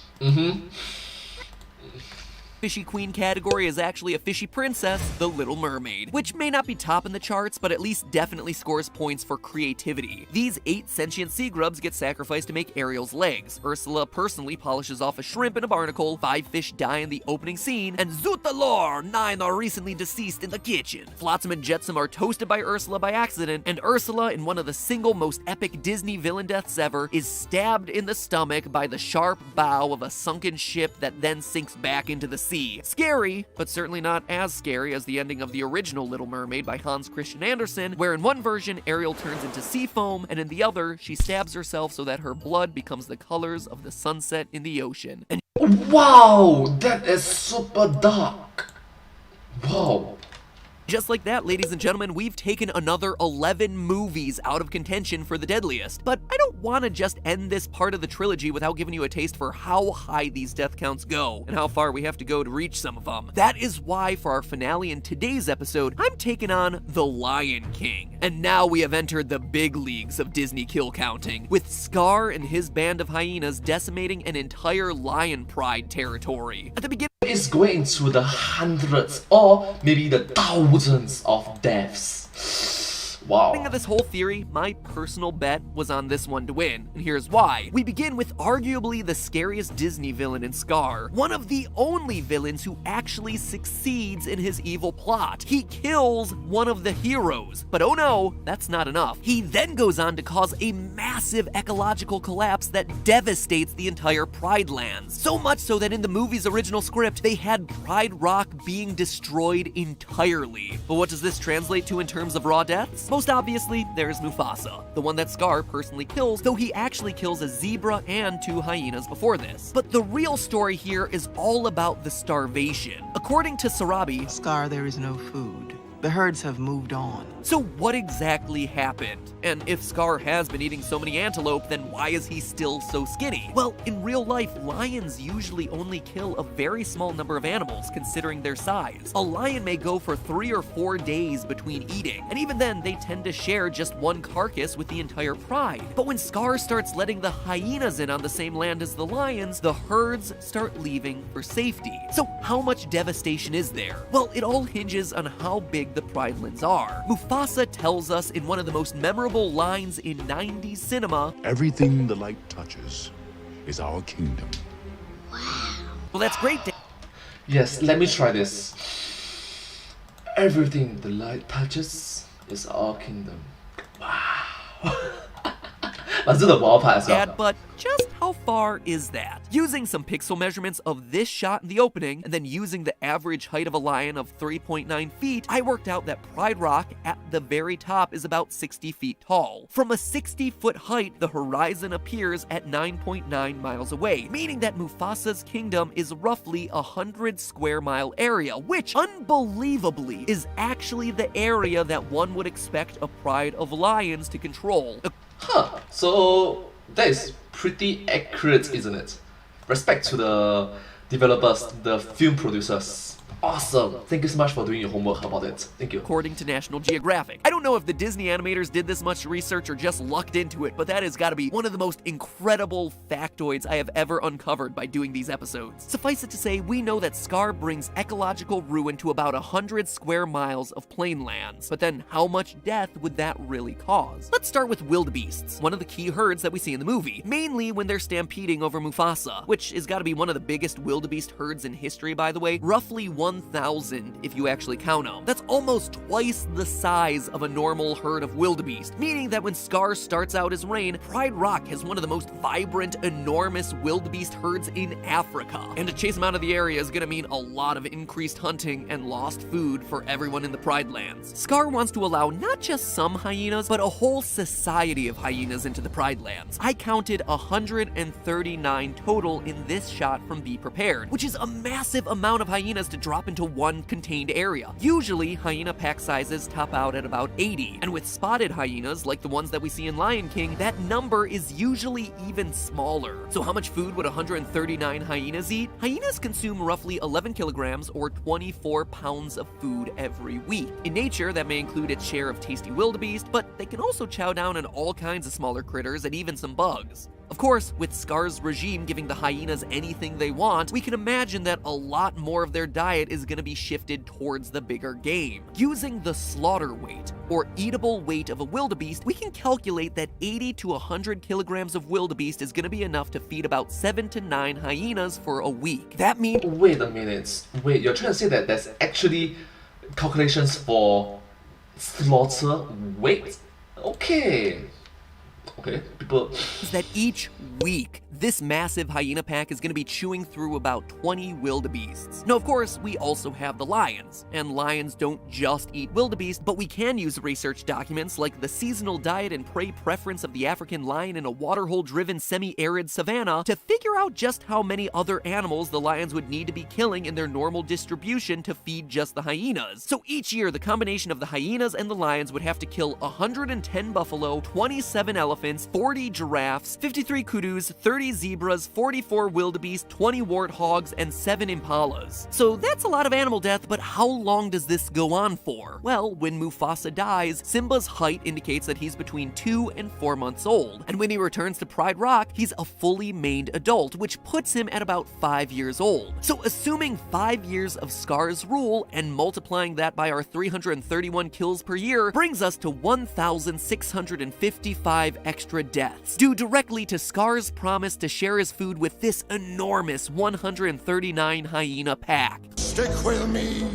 Fishy Queen category is actually a fishy princess, the Little Mermaid, which may not be top in the charts, but at least definitely scores points for creativity. These 8 sentient sea grubs get sacrificed to make Ariel's legs. Ursula personally polishes off a shrimp in a barnacle, 5 fish die in the opening scene, and zoot the lore, 9 are recently deceased in the kitchen. Flotsam and Jetsam are toasted by Ursula by accident, and Ursula, in one of the single most epic Disney villain deaths ever, is stabbed in the stomach by the sharp bow of a sunken ship that then sinks back into the sea. Scary, but certainly not as scary as the ending of the original Little Mermaid by Hans Christian Andersen, where in one version, Ariel turns into sea foam, and in the other, she stabs herself so that her blood becomes the colors of the sunset in the ocean. And wow, that is super dark. Wow. Just like that, ladies and gentlemen, we've taken another 11 movies out of contention for the deadliest. But I don't want to just end this part of the trilogy without giving you a taste for how high these death counts go and how far we have to go to reach some of them. That is why for our finale in today's episode, I'm taking on The Lion King. And now we have entered the big leagues of Disney kill counting, with Scar and his band of hyenas decimating an entire lion pride territory. At the beginning, it's going into the hundreds or maybe the thousands of deaths. Wow. Of this whole theory, my personal bet was on this one to win, and here's why. We begin with arguably the scariest Disney villain in Scar, one of the only villains who actually succeeds in his evil plot. He kills one of the heroes, but oh no, that's not enough. He then goes on to cause a massive ecological collapse that devastates the entire Pride Lands. So much so that in the movie's original script, they had Pride Rock being destroyed entirely. But what does this translate to in terms of raw deaths? Most obviously, there's Mufasa, the one that Scar personally kills, though he actually kills a zebra and 2 hyenas before this. But the real story here is all about the starvation. According to Sarabi, Scar, there is no food. The herds have moved on. So what exactly happened? And if Scar has been eating so many antelope, then why is he still so skinny? Well, in real life, lions usually only kill a very small number of animals considering their size. A lion may go for 3 or 4 days between eating, and even then they tend to share just one carcass with the entire pride. But when Scar starts letting the hyenas in on the same land as the lions, the herds start leaving for safety. So how much devastation is there? Well, it all hinges on how big the Pridelands are. Mufasa tells us in one of the most memorable lines in 90s cinema, "Everything the light touches is our kingdom." Well, that's great. Yes, let me try this. Everything the light touches is our kingdom. Wow. Let's do the wall part as well. But just how far is that? Using some pixel measurements of this shot in the opening, and then using the average height of a lion of 3.9 feet, I worked out that Pride Rock at the very top is about 60 feet tall. From a 60-foot height, the horizon appears at 9.9 miles away, meaning that Mufasa's kingdom is roughly a 100 square mile area, which, unbelievably, is actually the area that one would expect a pride of lions to control. Huh, so that is pretty accurate, isn't it? Respect to the developers, the film producers. Awesome. Thank you so much for doing your homework about it. Thank you. According to National Geographic. I don't know if the Disney animators did this much research or just lucked into it, but that has got to be one of the most incredible factoids I have ever uncovered by doing these episodes. Suffice it to say, we know that Scar brings ecological ruin to about 100 square miles of plain lands. But then how much death would that really cause? Let's start with wildebeests, one of the key herds that we see in the movie, mainly when they're stampeding over Mufasa, which has got to be one of the biggest wildebeest herds in history, by the way, roughly 1,000 if you actually count them. That's almost twice the size of a normal herd of wildebeest, meaning that when Scar starts out his reign, Pride Rock has one of the most vibrant, enormous wildebeest herds in Africa. And to chase them out of the area is gonna mean a lot of increased hunting and lost food for everyone in the Pride Lands. Scar wants to allow not just some hyenas, but a whole society of hyenas into the Pride Lands. I counted 139 total in this shot from Be Prepared, which is a massive amount of hyenas to drop into one contained area. Usually, hyena pack sizes top out at about 80, and with spotted hyenas, like the ones that we see in Lion King, that number is usually even smaller. So how much food would 139 hyenas eat? Hyenas consume roughly 11 kilograms or 24 pounds of food every week. In nature, that may include its share of tasty wildebeest, but they can also chow down on all kinds of smaller critters and even some bugs. Of course, with Scar's regime giving the hyenas anything they want, we can imagine that a lot more of their diet is going to be shifted towards the bigger game. Using the slaughter weight, or eatable weight of a wildebeest, we can calculate that 80 to 100 kilograms of wildebeest is going to be enough to feed about 7 to 9 hyenas for a week. That means... Wait a minute. Wait, you're trying to say that there's actually calculations for slaughter weight? Okay. Okay, people. Is that each week, this massive hyena pack is going to be chewing through about 20 wildebeests. Now, of course, we also have the lions, and lions don't just eat wildebeest, but we can use research documents like the seasonal diet and prey preference of the African lion in a waterhole-driven semi-arid savanna to figure out just how many other animals the lions would need to be killing in their normal distribution to feed just the hyenas. So each year, the combination of the hyenas and the lions would have to kill 110 buffalo, 27 elephants, 40 giraffes, 53 kudus, 30 zebras, 44 wildebeest, 20 warthogs, and 7 impalas. So that's a lot of animal death, but how long does this go on for? Well, when Mufasa dies, Simba's height indicates that he's between 2 and 4 months old, and when he returns to Pride Rock, he's a fully maned adult, which puts him at about 5 years old. So assuming 5 years of Scar's rule and multiplying that by our 331 kills per year brings us to 1,655 extra deaths, due directly to Scar's promise to share his food with this enormous 139 hyena pack. Stick with me,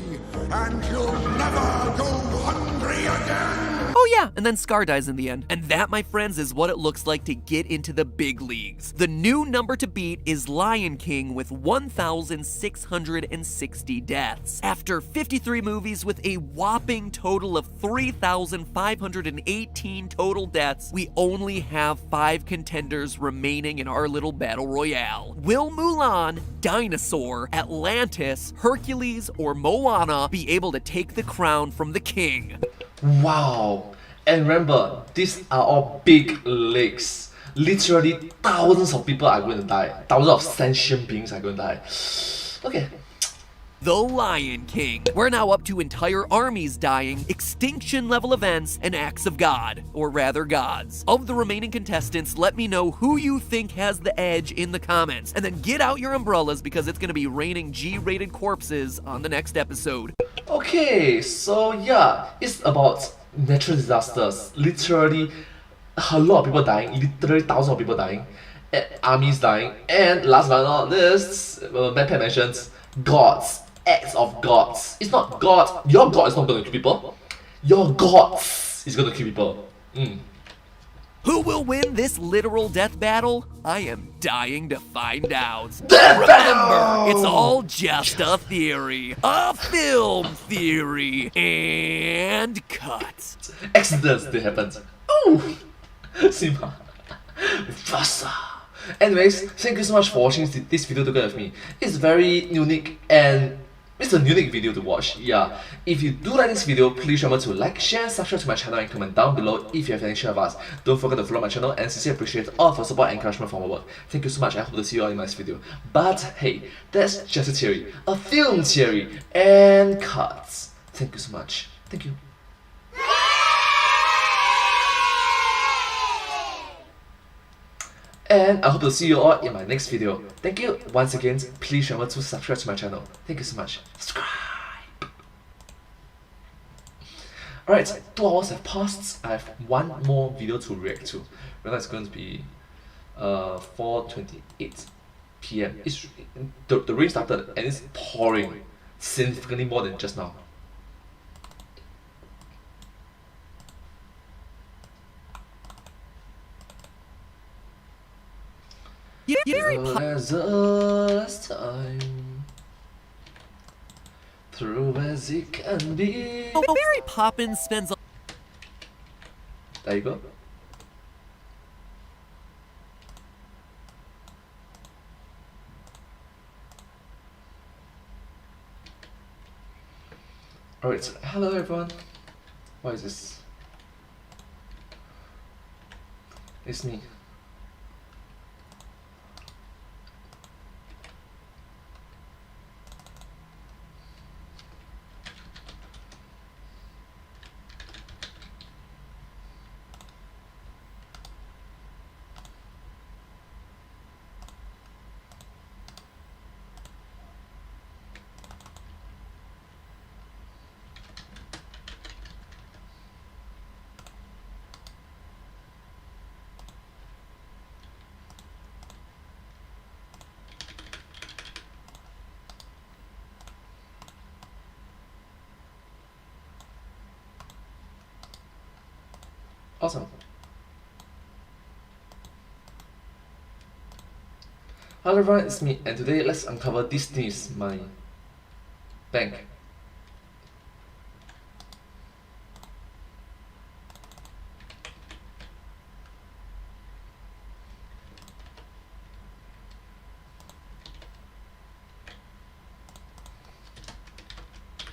and you'll never go hungry again! Oh yeah, and then Scar dies in the end. And that, my friends, is what it looks like to get into the big leagues. The new number to beat is Lion King with 1,660 deaths. After 53 movies with a whopping total of 3,518 total deaths, we only have 5 contenders remaining in our little battle royale. Will Mulan, Dinosaur, Atlantis, Hercules, or Moana be able to take the crown from the king? Wow. And remember, these are all big leagues. Literally thousands of people are going to die. Thousands of sentient beings are going to die. Okay. The Lion King. We're now up to entire armies dying, extinction level events, and acts of God, or rather gods. Of the remaining contestants, let me know who you think has the edge in the comments, and then get out your umbrellas because it's gonna be raining G-rated corpses on the next episode. Okay, so yeah, it's about natural disasters. Literally a lot of people dying, literally thousands of people dying, and armies dying, and last but not least, Matt mentions gods. Acts of gods. It's not God. Your God is not going to kill people. Your gods is going to kill people. Who will win this literal death battle? I am dying to find out. Remember, it's all just a theory. A film theory. And cut. Accidents, they happened. Ooh! Simba. Mufasa. Anyways, thank you so much for watching this video together with me. It's very unique and it's a unique video to watch, yeah. If you do like this video, please remember to like, share, subscribe to my channel and comment down below if you have any share of us. Don't forget to follow my channel and sincerely appreciate all of your support and encouragement for my work. Thank you so much, I hope to see you all in my next video. But hey, that's just a theory, a film theory, and cuts. Thank you so much. Thank you. And I hope to see you all in my next video. Thank you once again. Please remember to subscribe to my channel. Thank you so much. Subscribe. Alright, 2 hours have passed. I have one more video to react to. Right now it's going to be 4:28 PM. The rain started and it's pouring significantly more than just now. As the last time, through as it can be. Mary Poppins spends a... There you go. Alright, hello everyone. What is this? It's me. Awesome. Hello everyone, it's me, and today let's uncover Disney's money bank.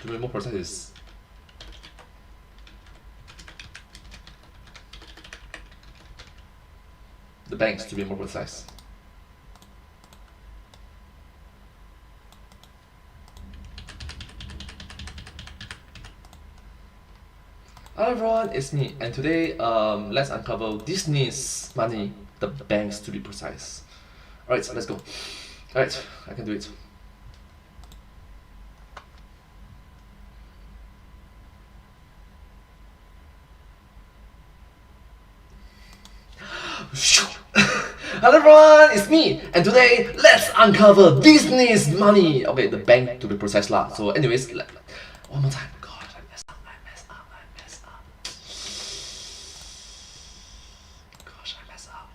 To be more precise, the banks, to be more precise. Hello everyone, it's me, and today let's uncover Disney's money, the banks to be precise. Alright, so let's go. Alright, I can do it. Hello everyone, it's me, and today let's uncover Disney's money. Okay, the bank to be precise lah. So anyways, one more time. God, I messed up. Gosh, I messed up.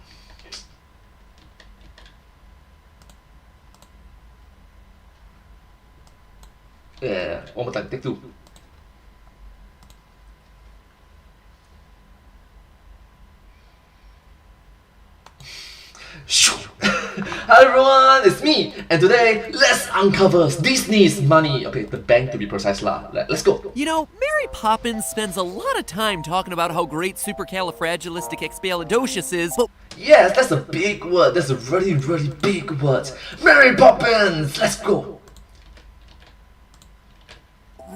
Yeah, one more time, take two. Hello everyone, it's me, and today let's uncover Disney's money. Okay, the bank to be precise lah. Let's go. You know, Mary Poppins spends a lot of time talking about how great supercalifragilisticexpialidocious is, but yes, that's a big word. That's a really, really big word. Mary Poppins, let's go.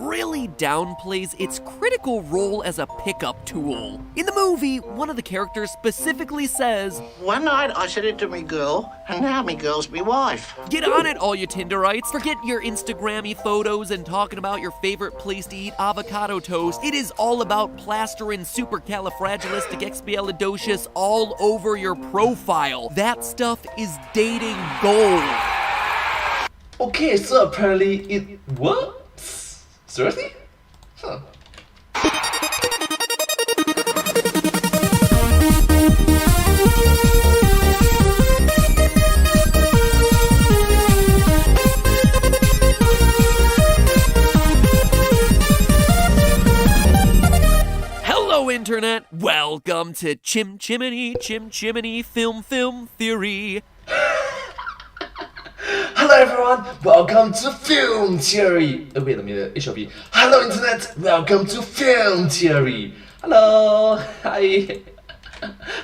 really downplays its critical role as a pickup tool. In the movie, one of the characters specifically says, "One night I said it to me girl, and now me girl's me wife." Get on it, all you Tinderites. Forget your Instagrammy photos and talking about your favorite place to eat avocado toast. It is all about plastering supercalifragilisticexpialidocious all over your profile. That stuff is dating gold. Okay, so apparently it works? Seriously? Huh. Hello, Internet! Welcome to Chimchiminy Film Theory. Hello everyone, welcome to Film Theory. Wait a minute, it should be hello Internet, welcome to Film Theory. Hello, hi.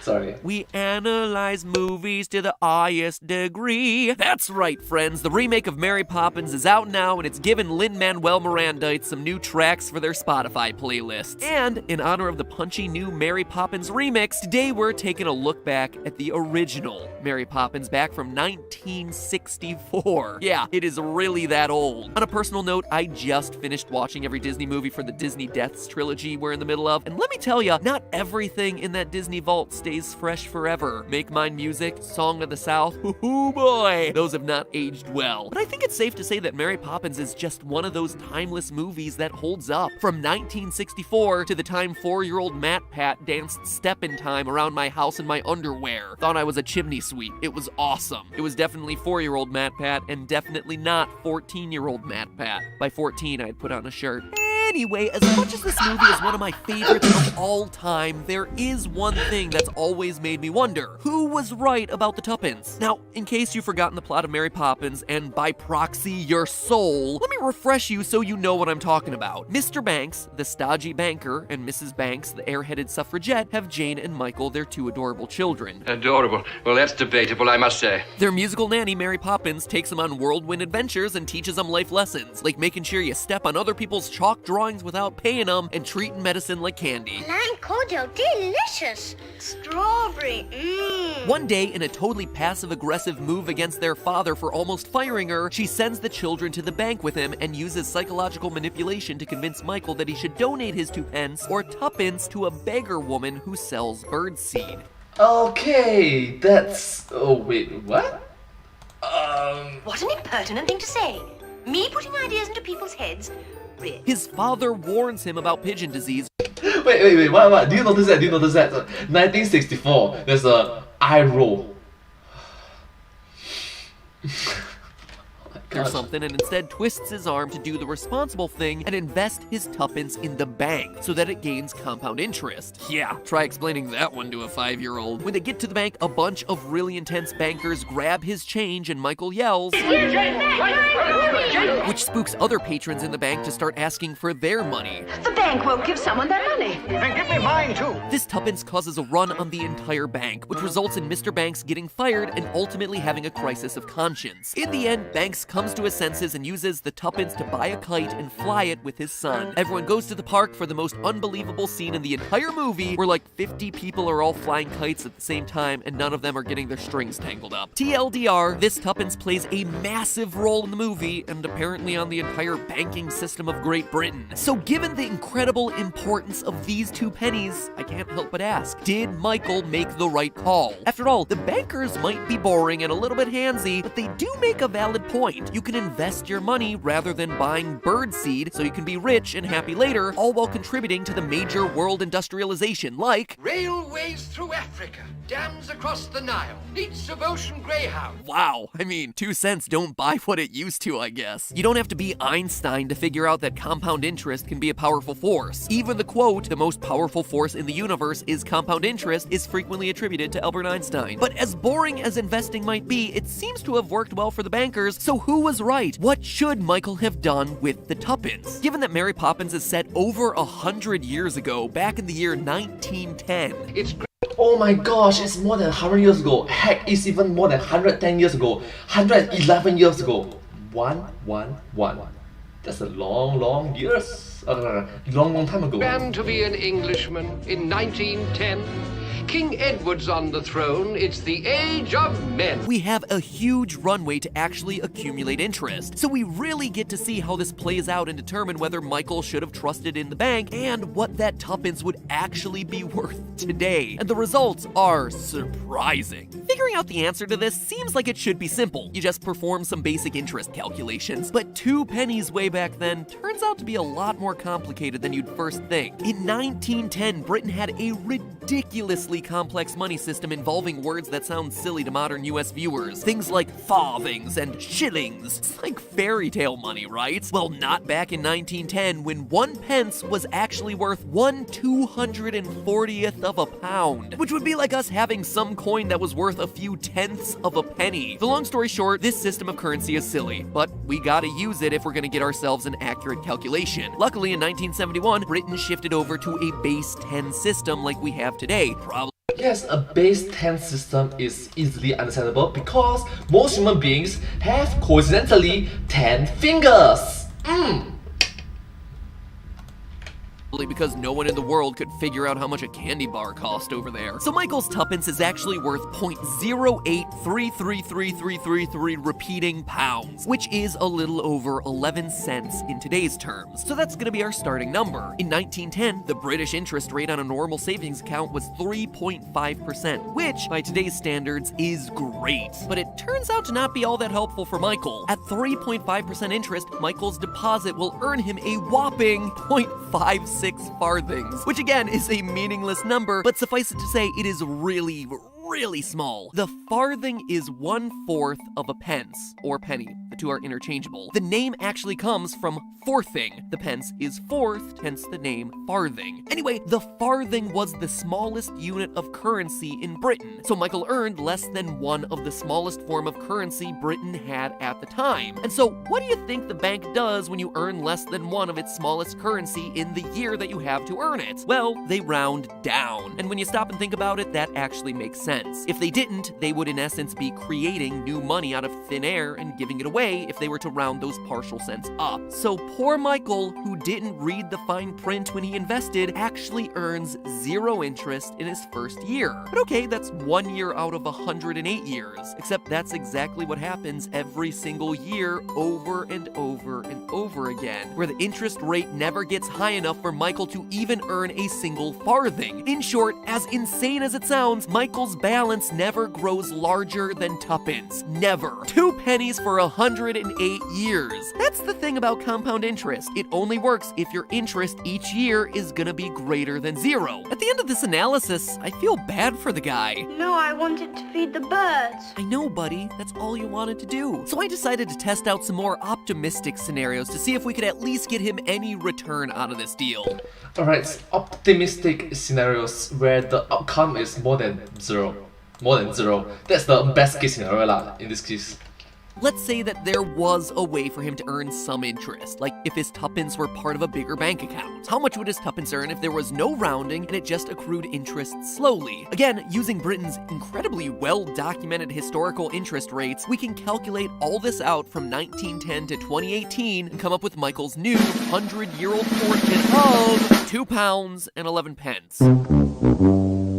Sorry. We analyze movies to the highest degree. That's right, friends. The remake of Mary Poppins is out now, and it's given Lin-Manuel Mirandites some new tracks for their Spotify playlists. And in honor of the punchy new Mary Poppins remix, today we're taking a look back at the original Mary Poppins back from 1964. Yeah, it is really that old. On a personal note, I just finished watching every Disney movie for the Disney Deaths trilogy we're in the middle of, and let me tell ya, not everything in that Disney vault stays fresh forever. Make Mine Music, Song of the South, hoo boy, those have not aged well. But I think it's safe to say that Mary Poppins is just one of those timeless movies that holds up. From 1964 to the time 4-year-old Matt Pat danced Step in Time around my house in my underwear. Thought I was a chimney sweep. It was awesome. It was definitely 4-year-old Matt Pat and definitely not 14-year-old Matt Pat. By 14, I'd put on a shirt. Anyway, as much as this movie is one of my favorites of all time, there is one thing that's always made me wonder. Who was right about the Tuppence? Now, in case you've forgotten the plot of Mary Poppins, and by proxy, your soul, let me refresh you so you know what I'm talking about. Mr. Banks, the stodgy banker, and Mrs. Banks, the airheaded suffragette, have Jane and Michael, their two adorable children. Adorable. Well, that's debatable, I must say. Their musical nanny, Mary Poppins, takes them on whirlwind adventures and teaches them life lessons, like making sure you step on other people's chalk drawings without paying them and treating medicine like candy. Lime cordial, delicious. Strawberry, One day, in a totally passive-aggressive move against their father for almost firing her, she sends the children to the bank with him and uses psychological manipulation to convince Michael that he should donate his 2 pence or tuppence to a beggar woman who sells birdseed. Okay, that's... Oh, wait, what? What an impertinent thing to say. Me putting ideas into people's heads? Really? His father warns him about pigeon disease. Wait, what? Do you notice that? 1964, there's a eye roll. or something, and instead twists his arm to do the responsible thing and invest his tuppence in the bank so that it gains compound interest. Yeah, try explaining that one to a 5-year-old. When they get to the bank, a bunch of really intense bankers grab his change and Michael yells, which spooks other patrons in the bank to start asking for their money. The bank won't give someone their money. Then give me mine too. This tuppence causes a run on the entire bank, which results in Mr. Banks getting fired and ultimately having a crisis of conscience. In the end, Banks comes to his senses and uses the tuppence to buy a kite and fly it with his son. Everyone goes to the park for the most unbelievable scene in the entire movie, where like 50 people are all flying kites at the same time and none of them are getting their strings tangled up. TLDR, this tuppence plays a massive role in the movie and apparently on the entire banking system of Great Britain. So given the incredible importance of these 2 pennies, I can't help but ask, did Michael make the right call? After all, the bankers might be boring and a little bit handsy, but they do make a valid point. You can invest your money rather than buying birdseed so you can be rich and happy later, all while contributing to the major world industrialization like Railways through Africa, dams across the Nile, fleets of ocean greyhounds. wow, I mean, 2 cents don't buy what it used to, I guess. You don't have to be Einstein to figure out that compound interest can be a powerful force. Even the quote, "the most powerful force in the universe is compound interest," is frequently attributed to Albert Einstein. But as boring as investing might be, it seems to have worked well for the bankers, so who was right? What should Michael have done with the tuppence? Given that Mary Poppins is set over 100 years ago, back in the year 1910. Oh my gosh, it's more than 100 years ago. Heck, it's even more than 110 years ago. 111 years ago. 111. That's a long years. Long time ago. Began to be an Englishman in 1910. King Edward's on the throne. It's the age of men. We have a huge runway to actually accumulate interest, so we really get to see how this plays out and determine whether Michael should have trusted in the bank and what that tuppence would actually be worth today. And the results are surprising. Figuring out the answer to this seems like it should be simple. You just perform some basic interest calculations, but 2 pennies way back then turns out to be a lot more complicated than you'd first think. In 1910, Britain had a ridiculously complex money system involving words that sound silly to modern US viewers. Things like farthings and shillings. It's like fairy tale money, right? Well, not back in 1910 when 1 pence was actually worth 1/240th of a pound, which would be like us having some coin that was worth a few tenths of a penny. The long story short, this system of currency is silly, but we gotta use it if we're gonna get ourselves an accurate calculation. Luckily, in 1971, Britain shifted over to a base 10 system like we have today. Yes, a base 10 system is easily understandable because most human beings have coincidentally 10 fingers. Because no one in the world could figure out how much a candy bar cost over there. So Michael's tuppence is actually worth 0.0833333 repeating pounds, which is a little over 11 cents in today's terms. So that's gonna be our starting number. In 1910, the British interest rate on a normal savings account was 3.5%, which by today's standards is great. But it turns out to not be all that helpful for Michael. At 3.5% interest, Michael's deposit will earn him a whopping 0.56 farthings, which again is a meaningless number, but suffice it to say it is really small. The farthing is 1/4 of a pence, or penny. The two are interchangeable. The name actually comes from fourthing. The pence is fourth, hence the name farthing. Anyway, the farthing was the smallest unit of currency in Britain, so Michael earned less than 1 of the smallest form of currency Britain had at the time. And so, what do you think the bank does when you earn less than 1 of its smallest currency in the year that you have to earn it? Well, they round down. And when you stop and think about it, that actually makes sense. If they didn't, they would in essence be creating new money out of thin air and giving it away if they were to round those partial cents up. So poor Michael, who didn't read the fine print when he invested, actually earns 0 interest in his first year. But okay, that's 1 year out of 108 years. Except that's exactly what happens every single year over and over and over again, where the interest rate never gets high enough for Michael to even earn a single farthing. In short, as insane as it sounds, Michael's balance never grows larger than tuppence. Never. 2 pennies for 108 years. That's the thing about compound interest. It only works if your interest each year is gonna be greater than 0. At the end of this analysis, I feel bad for the guy. No, I wanted to feed the birds. I know, buddy. That's all you wanted to do. So I decided to test out some more optimistic scenarios to see if we could at least get him any return out of this deal. Alright, optimistic scenarios where the outcome is more than 0. More than 0. That's the best case scenario lah, in this case. Let's say that there was a way for him to earn some interest, like if his tuppence were part of a bigger bank account. How much would his tuppence earn if there was no rounding and it just accrued interest slowly? Again, using Britain's incredibly well-documented historical interest rates, we can calculate all this out from 1910 to 2018 and come up with Michael's new 100-year-old fortune of £2.11.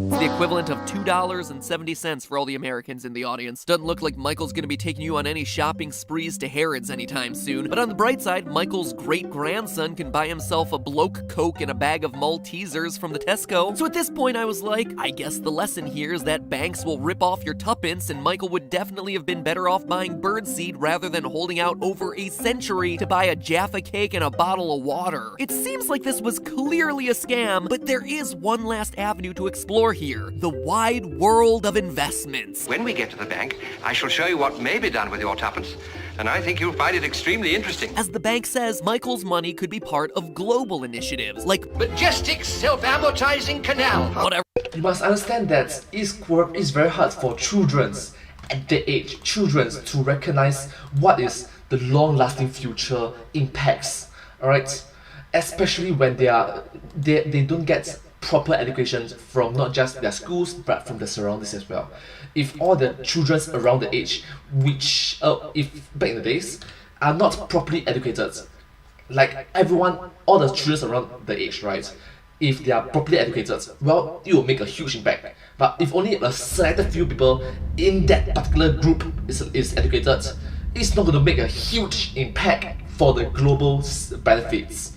It's the equivalent of $2.70 for all the Americans in the audience. Doesn't look like Michael's gonna be taking you on any shopping sprees to Harrods anytime soon. But on the bright side, Michael's great-grandson can buy himself a bloke Coke and a bag of Maltesers from the Tesco. So at this point I was like, I guess the lesson here is that banks will rip off your tuppence, and Michael would definitely have been better off buying birdseed rather than holding out over a century to buy a Jaffa cake and a bottle of water. It seems like this was clearly a scam, but there is one last avenue to explore here: the wide world of investments. When we get to the bank, I shall show you what may be done with your tuppence, and I think you'll find it extremely interesting. As the bank says, Michael's money could be part of global initiatives, like Majestic self-amortizing canal. Whatever. You must understand that it's very hard for children at their age, children to recognize what is the long-lasting future impacts. Alright? Especially when they don't get proper education from not just their schools but from the surroundings as well. If all the children around the age, which if back in the days, are not properly educated, like everyone, all the children around the age, right? If they are properly educated, well, it will make a huge impact. But if only a selected few people in that particular group is educated, it's not going to make a huge impact for the global benefits.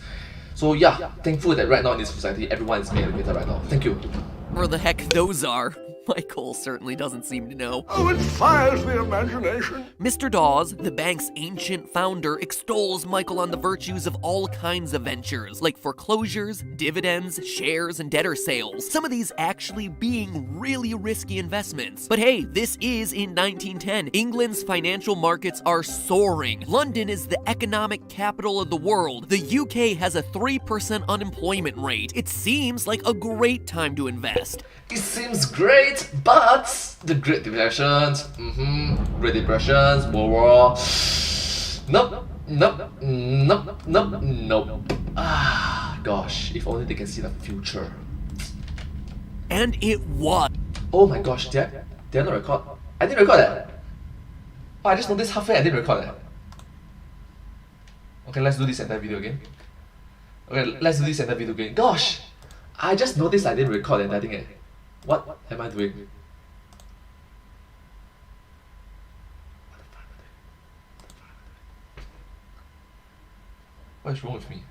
So yeah, thankful that right now in this society, everyone is being educated right now. Thank you. Where the heck those are? Michael certainly doesn't seem to know. Oh, it fires the imagination. Mr. Dawes, the bank's ancient founder, extols Michael on the virtues of all kinds of ventures, like foreclosures, dividends, shares, and debtor sales. Some of these actually being really risky investments. But hey, this is in 1910. England's financial markets are soaring. London is the economic capital of the world. The UK has a 3% unemployment rate. It seems like a great time to invest. It seems great, but the Great Depressions, Great Depressions, World War, nope. Ah, gosh, if only they can see the future. And it was. Oh my gosh, did I not record? I didn't record that. Oh, I just noticed halfway I didn't record that. Okay, let's do this entire video again. Gosh, I just noticed I didn't record the entire thing. What am I doing? What is wrong with me?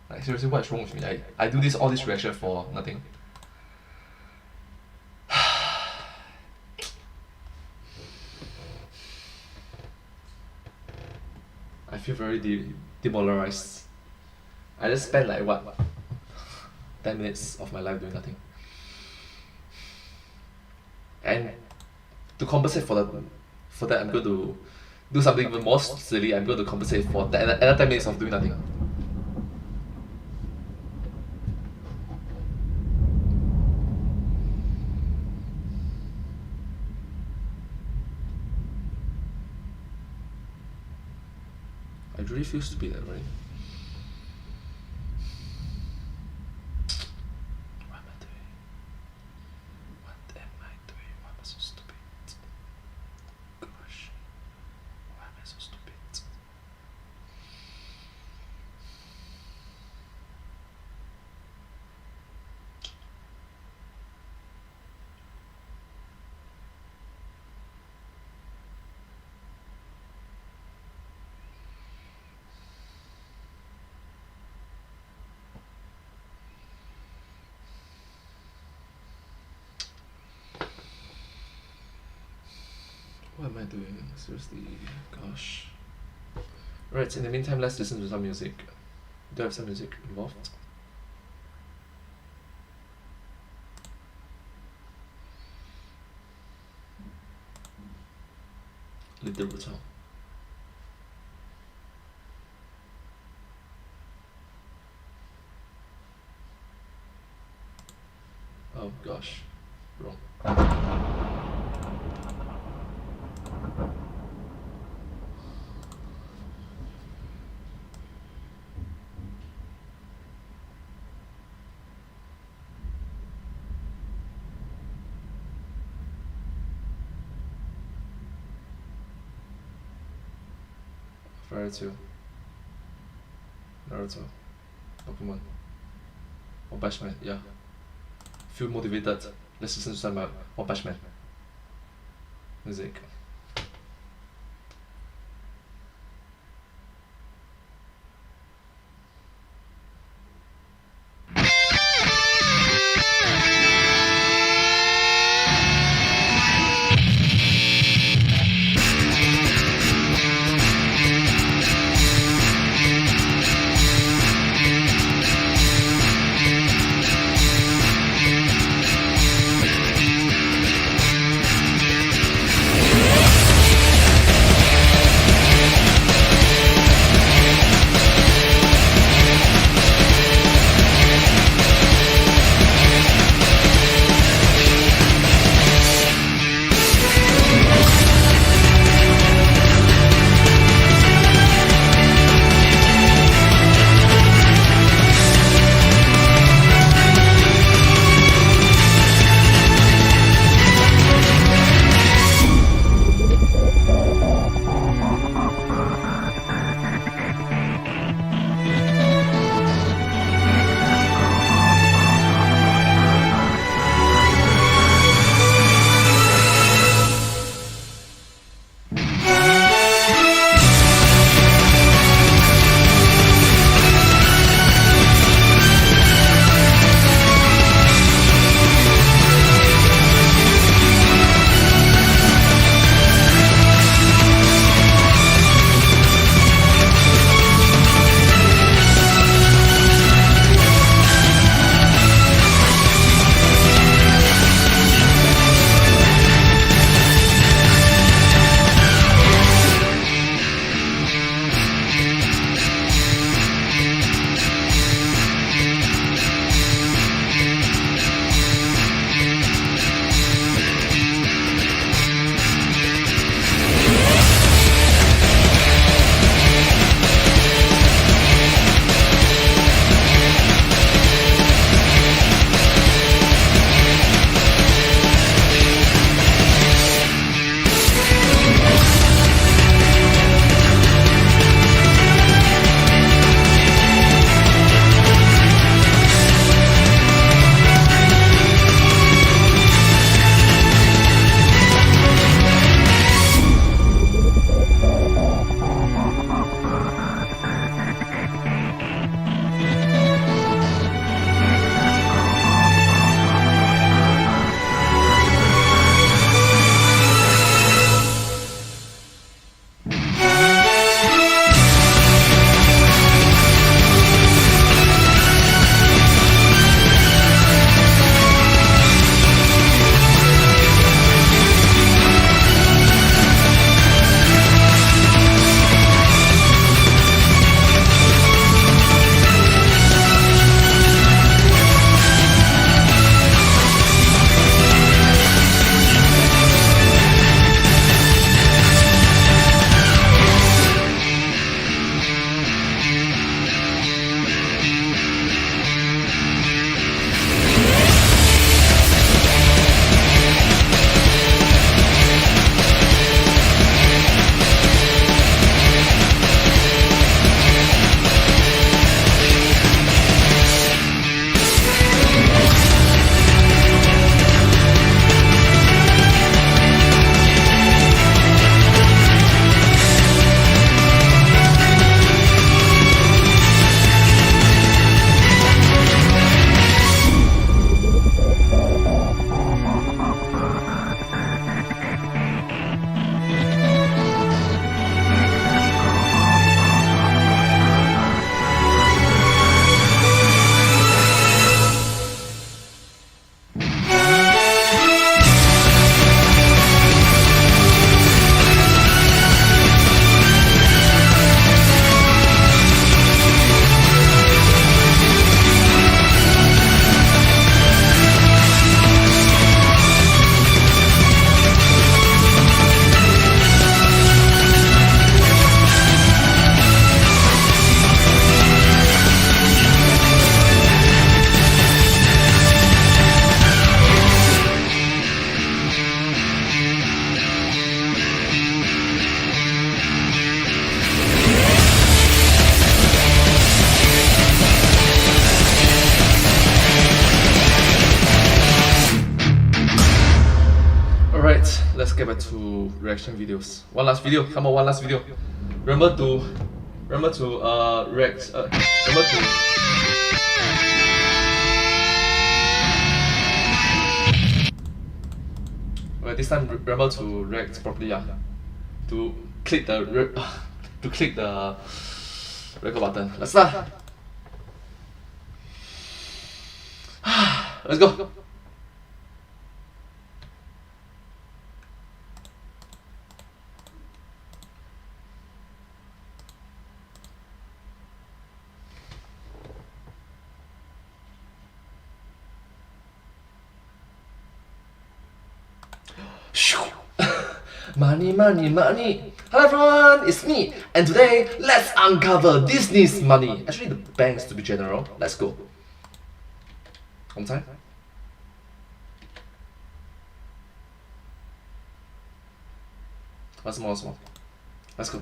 Like seriously, what is wrong with me? I do all this reaction for nothing. I feel very demoralized. I just spent like what? 10 minutes of my life doing nothing. And to compensate for that, I'm going to do something even more silly. I'm going to compensate for another 10 minutes of doing nothing. I really feel stupid, right? What am I doing? Seriously, gosh. Right, in the meantime, let's listen to some music. Do I have some music involved? Literature. Oh gosh, wrong. Naruto. Naruto. Pokemon. One Punch Man, yeah. Feel motivated. Let's listen to some One Punch Man music. Yeah. let's get back to reaction videos. One last video. Come on, one last video. Remember to react. Remember to. Okay, this time remember to react properly. Yeah. To click the record button. Let's start. Let's go. Money, money, money. Hello everyone, it's me. And today, let's uncover Disney's money. Actually, the banks to be general. Let's go. One time. Once more, once more. Let's go.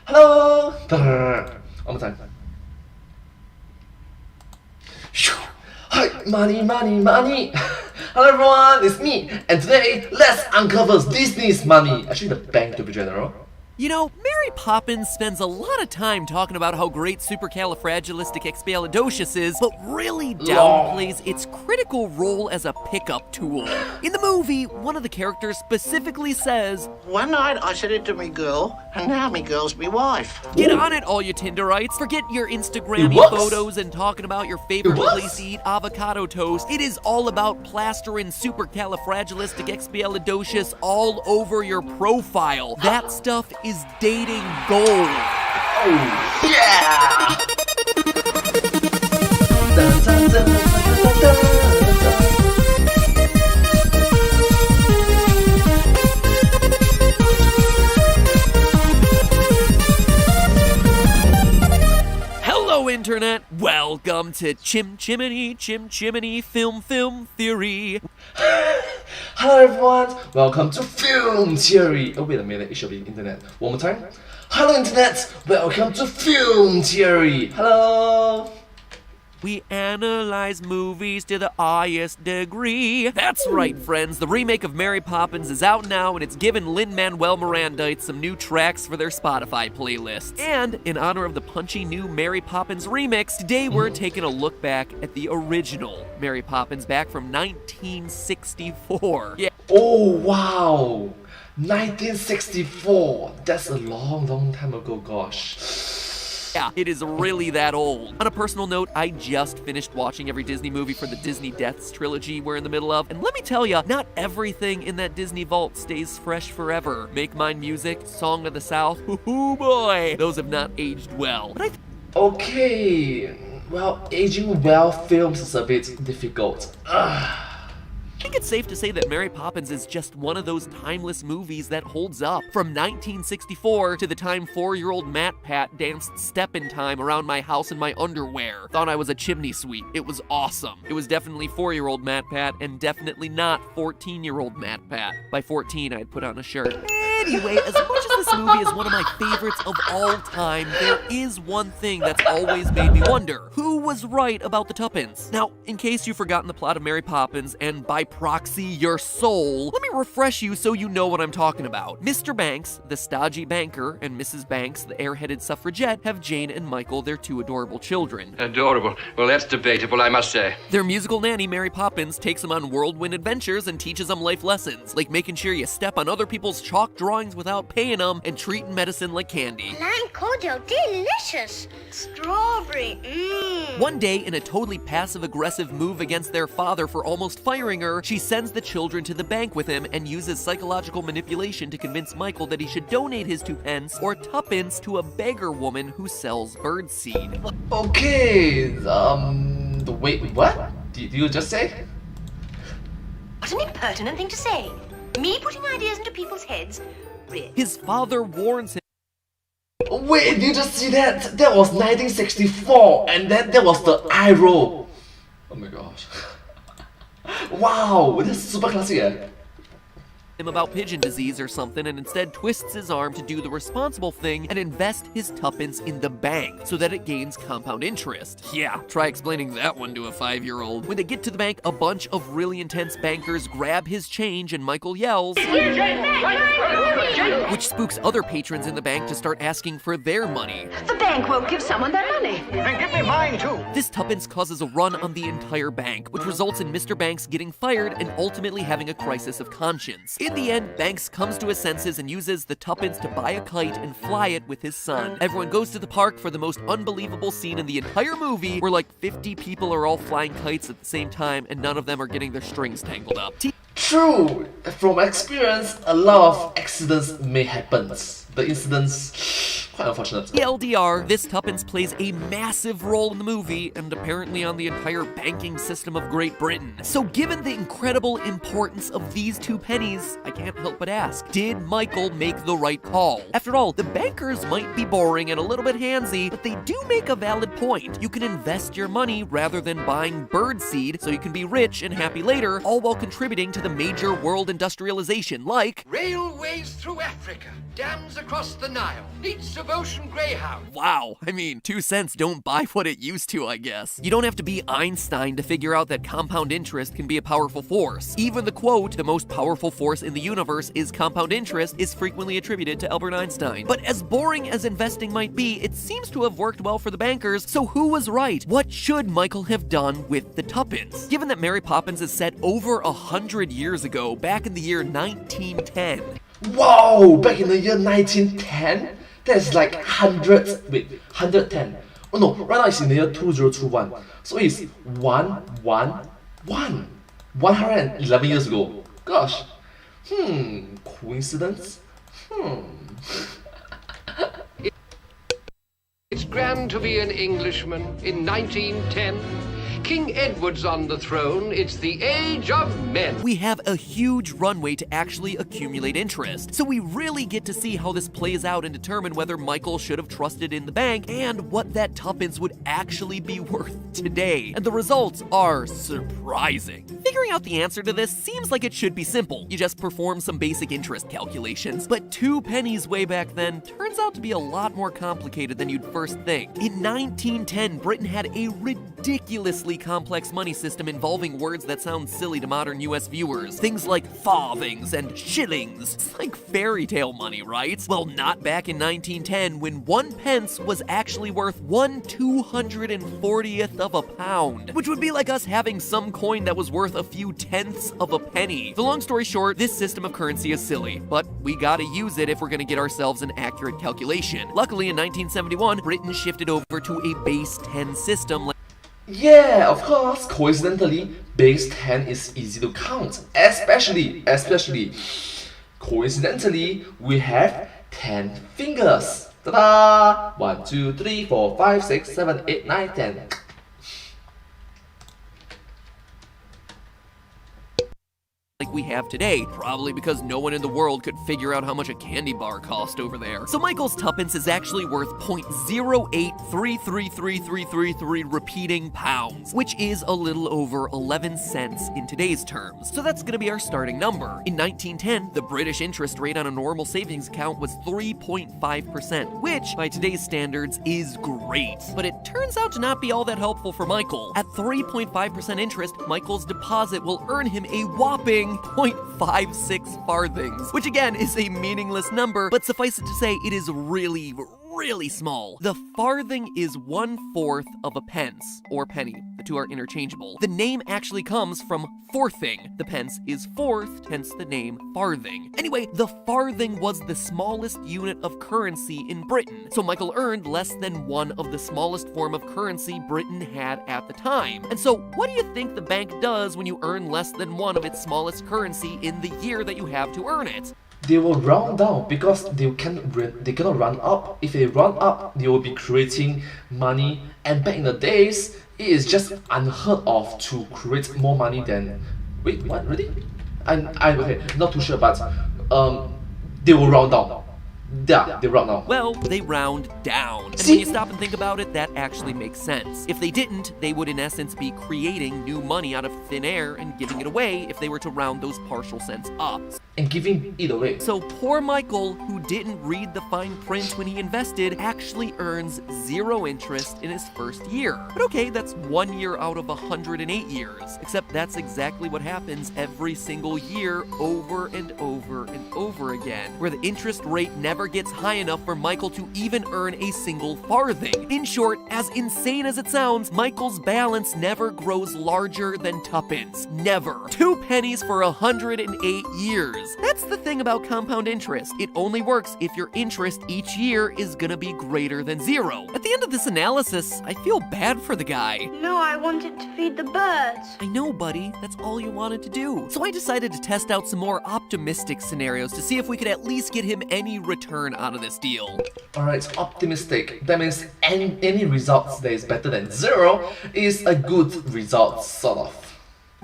Hello. One more time. Hi, money, money, money. Hello everyone, it's me. And today, let's uncover Disney's money. Actually, the bank to be general. You know, Mary Poppins spends a lot of time talking about how great supercalifragilisticexpialidocious is, but really downplays its critical role as a pickup tool. In the movie, one of the characters specifically says, "One night I said it to me girl, and now me girl's me wife." Get on it, all you Tinderites. Forget your Instagrammy photos and talking about your favorite place to eat avocado toast. It is all about plastering supercalifragilisticexpialidocious all over your profile. That stuff is dating gold. Oh, yeah! Dun, dun, dun, dun, dun, Hello, Internet. Welcome to Chimchiminy Film Theory. Hello everyone, welcome to Film Theory. Oh wait a minute, it should be Internet. One more time. Hello Internet, welcome to Film Theory. Hello. We analyze movies to the highest degree. That's right, friends. The remake of Mary Poppins is out now, and it's given Lin-Manuel Mirandites some new tracks for their Spotify playlists. And in honor of the punchy new Mary Poppins remix, today we're taking a look back at the original Mary Poppins back from 1964. Yeah. Oh wow, 1964. That's a long time ago. Gosh. Yeah, it is really that old. On a personal note, I just finished watching every Disney movie for the Disney Deaths trilogy we're in the middle of, and let me tell ya, not everything in that Disney vault stays fresh forever. Make Mine Music, Song of the South, ooh boy, those have not aged well. But okay, well, aging well films is a bit difficult. I think it's safe to say that Mary Poppins is just one of those timeless movies that holds up. From 1964 to the time 4-year-old Matt Pat danced Step in Time around my house in my underwear. Thought I was a chimney sweep. It was awesome. It was definitely 4-year-old Matt Pat and definitely not 14-year-old Matt Pat. By 14, I'd put on a shirt. Anyway, as much as this movie is one of my favorites of all time, there is one thing that's always made me wonder. Who was right about the tuppence? Now, in case you've forgotten the plot of Mary Poppins, and by proxy, your soul, let me refresh you so you know what I'm talking about. Mr. Banks, the stodgy banker, and Mrs. Banks, the airheaded suffragette, have Jane and Michael, their 2 adorable children. Adorable. Well, that's debatable, I must say. Their musical nanny, Mary Poppins, takes them on whirlwind adventures and teaches them life lessons, like making sure you step on other people's chalk drawings without paying them and treating medicine like candy. Lime cordial, delicious. Strawberry, One day, in a totally passive-aggressive move against their father for almost firing her, she sends the children to the bank with him and uses psychological manipulation to convince Michael that he should donate his 2 pence or tuppence to a beggar woman who sells birdseed. Okay, wait, what? Did you just say? What an impertinent thing to say. Me putting ideas into people's heads? Really? His father warns him. Wait, did you just see that? That was 1964, and then that was the eye roll. Oh my gosh. Wow, that's super classic. him about pigeon disease or something and instead twists his arm to do the responsible thing and invest his tuppence in the bank so that it gains compound interest. Yeah, try explaining that one to a 5-year-old. When they get to the bank, a bunch of really intense bankers grab his change and Michael yells, which spooks other patrons in the bank to start asking for their money. The bank won't give someone their money. Then give me mine, too. This tuppence causes a run on the entire bank, which results in Mr. Banks getting fired and ultimately having a crisis of conscience. In the end, Banks comes to his senses and uses the tuppence to buy a kite and fly it with his son. Everyone goes to the park for the most unbelievable scene in the entire movie, where like 50 people are all flying kites at the same time and none of them are getting their strings tangled up. True! From experience, a lot of accidents may happen. The incidents, quite unfortunate. TLDR, this tuppence plays a massive role in the movie and apparently on the entire banking system of Great Britain. So given the incredible importance of these 2 pennies, I can't help but ask, did Michael make the right call? After all, the bankers might be boring and a little bit handsy, but they do make a valid point. You can invest your money rather than buying birdseed so you can be rich and happy later, all while contributing to the major world industrialization like Railways through Africa, dams across the Nile, fleets of ocean greyhounds. Wow, I mean, 2 cents don't buy what it used to, I guess. You don't have to be Einstein to figure out that compound interest can be a powerful force. Even the quote, "the most powerful force in the universe is compound interest," is frequently attributed to Albert Einstein. But as boring as investing might be, it seems to have worked well for the bankers, so who was right? What should Michael have done with the tuppence? Given that Mary Poppins is set over 100 years ago, back in the year 1910. Wow! Back in the year 1910? That's like 110. Oh no, right now it's in the year 2021. So it's 111 years ago. Gosh. Coincidence? It's grand to be an Englishman in 1910. King Edward's on the throne. It's the age of men. We have a huge runway to actually accumulate interest, so we really get to see how this plays out and determine whether Michael should have trusted in the bank and what that tuppence would actually be worth today. And the results are surprising. Figuring out the answer to this seems like it should be simple. You just perform some basic interest calculations, but 2 pennies way back then turns out to be a lot more complicated than you'd first think. In 1910, Britain had a ridiculously complex money system involving words that sound silly to modern US viewers. Things like farthings and shillings. It's like fairy tale money, right? Well, not back in 1910 when 1 pence was actually worth 1/240th of a pound, which would be like us having some coin that was worth a few tenths of a penny. The long story short, this system of currency is silly, but we gotta use it if we're gonna get ourselves an accurate calculation. Luckily, in 1971, Britain shifted over to a base 10 system. Yeah, of course, coincidentally, base 10 is easy to count. Especially, coincidentally, we have 10 fingers. Ta-da! 1, 2, 3, 4, 5, 6, 7, 8, 9, 10. Like we have today, probably because no one in the world could figure out how much a candy bar cost over there. So Michael's tuppence is actually worth 0.0833333 repeating pounds, which is a little over 11 cents in today's terms. So that's gonna be our starting number. In 1910, the British interest rate on a normal savings account was 3.5%, which by today's standards is great. But it turns out to not be all that helpful for Michael. At 3.5% interest, Michael's deposit will earn him a whopping 0.56 farthings, which again is a meaningless number, but suffice it to say, it is really small. The farthing is 1/4 of a pence, or penny. The two are interchangeable. The name actually comes from fourthing. The pence is fourth, hence the name farthing. Anyway, the farthing was the smallest unit of currency in Britain, so Michael earned less than 1 of the smallest form of currency Britain had at the time. And so, what do you think the bank does when you earn less than 1 of its smallest currency in the year that you have to earn it? They will round down because they cannot run up. If they run up, they will be creating money. And back in the days, it is just unheard of to create more money than. Wait, what? Really? I'm okay. Not too sure, but they will round down. Yeah, they round down. Well, they round down. And See? when you stop and think about it, that actually makes sense. If they didn't, they would in essence be creating new money out of thin air and giving it away if they were to round those partial cents up. and giving it away. So poor Michael, who didn't read the fine print when he invested, actually earns 0 interest in his first year. But okay, that's 1 year out of 108 years. Except that's exactly what happens every single year over and over and over again, where the interest rate never gets high enough for Michael to even earn a single farthing. In short, as insane as it sounds, Michael's balance never grows larger than tuppence. Never. 2 pennies for 108 years. That's the thing about compound interest. It only works if your interest each year is gonna be greater than 0. At the end of this analysis, I feel bad for the guy. No, I wanted to feed the birds. I know, buddy. That's all you wanted to do. So I decided to test out some more optimistic scenarios to see if we could at least get him any return out of this deal. Alright, optimistic. That means any results that is better than 0 is a good result, sort of.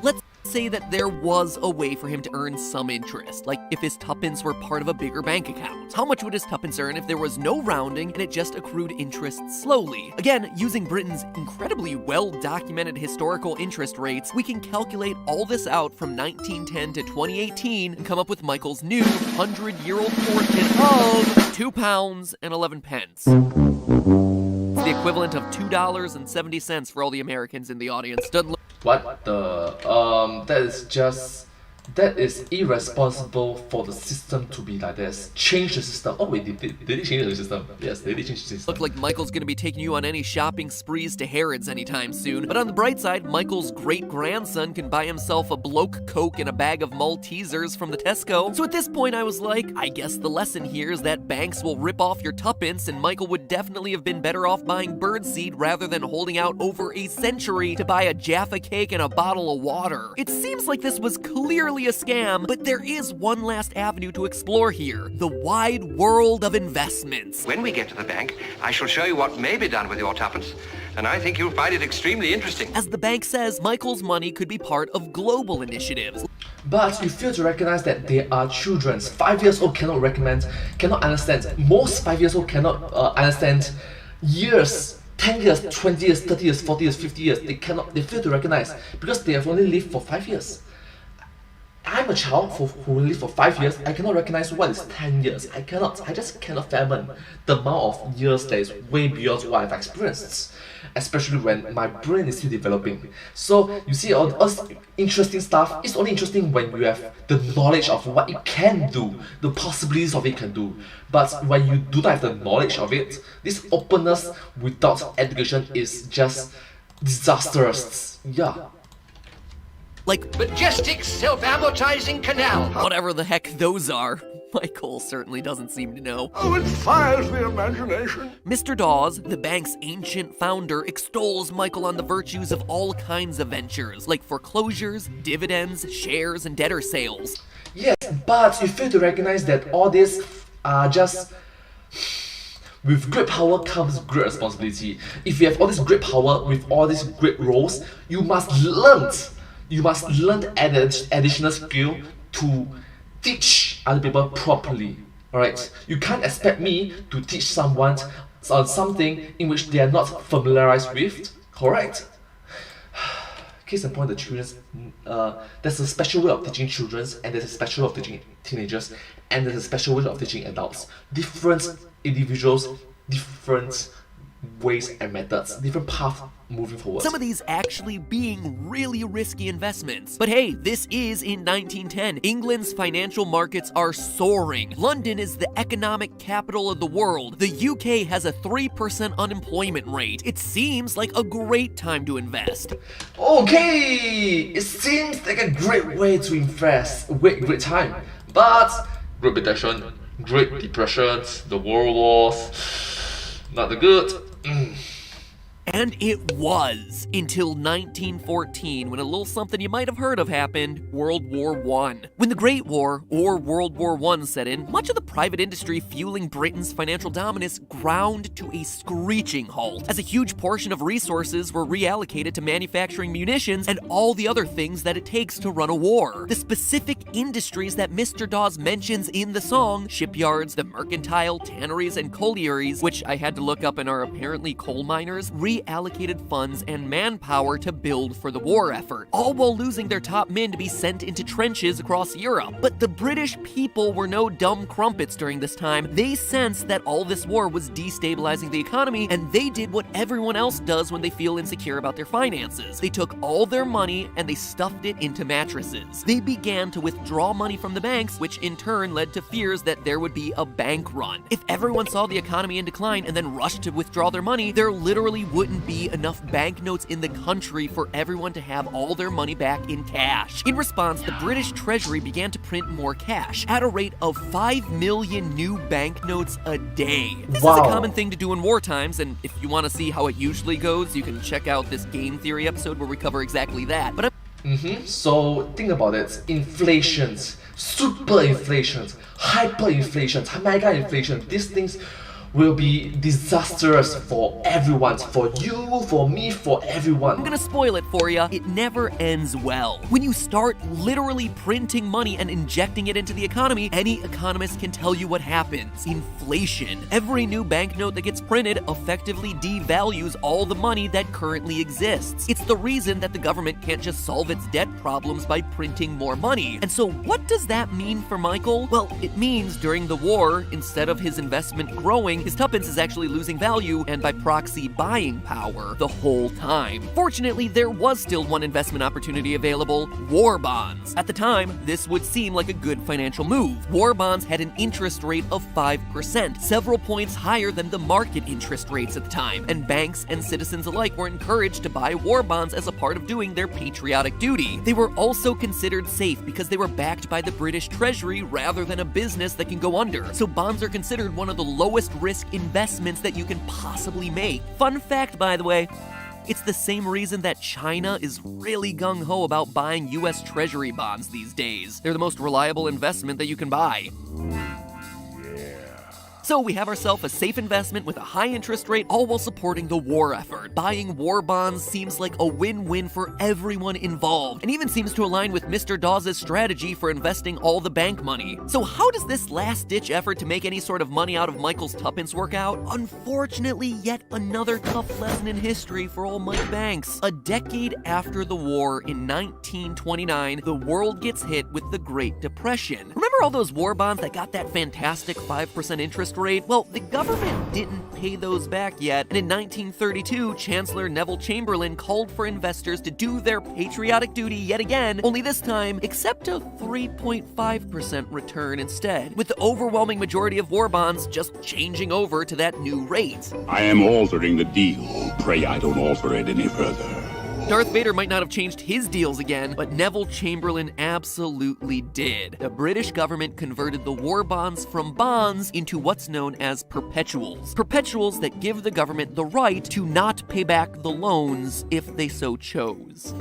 Let's say that there was a way for him to earn some interest, like if his tuppence were part of a bigger bank account. How much would his tuppence earn if there was no rounding and it just accrued interest slowly? Again, using Britain's incredibly well-documented historical interest rates, we can calculate all this out from 1910 to 2018 and come up with Michael's new 100-year-old fortune of £2.11. The equivalent of $2.70 for all the Americans in the audience. Doesn't look What the? That is irresponsible for the system to be like this. Change the system. Oh wait, did they change the system? Yes, they did change the system. look like Michael's gonna be taking you on any shopping sprees to Harrods anytime soon. But on the bright side, Michael's great-grandson can buy himself a bloke Coke and a bag of Maltesers from the Tesco. So at this point I was like, I guess the lesson here is that banks will rip off your tuppence, and Michael would definitely have been better off buying birdseed rather than holding out over a century to buy a Jaffa cake and a bottle of water. It seems like this was clearly a scam, but there is one last avenue to explore here: the wide world of investments. When we get to the bank, I shall show you what may be done with your tuppence, and I think you'll find it extremely interesting. As the bank says, Michael's money could be part of global initiatives. But you fail to recognize that they are children. 5 years old cannot understand. Most 5 years old cannot understand years. 10 years, 20 years, 30 years, 40 years, 50 years. They fail to recognize because they have only lived for 5 years. I'm a child who lived for 5 years. I cannot recognize what is 10 years. I just cannot fathom the amount of years that is way beyond what I've experienced, especially when my brain is still developing. So you see, all this interesting stuff is only interesting when you have the knowledge of what it can do, the possibilities of it can do. But when you do not have the knowledge of it, this openness without education is just disastrous. Yeah. Like majestic self-amortizing canal. Whatever the heck those are. Michael certainly doesn't seem to know. Oh, it fires the imagination. Mr. Dawes, the bank's ancient founder, extols Michael on the virtues of all kinds of ventures, like foreclosures, dividends, shares, and debtor sales. Yes, but you fail to recognize that all this are just... With great power comes great responsibility. If you have all this great power with all these great roles, you must learn additional skill to teach other people properly. Alright, you can't expect me to teach someone on something in which they are not familiarized with. Correct? Case in point, the children. There's a special way of teaching children, and there's a special way of teaching teenagers, and there's a special way of teaching adults. Different individuals, different ways and methods, different paths moving forward. Some of these actually being really risky investments. But hey, this is in 1910. England's financial markets are soaring. London is the economic capital of the world. The UK has a 3% unemployment rate. It seems like a great time to invest. Okay, it seems like a great way to invest. Great time. But Great Depression, the World Wars, not the good. And it was, until 1914, when a little something you might have heard of happened: World War I. When the Great War, or World War I, set in, much of the private industry fueling Britain's financial dominance ground to a screeching halt, as a huge portion of resources were reallocated to manufacturing munitions and all the other things that it takes to run a war. The specific industries that Mr. Dawes mentions in the song, shipyards, the mercantile, tanneries, and collieries, which I had to look up and are apparently coal miners, allocated funds and manpower to build for the war effort, all while losing their top men to be sent into trenches across Europe. But the British people were no dumb crumpets during this time. They sensed that all this war was destabilizing the economy, and they did what everyone else does when they feel insecure about their finances. They took all their money and they stuffed it into mattresses. They began to withdraw money from the banks, which in turn led to fears that there would be a bank run. If everyone saw the economy in decline and then rushed to withdraw their money, there literally wouldn't be enough banknotes in the country for everyone to have all their money back in cash. In response, the British Treasury began to print more cash at a rate of 5 million new banknotes a day. This is a common thing to do in war times, and if you want to see how it usually goes, you can check out this game theory episode where we cover exactly that. But So think about it. Inflations, super inflations, hyperinflations, mega inflation. These things will be disastrous for everyone, for you, for me, for everyone. I'm gonna spoil it for you. It never ends well. When you start literally printing money and injecting it into the economy, any economist can tell you what happens. Inflation. Every new banknote that gets printed effectively devalues all the money that currently exists. It's the reason that the government can't just solve its debt problems by printing more money. And so what does that mean for Michael? Well, it means during the war, instead of his investment growing, his tuppence is actually losing value and by proxy buying power the whole time. Fortunately, there was still one investment opportunity available: war bonds. At the time, this would seem like a good financial move. War bonds had an interest rate of 5%, several points higher than the market interest rates at the time, and banks and citizens alike were encouraged to buy war bonds as a part of doing their patriotic duty. They were also considered safe because they were backed by the British Treasury rather than a business that can go under, so bonds are considered one of the lowest risk investments that you can possibly make. Fun fact, by the way, it's the same reason that China is really gung-ho about buying US Treasury bonds these days. They're the most reliable investment that you can buy. So we have ourselves a safe investment with a high interest rate, all while supporting the war effort. Buying war bonds seems like a win-win for everyone involved, and even seems to align with Mr. Dawes' strategy for investing all the bank money. So how does this last-ditch effort to make any sort of money out of Michael's tuppence work out? Unfortunately, yet another tough lesson in history for old Mike Banks. A decade after the war, in 1929, the world gets hit with the Great Depression. Remember all those war bonds that got that fantastic 5% interest rate? Well, the government didn't pay those back yet, and in 1932, Chancellor Neville Chamberlain called for investors to do their patriotic duty yet again, only this time accept a 3.5% return instead, with the overwhelming majority of war bonds just changing over to that new rate. I am altering the deal. Pray I don't alter it any further. Darth Vader might not have changed his deals again, but Neville Chamberlain absolutely did. The British government converted the war bonds from bonds into what's known as perpetuals. Perpetuals that give the government the right to not pay back the loans if they so chose.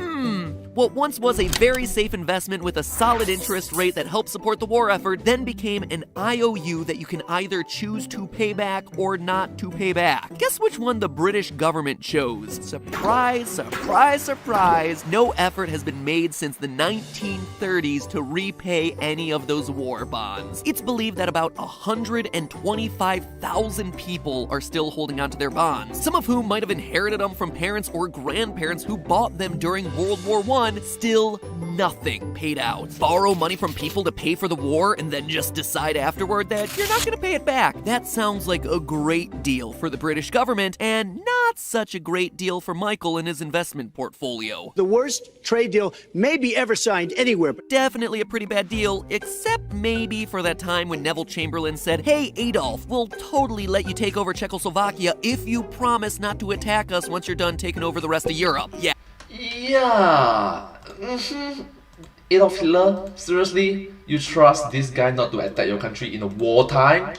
What once was a very safe investment with a solid interest rate that helped support the war effort then became an IOU that you can either choose to pay back or not to pay back. Guess which one the British government chose? Surprise, surprise, surprise. No effort has been made since the 1930s to repay any of those war bonds. It's believed that about 125,000 people are still holding onto their bonds, some of whom might have inherited them from parents or grandparents who bought them during World War I. Still nothing paid out. Borrow money from people to pay for the war and then just decide afterward that you're not going to pay it back. That sounds like a great deal for the British government and not such a great deal for Michael and his investment portfolio. The worst trade deal maybe ever signed anywhere. Definitely a pretty bad deal, except maybe for that time when Neville Chamberlain said, "Hey Adolf, we'll totally let you take over Czechoslovakia if you promise not to attack us once you're done taking over the rest of Europe." Yeah. Adolf Hitler, seriously? You trust this guy not to attack your country in a wartime?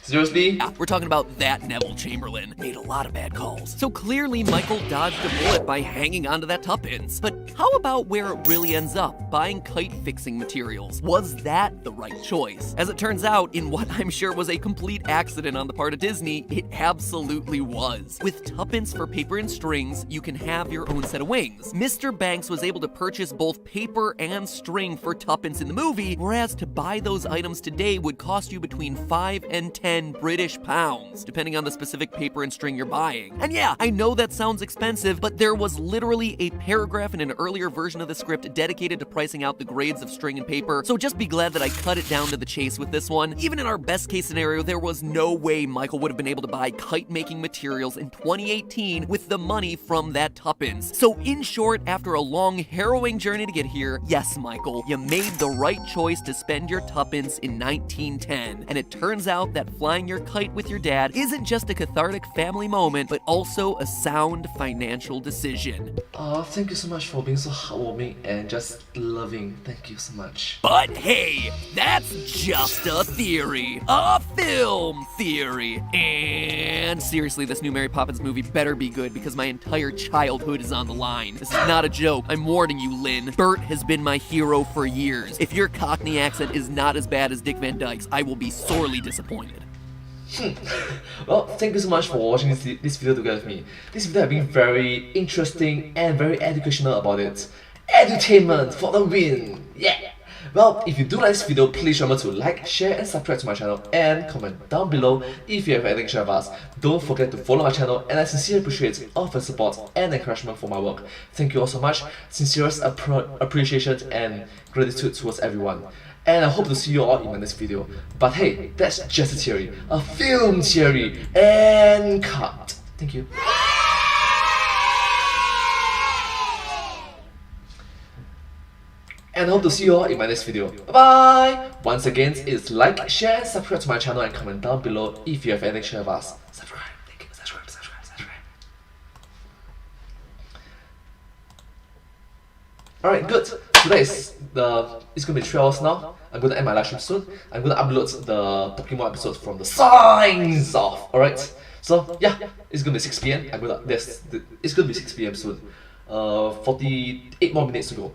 Seriously? Yeah, we're talking about that Neville Chamberlain. Made a lot of bad calls. So clearly Michael dodged a bullet by hanging onto that tuppence. But how about where it really ends up? Buying kite-fixing materials. Was that the right choice? As it turns out, in what I'm sure was a complete accident on the part of Disney, it absolutely was. With tuppence for paper and strings, you can have your own set of wings. Mr. Banks was able to purchase both paper and string for tuppence in the movie, whereas to buy those items today would cost you between $5 and $10. 10 British pounds, depending on the specific paper and string you're buying. And yeah, I know that sounds expensive, but there was literally a paragraph in an earlier version of the script dedicated to pricing out the grades of string and paper, so just be glad that I cut it down to the chase with this one. Even in our best case scenario, there was no way Michael would have been able to buy kite-making materials in 2018 with the money from that tuppence. So in short, after a long, harrowing journey to get here, yes, Michael, you made the right choice to spend your tuppence in 1910. And it turns out that flying your kite with your dad isn't just a cathartic family moment, but also a sound financial decision. Thank you so much for being so heartwarming and just loving. Thank you so much. But hey, that's just a theory. A film theory. And seriously, this new Mary Poppins movie better be good because my entire childhood is on the line. This is not a joke. I'm warning you, Lynn. Bert has been my hero for years. If your Cockney accent is not as bad as Dick Van Dyke's, I will be sorely disappointed. Well, thank you so much for watching this video together with me. This video has been very interesting and very educational about it. Edutainment for the win! Yeah! Well, if you do like this video, please remember to like, share and subscribe to my channel and comment down below if you have anything to share with us. Don't forget to follow my channel and I sincerely appreciate all of your support and encouragement for my work. Thank you all so much. Sincerest appreciation and gratitude towards everyone. And I hope to see you all in my next video. But hey, that's just a theory. A film theory. And cut. Thank you. And I hope to see you all in my next video. Bye bye! Once again, it's like, share, and subscribe to my channel and comment down below if you have anything to share with us. Subscribe. Thank you. Subscribe. Alright, good. Today is it's gonna be 3 hours now. I'm gonna end my live stream soon. I'm gonna upload the Pokemon episodes from the signs off. Alright. So yeah, it's gonna be 6 PM. It's gonna be 6 PM soon. 48 more minutes to go.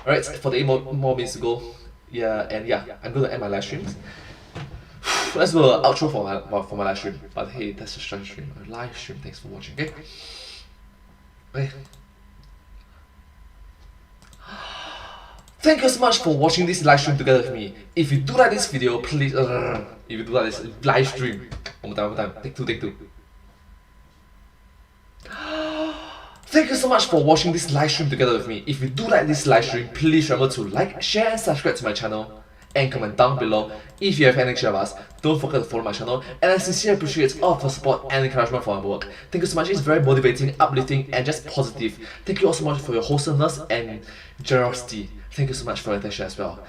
Alright, 48 more minutes to go. Yeah, and yeah, I'm gonna end my live streams. Let's do an outro for my live stream. But hey, that's just a stream. A live stream. Thanks for watching. Okay. Okay. Thank you so much for watching this live stream together with me. If you do like this video, please if you do like this live stream, one more time, take two. Thank you so much for watching this live stream together with me. If you do like this live stream, please remember to like, share and subscribe to my channel and comment down below if you have anything to share with us. Don't forget to follow my channel and I sincerely appreciate all of your support and encouragement for my work. Thank you so much. It's very motivating, uplifting and just positive. Thank you all so much for your wholesomeness and generosity. Thank you so much for your attention as well.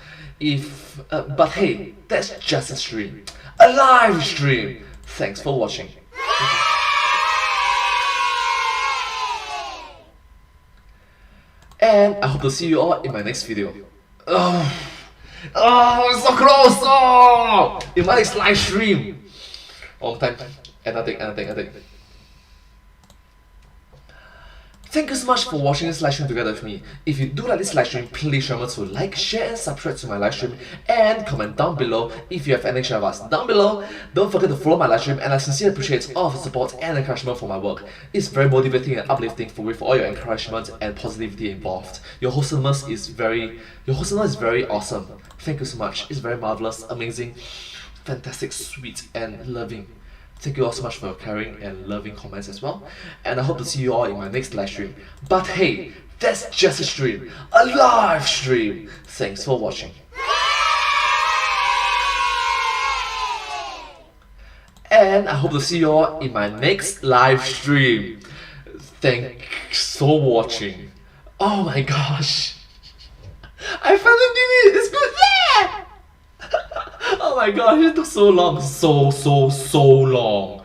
But hey, that's just a stream. A live stream! Thanks for watching. And I hope to see you all in my next video. It's so close! Oh! In my next live stream! One more time. Anything. Thank you so much for watching this live stream together with me. If you do like this live stream, please remember to like, share and subscribe to my live stream and comment down below if you have anything to share with us. Down below, don't forget to follow my live stream and I sincerely appreciate all of the support and encouragement for my work. It's very motivating and uplifting with all your encouragement and positivity involved. Your wholesomeness is very awesome. Thank you so much. It's very marvelous, amazing, fantastic, sweet and loving. Thank you all so much for your caring and loving comments as well. And I hope to see you all in my next live stream. But hey, that's just a stream. A live stream. Thanks for watching. And I hope to see you all in my next live stream. Thanks for watching. Oh my gosh. I finally did it. It's good. Yeah! Oh my gosh, it took so long. So long.